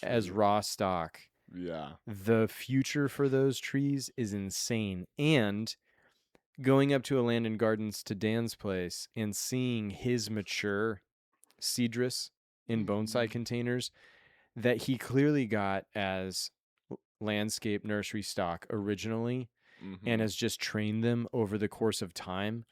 as raw stock. Yeah. The future for those trees is insane. And going up to a Land and Gardens to Dan's place and seeing his mature cedrus in bonsai containers that he clearly got as landscape nursery stock originally, and has just trained them over the course of time.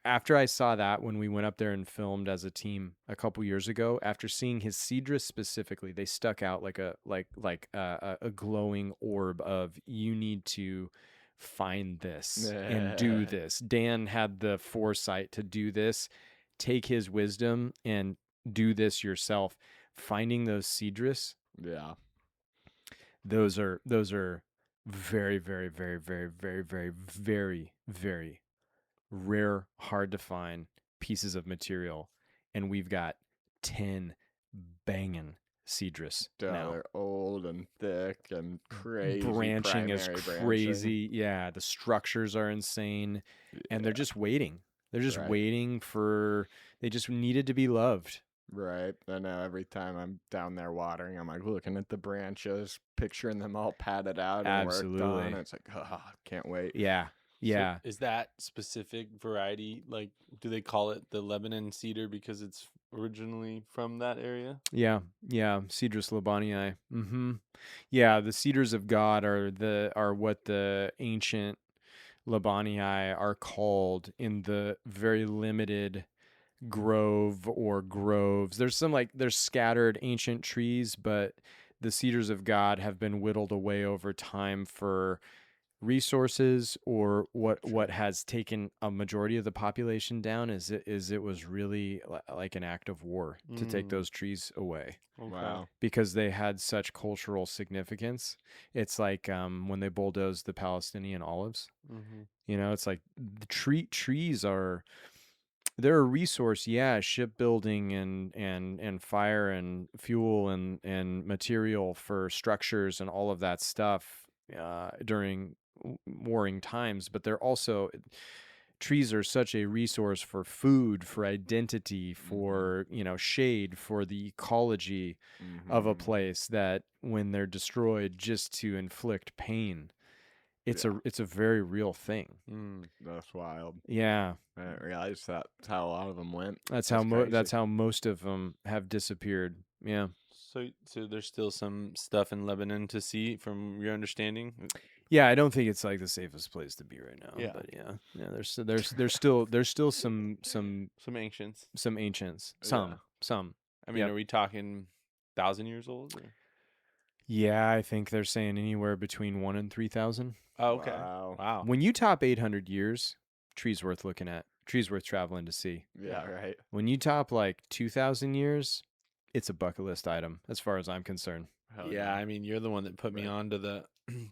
After I saw that when we went up there and filmed as a team a couple years ago, after seeing his cedrus specifically, they stuck out like a glowing orb of, you need to find this and do this. Dan had the foresight to do this, take his wisdom and do this yourself. Finding those cedrus, those are very, very, very, very, very, very, very, very rare, hard to find pieces of material. And we've got 10 banging cedrus now. They're old and thick and crazy. Branching is crazy. Branching. Yeah, the structures are insane. And they're just waiting. They're just Right. waiting they just needed to be loved. Right. I know every time I'm down there watering, I'm like looking at the branches, picturing them all padded out and worked Absolutely. on. It's like, oh, can't wait. Yeah. Yeah. So is that specific variety, like, do they call it the Lebanon cedar because it's originally from that area? Yeah. Cedrus labanii. Mm-hmm. Yeah, the cedars of God are what the ancient labanii are called in the very limited grove or groves. There's scattered ancient trees, but the cedars of God have been whittled away over time for resources or what has taken a majority of the population down is it was really like an act of war to take those trees away. Okay. Wow. Because they had such cultural significance. It's like when they bulldozed the Palestinian olives. Mm-hmm. You know, it's like the trees are they're a resource, yeah, shipbuilding and fire and fuel and material for structures and all of that stuff during warring times, but they're also trees are such a resource for food, for identity, for, you know, shade, for the ecology of a place that when they're destroyed just to inflict pain, it's a very real thing. That's wild. Yeah. I didn't realize that's how a lot of them went. That's crazy. how most of them have disappeared. Yeah. So there's still some stuff in Lebanon to see, from your understanding. Yeah, I don't think it's like the safest place to be right now. Yeah. But yeah. There's still some Some ancients. ancients. Yeah. Some. I mean, Yep. are we talking 1,000 years old? Or? Yeah, I think they're saying anywhere between 1 and 3,000. Oh, okay. Wow. When you top 800 years, trees worth looking at. Trees worth traveling to see. Yeah, right. When you top like 2,000 years, it's a bucket list item as far as I'm concerned. Hell Yeah, I mean, you're the one that put me Right. onto the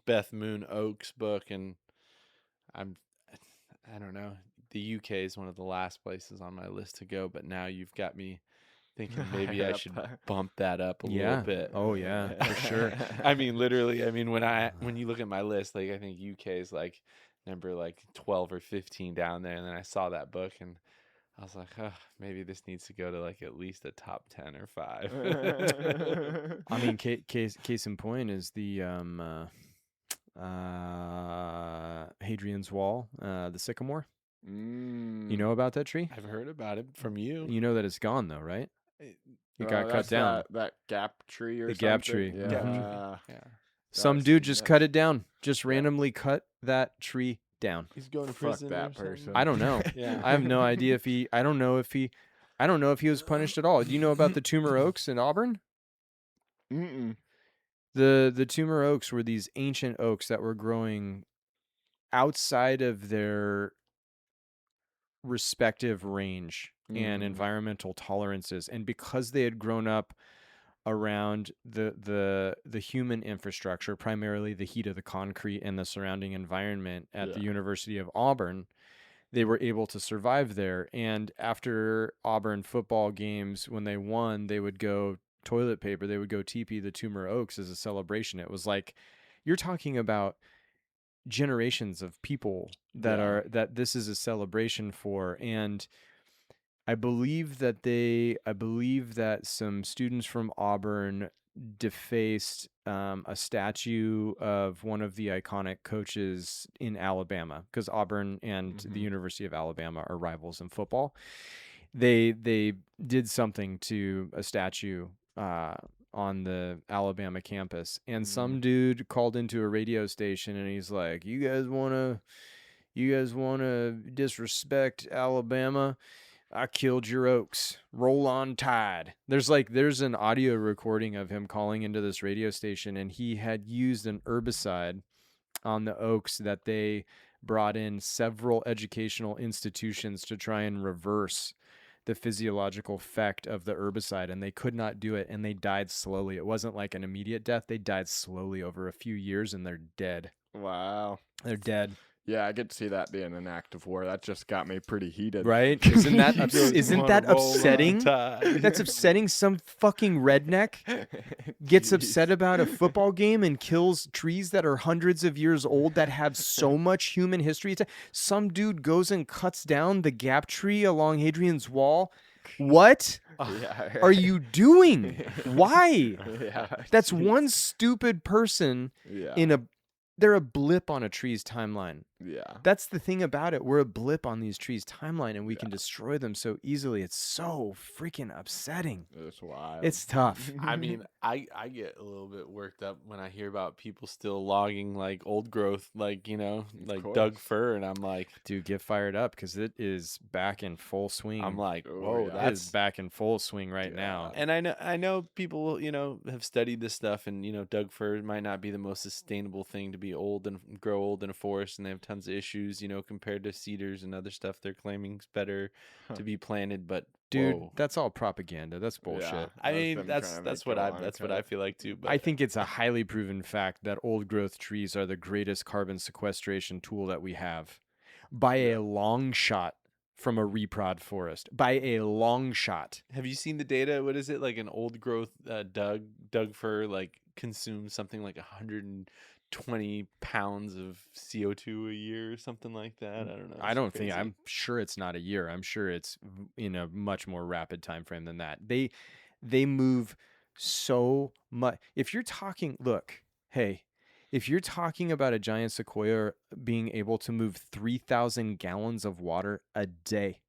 Beth Moon Oaks book, and I don't know. The UK is one of the last places on my list to go, but now you've got me thinking maybe I Yep. should bump that up a Yeah. little bit. Oh yeah, for sure. I mean, literally. I mean, when you look at my list, like I think UK is like number like 12 or 15 down there, and then I saw that book and I was like, oh, maybe this needs to go to like at least a top 10 or 5. I mean, case in point is the Hadrian's Wall, the sycamore. You know about that tree? I've heard about it from you. You know that it's gone though, right? It got cut that's down. That gap tree or The something. gap tree. Yeah. Mhm. Yeah. Some That's dude just nuts. cut it down. Just randomly cut that tree down. He's going to Fuck prison. that or something? person. I don't know. Yeah. I have no idea if he. I don't know if he was punished at all. Do you know about the tumor oaks in Auburn? Mm-mm. The tumor oaks were these ancient oaks that were growing outside of their respective range and environmental tolerances, and because they had grown up around the human infrastructure, primarily the heat of the concrete and the surrounding environment at the University of Auburn, they were able to survive there. And after Auburn football games, when they won, they would go toilet paper, they would go teepee the tumor oaks as a celebration. It was like, you're talking about generations of people that this is a celebration for. And I believe that some students from Auburn defaced a statue of one of the iconic coaches in Alabama, because Auburn and the University of Alabama are rivals in football. They did something to a statue on the Alabama campus, and some dude called into a radio station and he's like, you guys want to disrespect Alabama? I killed your oaks. Roll on Tide. There's an audio recording of him calling into this radio station, and he had used an herbicide on the oaks that they brought in several educational institutions to try and reverse the physiological effect of the herbicide, and they could not do it, and they died slowly. It wasn't like an immediate death. They died slowly over a few years, and they're dead. Wow. They're dead. Yeah, I could see that being an act of war. That just got me pretty heated. Right? Isn't that Roll upsetting? on Tide. That's upsetting. Some fucking redneck gets upset about a football game and kills trees that are hundreds of years old that have so much human history. Some dude goes and cuts down the gap tree along Hadrian's Wall. What Yeah, are you doing? Why? Yeah, That's one stupid person yeah. they're a blip on a tree's timeline. Yeah. That's the thing about it. We're a blip on these trees' timeline, and we can destroy them so easily. It's so freaking upsetting. It's wild. It's tough. I mean, I get a little bit worked up when I hear about people still logging like old growth, like, you know, like Doug course. fir, and I'm like, Dude, get fired up because it is back in full swing. I'm like, Oh, whoa, yeah. It is that's. back in full swing right now. And I know people, you know, have studied this stuff, and you know, Doug fir might not be the most sustainable thing to be old and grow old in a forest, and they have tons of issues, you know, compared to cedars and other stuff they're claiming is better to be planted. But Dude, whoa. that's all propaganda. That's bullshit. Yeah, I that's mean, them that's trying to that's make what a I long that's what I cut. feel like too. But I think it's a highly proven fact that old growth trees are the greatest carbon sequestration tool that we have by a long shot from a reprod forest. By a long shot. have you seen the data? What is it like? An old growth Doug fir like consumes something like 120 pounds of CO2 a year or something like that. I don't know. I It's don't think crazy. I'm sure it's not a year. I'm sure it's in a much more rapid time frame than that. They move so much. If you're talking, look, hey, if you're talking about a giant sequoia being able to move 3,000 gallons of water a day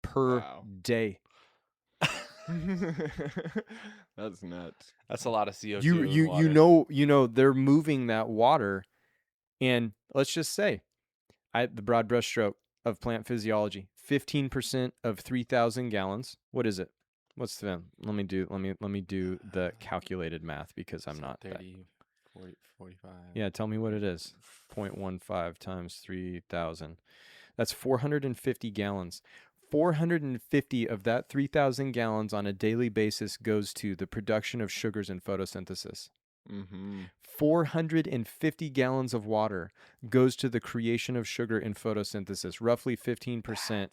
per Wow. day. That's nuts. That's a lot of CO2. You in you water. you know they're moving that water, and let's just say the broad brushstroke of plant physiology, 15% of 3,000 gallons. What is it? What's the let me do the calculated math because I'm not that. 30, 40, 45. Yeah, tell me what it is. 0.15 times 3,000. That's 450 gallons. 450 of that 3,000 gallons on a daily basis goes to the production of sugars and photosynthesis. Mm-hmm. 450 gallons of water goes to the creation of sugar in photosynthesis. Roughly 15%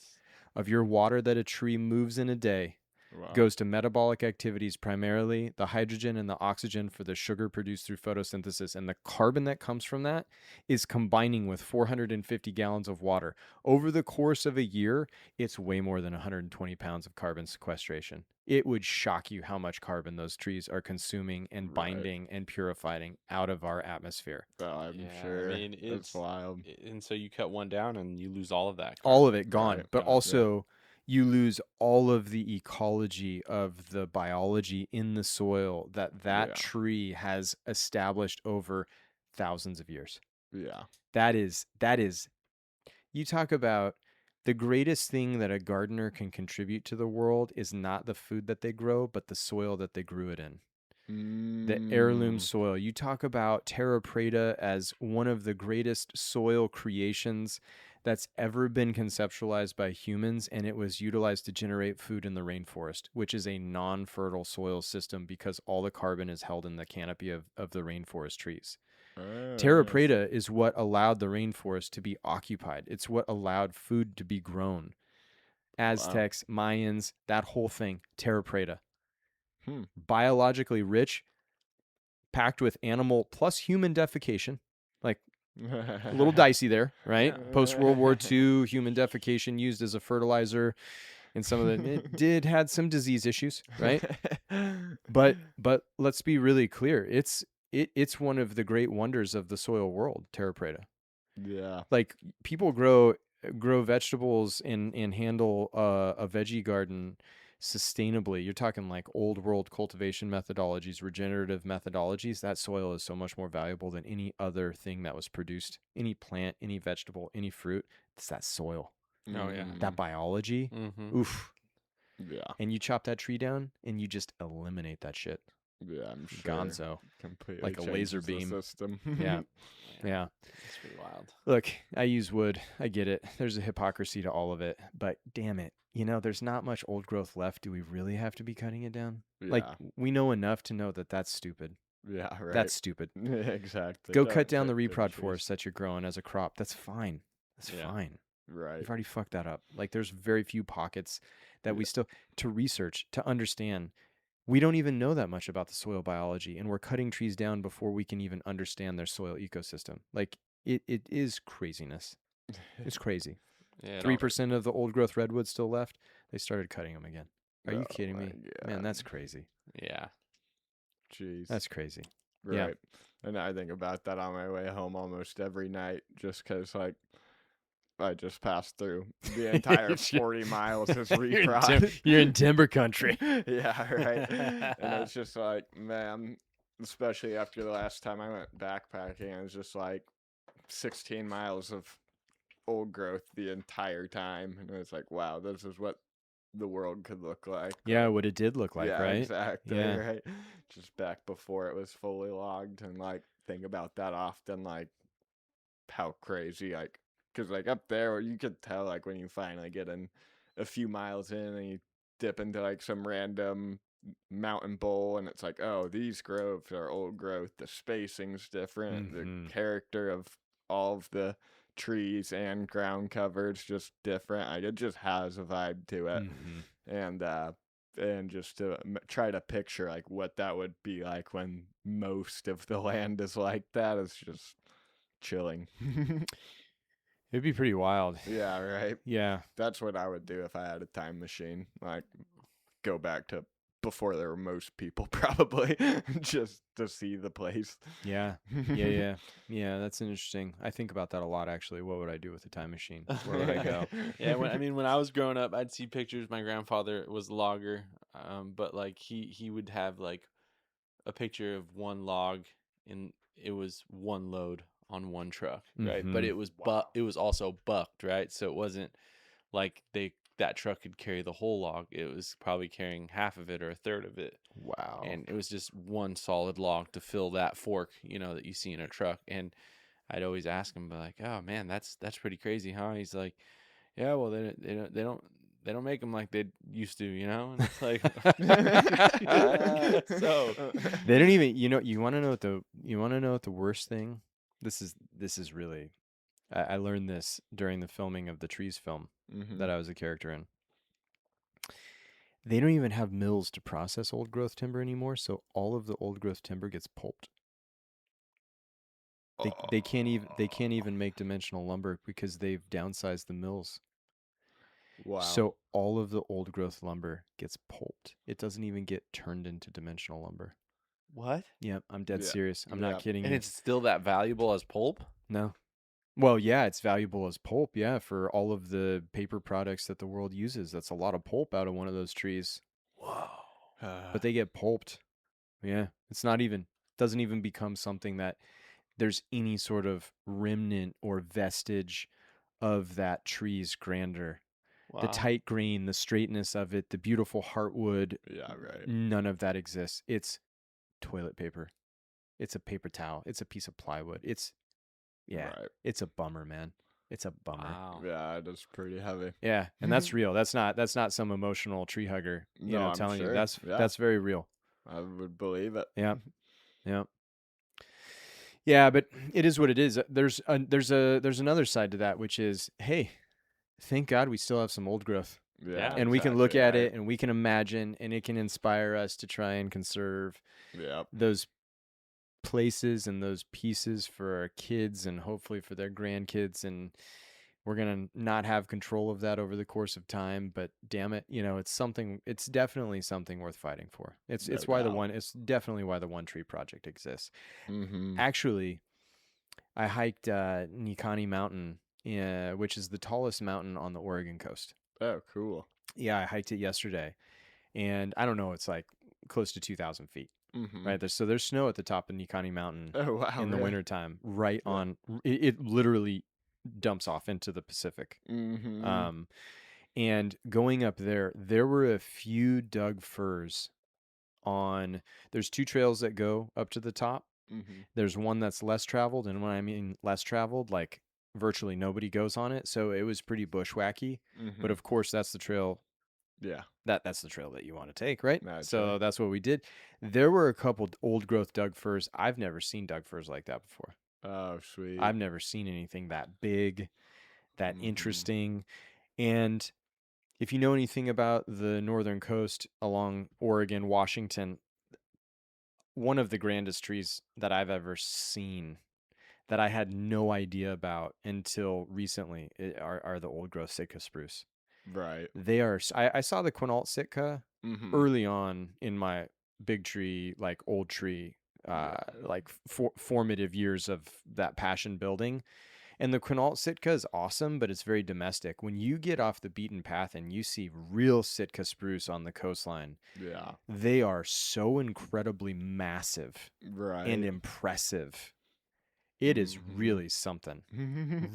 of your water that a tree moves in a day Wow. goes to metabolic activities, primarily the hydrogen and the oxygen for the sugar produced through photosynthesis. And the carbon that comes from that is combining with 450 gallons of water. Over the course of a year, it's way more than 120 pounds of carbon sequestration. It would shock you how much carbon those trees are consuming and binding and purifying out of our atmosphere. Oh, I'm Yeah, sure. I mean, it's wild. And so you cut one down and you lose all of that. All of carbon. it gone, Right, but yeah. also you lose all of the ecology of the biology in the soil that Yeah. tree has established over thousands of years. Yeah. That is you talk about the greatest thing that a gardener can contribute to the world is not the food that they grow, but the soil that they grew it in. The heirloom soil. You talk about terra preta as one of the greatest soil creations that's ever been conceptualized by humans, and it was utilized to generate food in the rainforest, which is a non-fertile soil system because all the carbon is held in the canopy of the rainforest trees. Terra preta is what allowed the rainforest to be occupied. It's what allowed food to be grown. Aztecs, Mayans, that whole thing, terra preta. Biologically rich, packed with animal plus human defecation. Like a little dicey there, right? Post World War II, human defecation used as a fertilizer, and some of it did had some disease issues, right? But let's be really clear. It's one of the great wonders of the soil world, terra preta. Yeah. Like people grow vegetables and handle a veggie garden sustainably. You're talking like old world cultivation methodologies, regenerative methodologies. That soil is so much more valuable than any other thing that was produced. Any plant, any vegetable, any fruit. It's that soil. Oh, yeah. That biology. Mm-hmm. Oof. Yeah. And you chop that tree down and you just eliminate that shit. Yeah, I'm sure. Gonzo. Completely Like a laser changes the beam. system. Yeah. Yeah. It's pretty wild. Look, I use wood. I get it. There's a hypocrisy to all of it. But damn it. There's not much old growth left. Do we really have to be cutting it down? Like, Yeah. we know enough to know that that's stupid. Yeah, right. That's stupid. exactly. Go Don't cut down the big reprod trees. forest that you're growing as a crop. That's fine. That's Yeah. fine. Right. You've already fucked that up. Like, there's very few pockets that we still, to research, to understand. We don't even know that much about the soil biology, and we're cutting trees down before we can even understand their soil ecosystem. Like, it is craziness. It's crazy. Yeah. 3% of the old growth redwoods still left. They started cutting them again. Are you Oh kidding my me? Man, that's crazy. Yeah. Jeez. That's crazy. Yeah. Right. And I think about that on my way home almost every night just because, like, I just passed through the entire 40 miles as reprod. You're in timber country. Yeah, right. And it's just like, man, especially after the last time I went backpacking, it was just like 16 miles of old growth the entire time. And it's like, wow, this is what the world could look like. Yeah, what it did look like, Yeah, right? exactly. Yeah. Right. Just back before it was fully logged, and like think about that often, like how crazy, like, because like up there, you could tell like when you finally get in a few miles in and you dip into like some random mountain bowl, and it's like, oh, these groves are old growth. The spacing's different. Mhm. The character of all of the trees and ground cover's just different. Like it just has a vibe to it, Mhm. and just to try to picture like what that would be like when most of the land is like that is just chilling. It'd be pretty wild. Yeah, right. Yeah. That's what I would do if I had a time machine. Like go back to before there were most people probably just to see the place. Yeah. Yeah. Yeah, that's interesting. I think about that a lot actually. What would I do with a time machine? Where would I go? Yeah, when I was growing up, I'd see pictures. My grandfather was a logger, but like he would have like a picture of one log, and it was one load on one truck, right? But Mhm. it was it was also bucked, right? So it wasn't like that truck could carry the whole log. It was probably carrying half of it or a third of it, Wow. and it was just one solid log to fill that fork, that you see in a truck. And I'd always ask him, like, "Oh man, that's pretty crazy, huh?" He's like, "Yeah, well they don't make them like they used to, you know." And it's like, so They don't even, you want to know what the worst thing? This is really, I learned this during the filming of the Trees film that I was a character in. They don't even have mills to process old growth timber anymore, so all of the old growth timber gets pulped. They can't even make dimensional lumber because they've downsized the mills. Wow. So all of the old growth lumber gets pulped. It doesn't even get turned into dimensional lumber. what? Yep, I'm dead Yeah. serious. I'm Yeah. not kidding And you. it's still that valuable as pulp? No. Well, yeah, it's valuable as pulp, yeah, for all of the paper products that the world uses. That's a lot of pulp out of one of those trees. Whoa. But they get pulped. Yeah. Doesn't even become something that there's any sort of remnant or vestige of that tree's grandeur. The Wow. tight grain, the straightness of it, the beautiful heartwood, Yeah, right. none of that exists. It's toilet paper. It's a paper towel. It's a piece of plywood. It's Right. it's a bummer, man. It's a bummer. Wow. Yeah, it is pretty heavy. Yeah, and that's real. That's not some emotional tree hugger, No, I'm telling you. sure. Yeah. That's very real. I would believe it. Yeah. Yeah. Yeah, but it is what it is. There's another side to that, which is, hey, thank God we still have some old growth. Yeah. And we can look exactly at right. it and we can imagine, and it can inspire us to try and conserve Yep. those places and those pieces for our kids and hopefully for their grandkids. And we're going to not have control of that over the course of time, but damn it, it's definitely something worth fighting for. It's No it's definitely why the One Tree Project exists. Mm-hmm. Actually, I hiked Nikani Mountain, which is the tallest mountain on the Oregon coast. Oh, cool. Yeah, I hiked it yesterday, and I don't know, it's like close to 2,000 feet, Mm-hmm. right? So there's snow at the top of Nikani Mountain Oh, wow. in the really? wintertime, right Yeah. on, it literally dumps off into the Pacific. Mm-hmm. And going up there were a few Doug firs there's two trails that go up to the top. Mm-hmm. There's one that's less traveled, and when I mean less traveled, like virtually nobody goes on it. So it was pretty bushwhacky. Mm-hmm. But of course, that's the trail. Yeah. That's the trail that you want to take, right? Naturally. So that's what we did. There were a couple old growth Doug firs. I've never seen Doug firs like that before. Oh, sweet. I've never seen anything that big, that Mhm. interesting. And if you know anything about the northern coast along Oregon, Washington, one of the grandest trees that I've ever seen that I had no idea about until recently are the old growth Sitka spruce. Right. They are. I saw the Quinault Sitka Mm-hmm. early on in my big tree, like old tree like formative years of that passion building. And the Quinault Sitka is awesome, but it's very domestic. When you get off the beaten path and you see real Sitka spruce on the coastline, Yeah. they are so incredibly massive Right. and impressive. It is really something.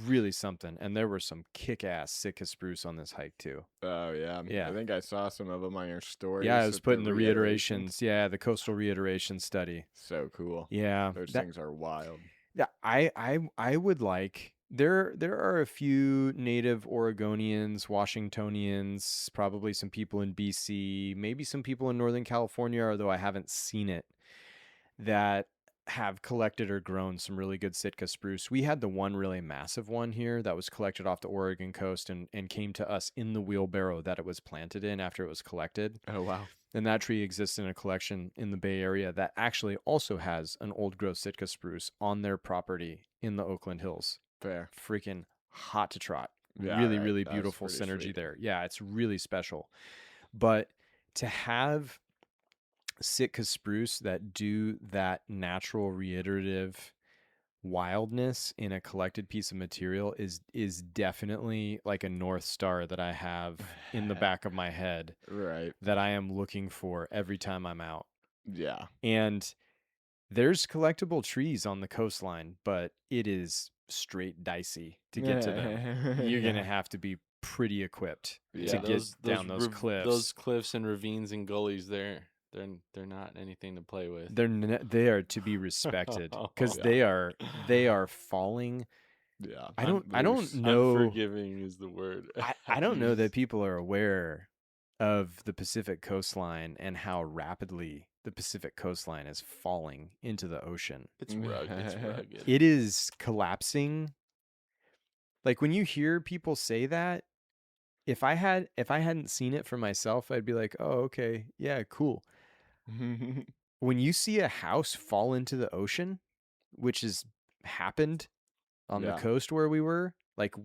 Really something. And there were some kick-ass Sitka spruce on this hike too. Oh, yeah. Yeah. I think I saw some of them on your stories. Yeah, I was with putting the reiterations. reiterations. Yeah, the coastal reiteration study. So cool. Yeah. Those things are wild. Yeah, I would like there are a few native Oregonians, Washingtonians, probably some people in BC, maybe some people in Northern California, although I haven't seen it, that have collected or grown some really good Sitka spruce. We had the one really massive one here that was collected off the Oregon coast and came to us in the wheelbarrow that it was planted in after it was collected. Oh, wow. And that tree exists in a collection in the Bay Area that actually also has an old growth Sitka spruce on their property in the Oakland Hills. Fair. Freaking hot to trot. Yeah, really, right. really That's beautiful pretty synergy sweet. there. Yeah, it's really special. But to have Sitka spruce that do that natural reiterative wildness in a collected piece of material is definitely like a North Star that I have in the back of my head Right. that I am looking for every time I'm out. Yeah. And there's collectible trees on the coastline, but it is straight dicey to get to them. You're going to have to be pretty equipped Yeah. to get down those cliffs. Those cliffs and ravines and gullies, they're not anything to play with. They are to be respected because Yeah. they are falling. Yeah. I don't know. Unforgiving is the word. I don't know that people are aware of the Pacific coastline and how rapidly the Pacific coastline is falling into the ocean. It's rugged. It's rugged. It is collapsing. Like when you hear people say that, if I hadn't seen it for myself, I'd be like, "Oh, okay. Yeah, cool." When you see a house fall into the ocean, which has happened on the Yeah. coast where we were, like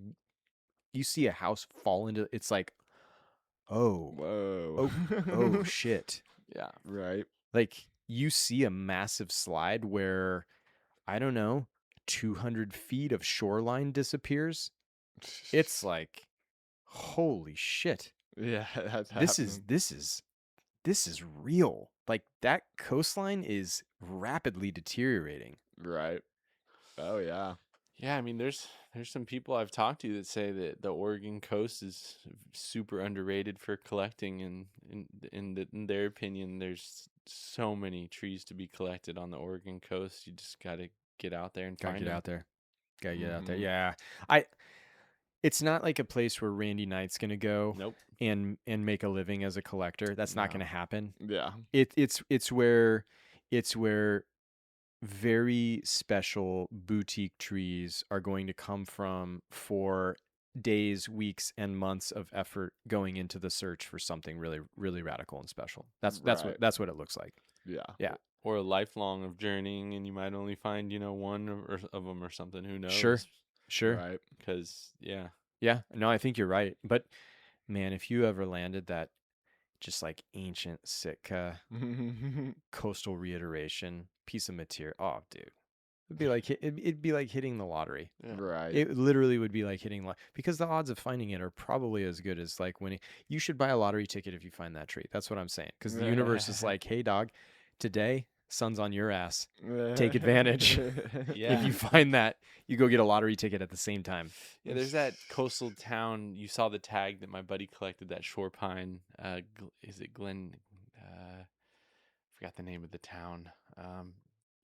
you see a house fall into it's like, "Oh, Whoa. oh shit." Yeah. Right. Like you see a massive slide where I don't know, 200 feet of shoreline disappears. It's like, holy shit. Yeah, that's This happening. is real. Like that coastline is rapidly deteriorating. Right. Oh, yeah. Yeah, I mean, there's some people I've talked to that say that the Oregon coast is super underrated for collecting, and in their opinion, there's so many trees to be collected on the Oregon coast. You just got to get out there and Gotta find get them. out there. Gotta get out there. Mhm. Yeah. It's not like a place where Randy Knight's gonna go Nope. and make a living as a collector. That's not No. gonna happen. Yeah. It's where very special boutique trees are going to come from for days, weeks, and months of effort going into the search for something really, really radical and special. That's Right. what it looks like. Yeah. Yeah. Or a lifelong of journeying, and you might only find one of them or something. Who knows? Sure. Right. Because yeah. No, I think you're right. But man, if you ever landed that just like ancient Sitka coastal reiteration piece of material, oh, dude, it'd be like hitting the lottery. Yeah. Right. It literally would be like hitting because the odds of finding it are probably as good as like winning. You should buy a lottery ticket if you find that tree. That's what I'm saying. Because the universe is like, hey, dog, today sun's on your ass. Take advantage. Yeah. If you find that, you go get a lottery ticket at the same time. Yeah, there's that coastal town. You saw the tag that my buddy collected, that shore pine. Is it Glen? Forgot the name of the town.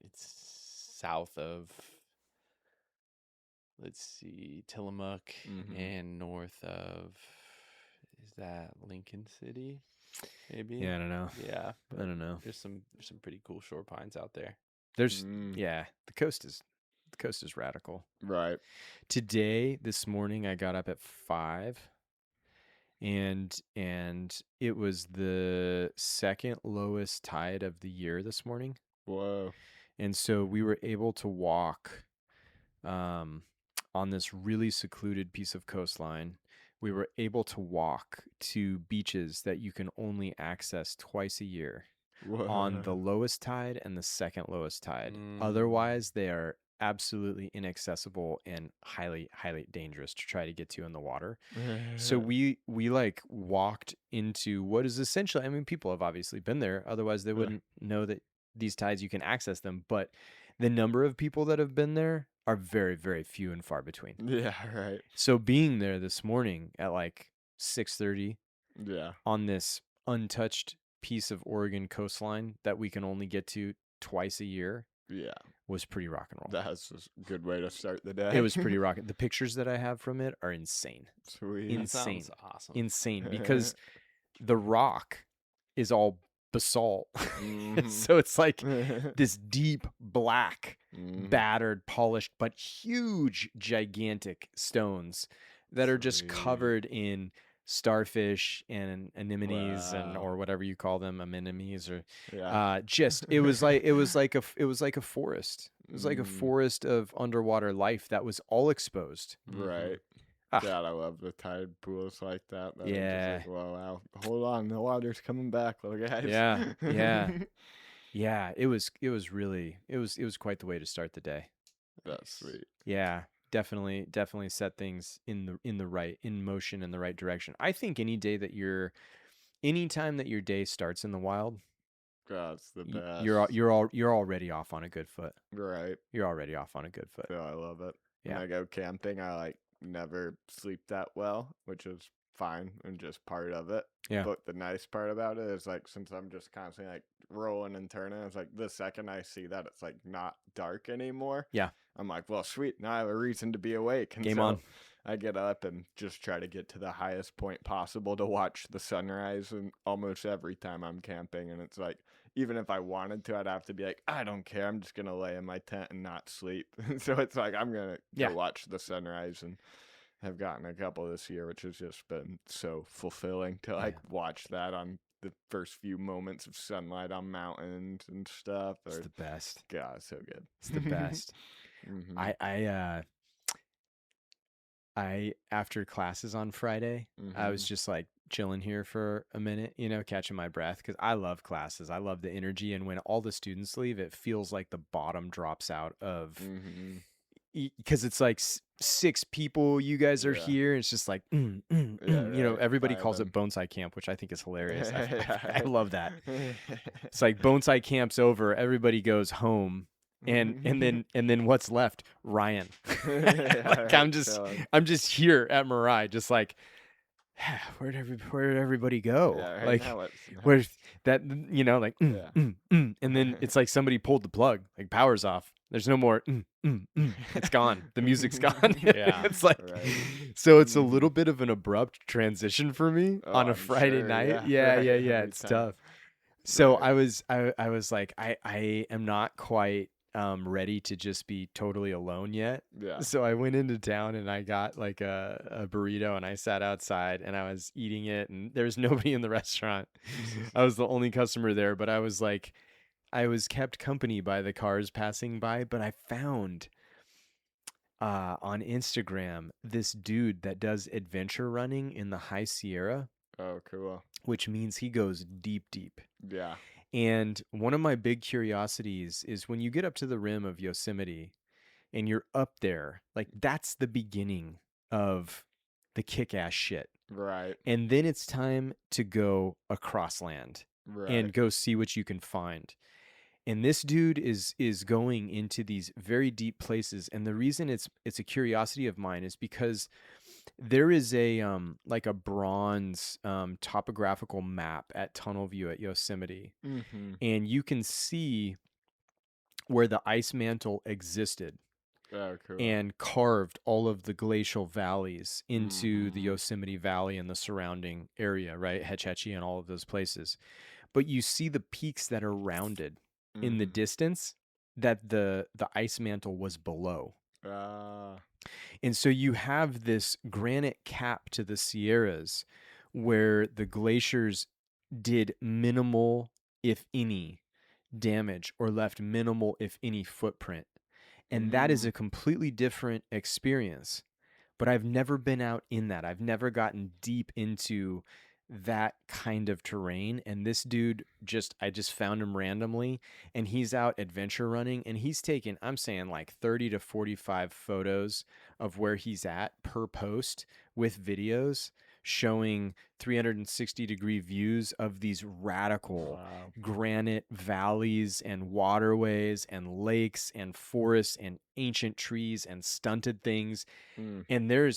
It's south of, let's see, Tillamook Mhm. and north of, is that Lincoln City? Maybe. Yeah, I don't know. Yeah, I don't know. there's some pretty cool shore pines out there. There's Mm. yeah, the coast is radical. Right. This morning I got up at 5 and it was the second lowest tide of the year this morning. Whoa. And so we were able to walk on this really secluded piece of coastline. We were able to walk to beaches that you can only access twice a year. on the lowest tide and the second lowest tide. Mm. Otherwise, they are absolutely inaccessible and highly, highly dangerous to try to get to in the water. So we like walked into what is essentially, I mean, people have obviously been there, otherwise they wouldn't know that these tides you can access them. But the number of people that have been there are very, very few and far between. Yeah, right. So being there this morning at like 6:30 Yeah. on this untouched piece of Oregon coastline that we can only get to twice a year Yeah. was pretty rock and roll. That's a good way to start the day. It was pretty rock. The pictures that I have from it are insane. Sweet. That Insane. sounds awesome. Insane because the rock is all basalt. So it's like this deep black, battered, polished, but huge, gigantic stones that are just Sweet. covered in starfish and anemones and Wow. or whatever you call them, anemones or Yeah. just it was like a forest. It was like a forest of underwater life that was all exposed. Right. Ah. God, I love the tide pools like that. That are Yeah. just like, wow. Hold on, the water's coming back, little guys. Yeah, yeah. Yeah, it was really it was quite the way to start the day. That's sweet. Yeah, definitely set things in motion in the right direction. I think anytime that your day starts in the wild, God, it's the best. you're already off on a good foot. Right. You're already off on a good foot. Yeah, I love it. Yeah. When I go camping, I like never sleep that well, which is fine and just part of it. Yeah. But the nice part about it is like since I'm just constantly like rolling and turning, it's like the second I see that it's like not dark anymore. Yeah. I'm like, well, sweet. Now I have a reason to be awake. And Game so on. I get up and just try to get to the highest point possible to watch the sunrise. And almost every time I'm camping, and it's like, even if I wanted to, I'd have to be like, I don't care. I'm just going to lay in my tent and not sleep. So it's like, I'm going to go watch the sunrise, and have gotten a couple this year, which has just been so fulfilling to like watch that on the first few moments of sunlight on mountains and stuff. It's the best. God, it's so good. It's the best. I after classes on Friday, I was just like chilling here for a minute, catching my breath because I love classes. I love the energy, and when all the students leave, it feels like the bottom drops out of because it's like six people. You guys are here. It's just like everybody calls it Bonsai camp, which I think is hilarious. I love that. It's like Bonsai camp's over. Everybody goes home. And then what's left? Ryan. Like I'm just here at Mirai, just like where'd everybody go? Yeah, like where's that? And then it's like somebody pulled the plug, like power's off. There's no more. It's gone. The music's gone. Yeah, it's like so. It's a little bit of an abrupt transition for me on a Friday night. Yeah. It's tough. So I was like, I am not quite ready to just be totally alone yet. Yeah. So I went into town and I got like a burrito and I sat outside and I was eating it and there was nobody in the restaurant. I was the only customer there, but I was kept company by the cars passing by. But I found on Instagram this dude that does adventure running in the High Sierra. Oh, cool. Which means he goes deep. Yeah. And one of my big curiosities is when you get up to the rim of Yosemite and you're up there, like that's the beginning of the kick-ass shit. Right. And then it's time to go across land and go see what you can find. And this dude is going into these very deep places. And the reason it's a curiosity of mine is because there is a like a bronze topographical map at Tunnel View at Yosemite, and you can see where the ice mantle existed and carved all of the glacial valleys into the Yosemite Valley and the surrounding area, right? Hetch Hetchy and all of those places. But you see the peaks that are rounded in the distance that the ice mantle was below. And so you have this granite cap to the Sierras where the glaciers did minimal, if any, damage or left minimal, if any, footprint. And that is a completely different experience. But I've never been out in that. I've never gotten deep into that kind of terrain. And this dude I just found him randomly, and he's out adventure running, and he's taken, I'm saying like 30 to 45 photos of where he's at per post with videos showing 360-degree views of these radical Wow. granite valleys and waterways and lakes and forests and ancient trees and stunted things. Mm, And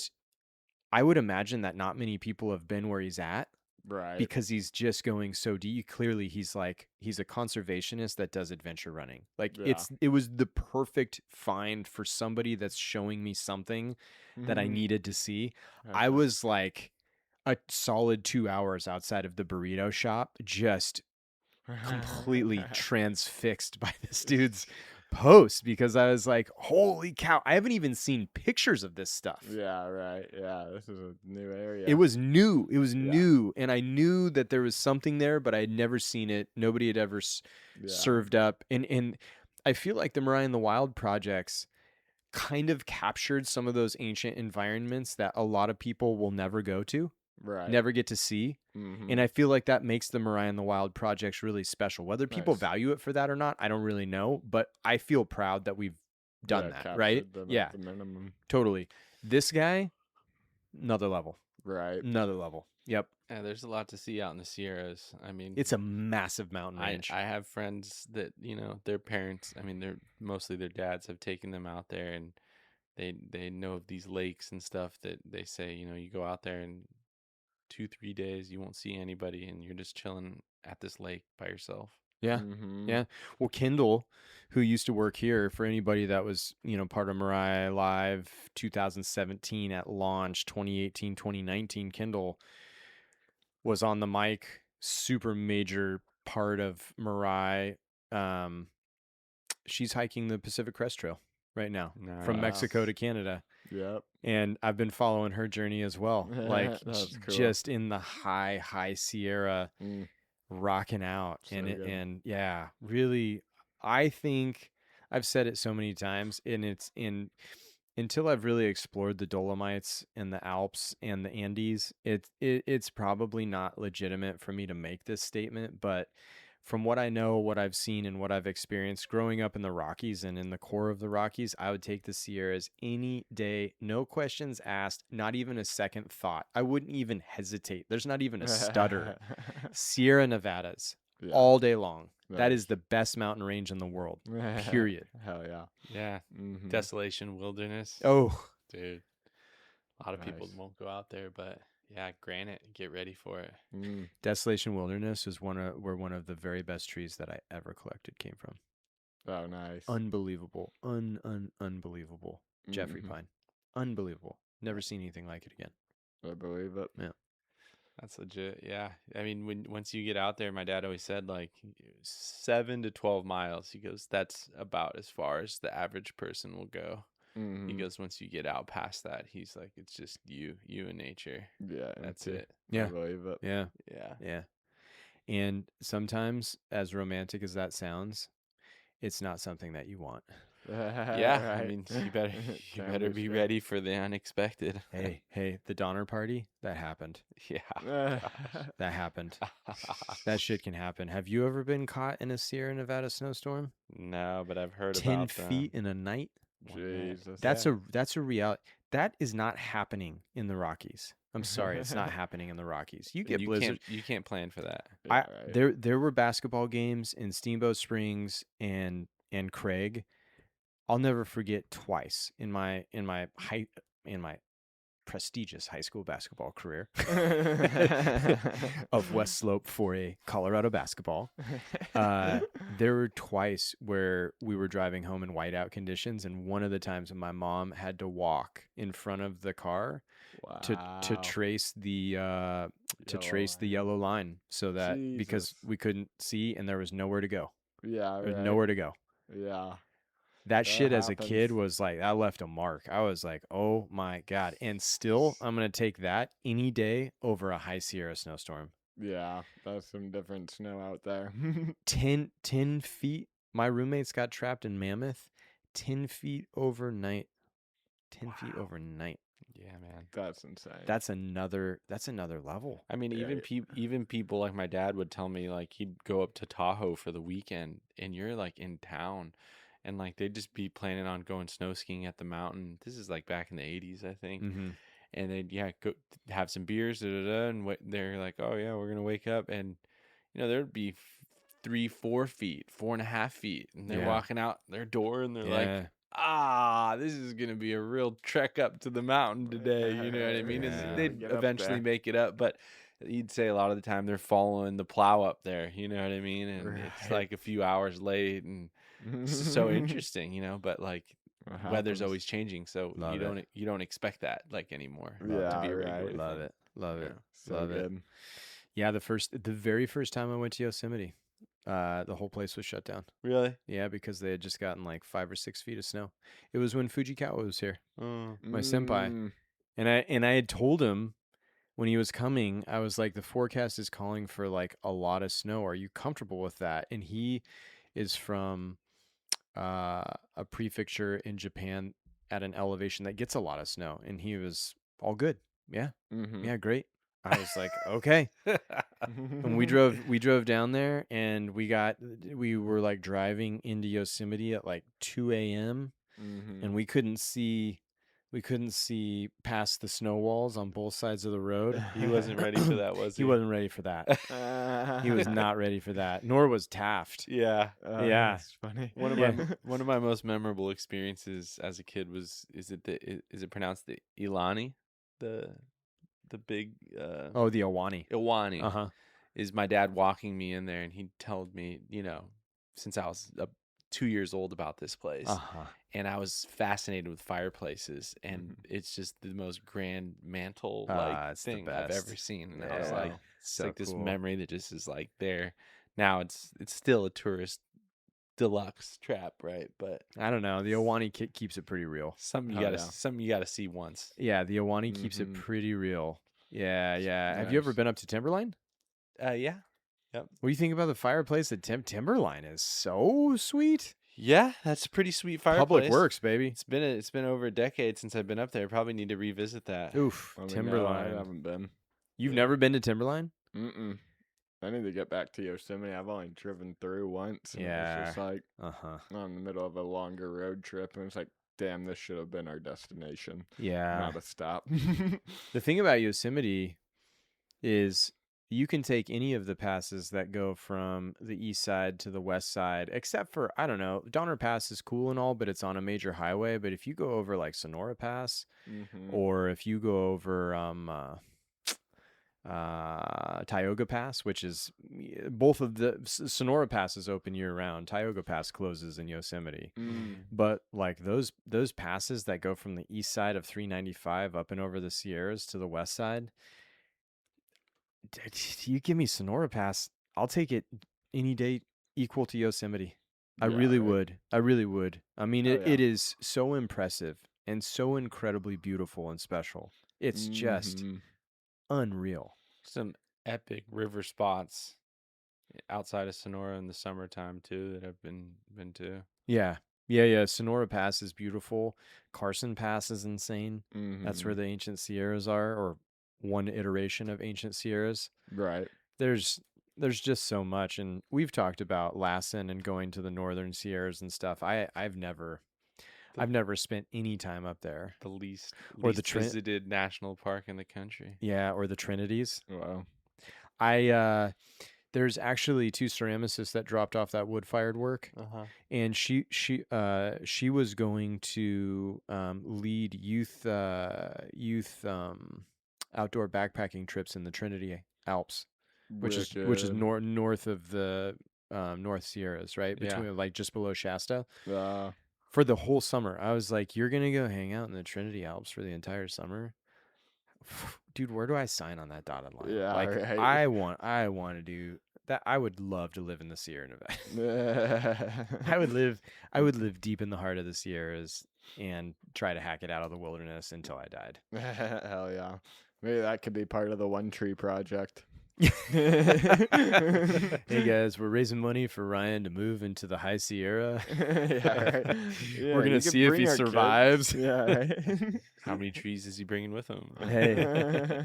I would imagine that not many people have been where he's at right. because he's just going so deep. Clearly, he's a conservationist that does adventure running. Like Yeah. it was the perfect find for somebody that's showing me something that I needed to see. I Okay. was like a solid 2 hours outside of the burrito shop, just completely transfixed by this dude's post, because I was like, holy cow, I haven't even seen pictures of this stuff. Yeah, right. Yeah, this is a new area. It was new. It was Yeah. new. And I knew that there was something there, but I had never seen it. Nobody had ever Yeah. served up. And I feel like the Mirai in the Wild projects kind of captured some of those ancient environments that a lot of people will never go to, Right. never get to see. Mm-hmm. And I feel like that makes the Mirai in the Wild projects really special. Whether people Nice. value it for that or not, I don't really know. But I feel proud that we've done that, right? Captured them Yeah, at the minimum. totally. This guy, another level. Right. Another level. Yep. Yeah, there's a lot to see out in the Sierras. I mean, It's a massive mountain I range. I have friends that, you know, their parents, I mean, they're mostly their dads have taken them out there, and they know of these lakes and stuff that they say, you know, you go out there and 2-3 days you won't see anybody, and you're just chilling at this lake by yourself. Yeah. Mm-hmm. Yeah. Well, Kendall, who used to work here, for anybody that was, part of Mirai Live 2017 at launch, 2018, 2019, Kendall was on the mic, super major part of Mirai. She's hiking the Pacific Crest Trail right now from Mexico Nice. to Canada. Yep. And I've been following her journey as well. Like That's cool. just in the high Sierra, Mm, rocking out. so And good. and yeah, really, I think I've said it so many times, and it's until I've really explored the Dolomites and the Alps and the Andes, it's probably not legitimate for me to make this statement, but from what I know, what I've seen, and what I've experienced growing up in the Rockies and in the core of the Rockies, I would take the Sierras any day, no questions asked, not even a second thought. I wouldn't even hesitate. There's not even a stutter. Sierra Nevadas, Yeah. all day long. That Nice. is the best mountain range in the world. Period. Hell yeah. Yeah. Mm-hmm. Desolation Wilderness. Oh, Dude. A lot of people Nice. won't go out there, but yeah, granite, get ready for it. Mm. Desolation Wilderness is where one of the very best trees that I ever collected came from. Oh, nice. Unbelievable. Unbelievable. Jeffrey Mhm. Pine. Unbelievable. Never seen anything like it again. I believe it. Yeah. That's legit. Yeah. I mean, once you get out there, my dad always said like 7 to 12 miles. He goes, that's about as far as the average person will go. Mm-hmm. He goes, once you get out past that, he's like, it's just you and nature. Yeah. That's empty. it. I Yeah. believe it. Yeah. Yeah. Yeah. And sometimes, as romantic as that sounds, it's not something that you want. Yeah. I Right. mean, you better Can be stressful. ready for the unexpected. Hey, the Donner Party, that happened. Yeah. That happened. That shit can happen. Have you ever been caught in a Sierra Nevada snowstorm? No, but I've heard 10 about them. feet in a night? Jesus. That's a reality. That is not happening in the Rockies. I'm sorry, it's not happening in the Rockies. You get blizzards. You can't plan for that. Yeah, right. There were basketball games in Steamboat Springs and Craig. I'll never forget twice in my prestigious high school basketball career of West Slope 4A Colorado basketball. There were twice where we were driving home in whiteout conditions, and one of the times my mom had to walk in front of the car to Wow. trace the yellow line, so that because Jesus. we couldn't see and there was nowhere to go. Yeah. There's Right. nowhere to go. Yeah. That shit as a kid happens. was like, that left a mark. I was like, oh my God. And still, I'm going to take that any day over a high Sierra snowstorm. Yeah. That's some different snow out there. 10 feet. My roommates got trapped in Mammoth 10 feet overnight. 10 feet overnight. Yeah, man. That's insane. That's another level. I mean, Yeah, even people like my dad would tell me, like, he'd go up to Tahoe for the weekend, and you're like in town, and like they'd just be planning on going snow skiing at the mountain. This is like back in the '80s, I think. Mm-hmm. And they'd go have some beers, and they're like, oh yeah, we're gonna wake up, and there'd be 3, 4 feet, 4.5 feet, and they're Yeah. walking out their door, and they're Yeah. like, this is gonna be a real trek up to the mountain today. You know what I mean? Yeah. And they'd Get up eventually there. make it up, but you'd say a lot of the time they're following the plow up there. You know what I mean? And it's Right. like a few hours late, and it's just so interesting, But like What weather's happens? always changing, so Love you don't expect that like anymore. Yeah, to be a right. regular Love thing. it. Love it. So Love it. good. Yeah, the very first time I went to Yosemite, the whole place was shut down. Really? Yeah, because they had just gotten like 5 or 6 feet of snow. It was when Fujikawa was here, Oh. my senpai, Mm. and I had told him when he was coming, I was like, the forecast is calling for like a lot of snow. Are you comfortable with that? And he is from a prefecture in Japan at an elevation that gets a lot of snow, and he was all good. Yeah, Mhm. yeah, great. I was like, okay. And we drove down there, and we were like driving into Yosemite at like 2 a.m. Mhm. and we couldn't see past the snow walls on both sides of the road. He wasn't ready for that, was he? He wasn't ready for that. He was not ready for that. Nor was Taft. Yeah. Yeah. That's funny. One of Yeah. my one of my most memorable experiences as a kid is it pronounced the Ilani, the big Oh, the Awani. Iwani, Uh-huh. is my dad walking me in there, and he told me, since I was 2 years old, about this place. Uh-huh. And I was fascinated with fireplaces, and it's just the most grand mantle like it's the thing I've ever best. seen. And I was Yeah. like, it's So like this cool. memory that just is like there. Now it's still a tourist deluxe trap, right? But I don't know. The Awani keeps it pretty real. something Oh, you gotta yeah. something you gotta see once. Yeah, the Awani keeps it Mhm. pretty real. Yeah, yeah. Have you ever Nice. been up to Timberline? Yeah. What do you think about the fireplace at Timberline? Is so sweet. Yeah, that's a pretty sweet fireplace. Public Works, baby. It's been over a decade since I've been up there. Probably need to revisit that. Oof, I mean, no, Timberline. I haven't been. You've never been to Timberline? Mm-mm. I need to get back to Yosemite. I've only driven through once. And It Yeah. was just like Uh-huh. on the middle of a longer road trip. And it's like, damn, this should have been our destination. Yeah. Not a stop. The thing about Yosemite is you can take any of the passes that go from the east side to the west side, except for, I don't know, Donner Pass is cool and all, but it's on a major highway. But if you go over like Sonora Pass, Mhm. or if you go over Tioga Pass, which is both of the Sonora Pass is open year round. Tioga Pass closes in Yosemite. Mm. But like those passes that go from the east side of 395 up and over the Sierras to the west side, you give me Sonora Pass, I'll take it any day equal to Yosemite. I Yeah, really right. would. I really would. I mean, Oh, it yeah. is so impressive and so incredibly beautiful and special. It's just Mhm. unreal. Some epic river spots outside of Sonora in the summertime too that I've been to. Yeah. Yeah. Sonora Pass is beautiful. Carson Pass is insane. That's where Mhm. the ancient Sierras are, or one iteration of ancient Sierras. Right. There's just so much, and we've talked about Lassen and going to the northern Sierras and stuff. I've never spent any time up there. The least Or the visited national park in the country. Yeah, or the Trinities. Wow. There's actually 2 ceramicists that dropped off that wood-fired work, and she was going to lead youth outdoor backpacking trips in the Trinity Alps, which is Wicked. north of the North Sierras, right? Yeah. Between like just below Shasta. Uh, For the whole summer. I was like, you're gonna go hang out in the Trinity Alps for the entire summer? Dude, where do I sign on that dotted line? Yeah, like right. I want to do that. I would love to live in the Sierra Nevada. I would live deep in the heart of the Sierras and try to hack it out of the wilderness until I died. Hell yeah. Maybe that could be part of the One Tree Project. Hey guys, we're raising money for Ryan to move into the High Sierra. Yeah, right. We're gonna see if he survives. Yeah, right. How many trees is he bringing with him? Hey,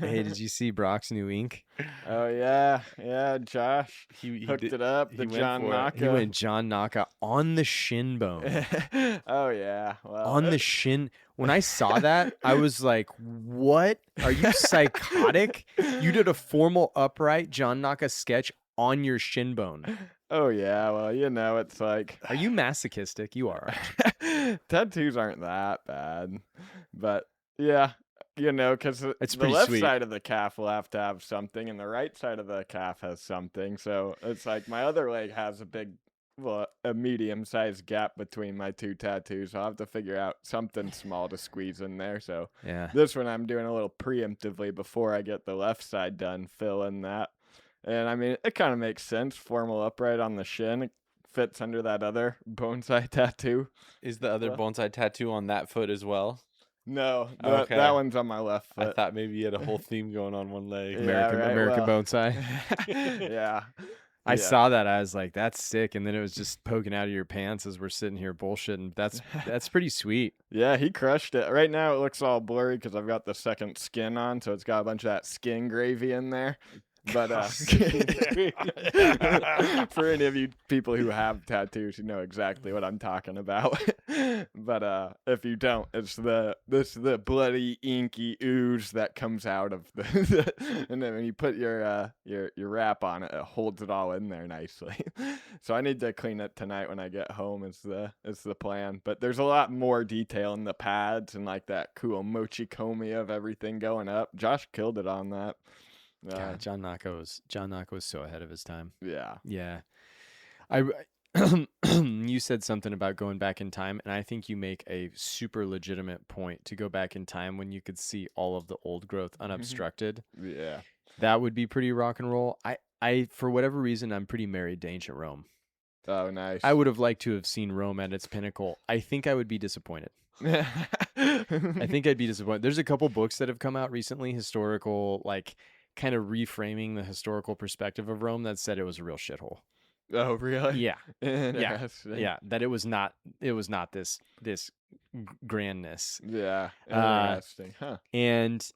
hey, did you see Brock's new ink? Oh yeah, Josh He hooked did- it up. he The went John for it. Naka. He went John Naka on the shin bone. Oh yeah, well, On the shin. When I saw that, I was like, what? Are you psychotic? You did a formal upright John Naka sketch on your shin bone. Oh yeah, well it's like Are you masochistic? You are. tattoos aren't that bad, but yeah, because It's the pretty left sweet. side of the calf will have to have something, and the right side of the calf has something. So it's like my other leg has a medium-sized gap between my two tattoos. I'll have to figure out something small to squeeze in there. So Yeah. this one I'm doing a little preemptively before I get the left side done, fill in that. And I mean, it kind of makes sense. Formal upright on the shin. It fits under that other bonsai tattoo. Is the other bonsai tattoo on that foot as well? No, Okay. that one's on my left I foot. thought maybe you had a whole theme going on one leg. Yeah, right, American well. Bonsai. Yeah. I Yeah. saw that. I was like, that's sick. And then it was just poking out of your pants as we're sitting here bullshitting. That's pretty sweet. Yeah, he crushed it. Right now it looks all blurry because I've got the second skin on, so it's got a bunch of that skin gravy in there. But for any of you people who have tattoos, you know exactly what I'm talking about. But if you don't, it's the bloody inky ooze that comes out of the and then when you put your wrap on it, it holds it all in there nicely. So I need to clean it tonight when I get home. Is the plan. But there's a lot more detail in the pads and like that cool mochi komi of everything going up. Josh killed it on that. God, John Naka was so ahead of his time. Yeah. Yeah. You said something about going back in time, and I think you make a super legitimate point to go back in time when you could see all of the old growth unobstructed. Yeah. That would be pretty rock and roll. I for whatever reason, I'm pretty married to ancient Rome. Oh, nice. I would have liked to have seen Rome at its pinnacle. I think I would be disappointed. I think I'd be disappointed. There's a couple books that have come out recently, historical, like kind of reframing the historical perspective of Rome that said it was a real shithole. Oh, really? Yeah. Interesting. Yeah, that it was not this grandness. Yeah. Uh, Interesting. Huh. And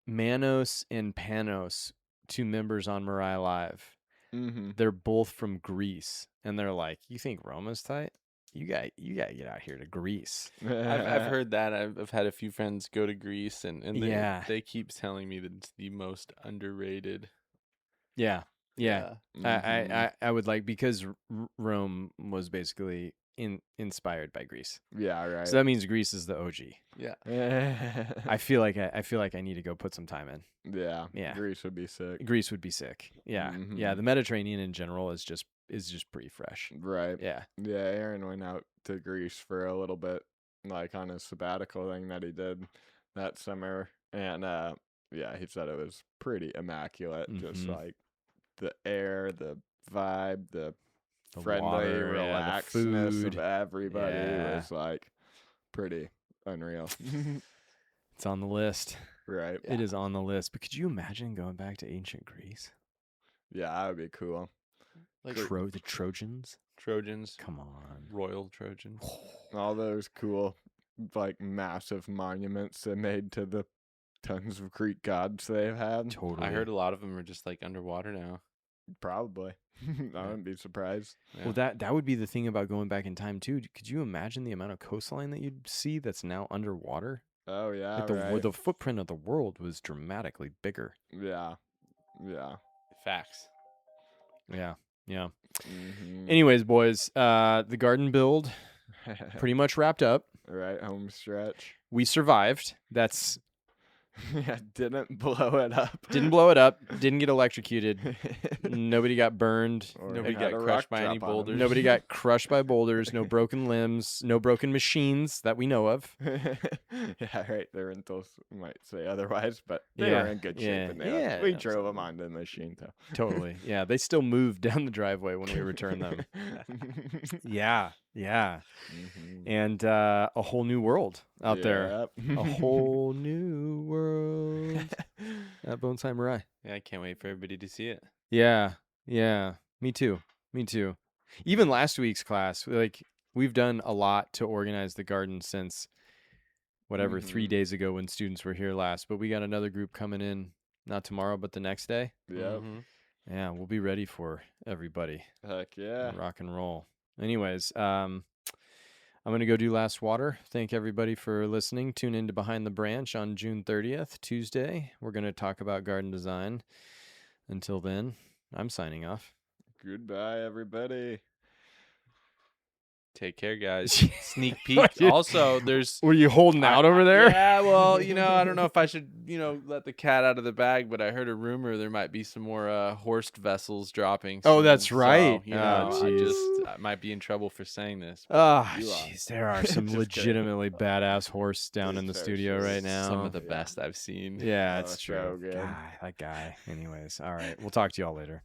Manos and Panos, two members on Mirai Live, Mm-hmm. they're both from Greece, and they're like, "You think Rome is tight? You got to get out here to Greece." I've heard that. I've had a few friends go to Greece, and Yeah. they keep telling me that it's the most underrated. Yeah. Mhm. I would like, because Rome was basically inspired by Greece, Yeah. Right. so that means Greece is the OG. Yeah. I feel like I need to go put some time in. Yeah. Yeah. Greece would be sick. Greece would be sick. Yeah, yeah. Mhm. The Mediterranean in general is just pretty fresh. Right. Yeah. Yeah. Aaron went out to Greece for a little bit, like on his sabbatical thing that he did that summer, and yeah, he said it was pretty immaculate. Just Mhm. like the air, the vibe, the The friendly water, yeah, the relaxedness food. of everybody Yeah. was like pretty unreal. It's on the list. Right. It is on the list. But could you imagine going back to ancient Greece? Yeah, that would be cool. Like The Trojans? Trojans, Come on. royal Trojans. All those cool, like massive monuments they made to the tons of Greek gods they've had. Totally. I heard a lot of them are just like underwater now. Probably. I wouldn't be surprised. Yeah. Well, that would be the thing about going back in time too. Could you imagine the amount of coastline that you'd see that's now underwater? Oh yeah, Like right. the footprint of the world was dramatically bigger. Yeah, yeah. Facts. Yeah. Yeah. Mhm. Anyways, boys, the garden build pretty much wrapped up. Right, home stretch. We survived. That's Yeah, didn't blow it up. didn't blow it up. Didn't get electrocuted. Nobody got burned. Or Nobody had got a crushed rock by any drop on 'em. boulders. Nobody got crushed by boulders. No broken limbs. No broken machines that we know of. Yeah, right. The rentals might say otherwise, but they Yeah, were in good shape. yeah, And yeah, we drove them absolutely. onto the machine, though. Totally. Yeah, they still moved down the driveway when we returned them. Yeah, yeah. Mhm. And a whole new world out there. Yep. A whole new world at Bonsai Mirai. Yeah, I can't wait for everybody to see it. Yeah, yeah. Me too. Me too. Even last week's class, like we've done a lot to organize the garden since whatever 3 Mhm. days ago when students were here last. But we got another group coming in, not tomorrow, but the next day. Yep. Mhm. Yeah, we'll be ready for everybody. Heck yeah. Rock and roll. Anyways, I'm going to go do last water. Thank everybody for listening. Tune in to Behind the Branch on June 30th, Tuesday. We're going to talk about garden design. Until then, I'm signing off. Goodbye, everybody. Take care, guys. Sneak What, peek. dude? Also, there's Were you holding out over there? Yeah, well, I don't know if I should, let the cat out of the bag, but I heard a rumor there might be some more Horst vessels dropping. Oh, that's soon. right. So, Oh, I might be in trouble for saying this. Oh, You are. jeez. There are some Just kidding. legitimately badass horse down in the Fair studio share. right now. Some of the Yeah. best I've seen. Yeah, Oh, it's so true. good. That guy. Anyways, all right. We'll talk to y'all later.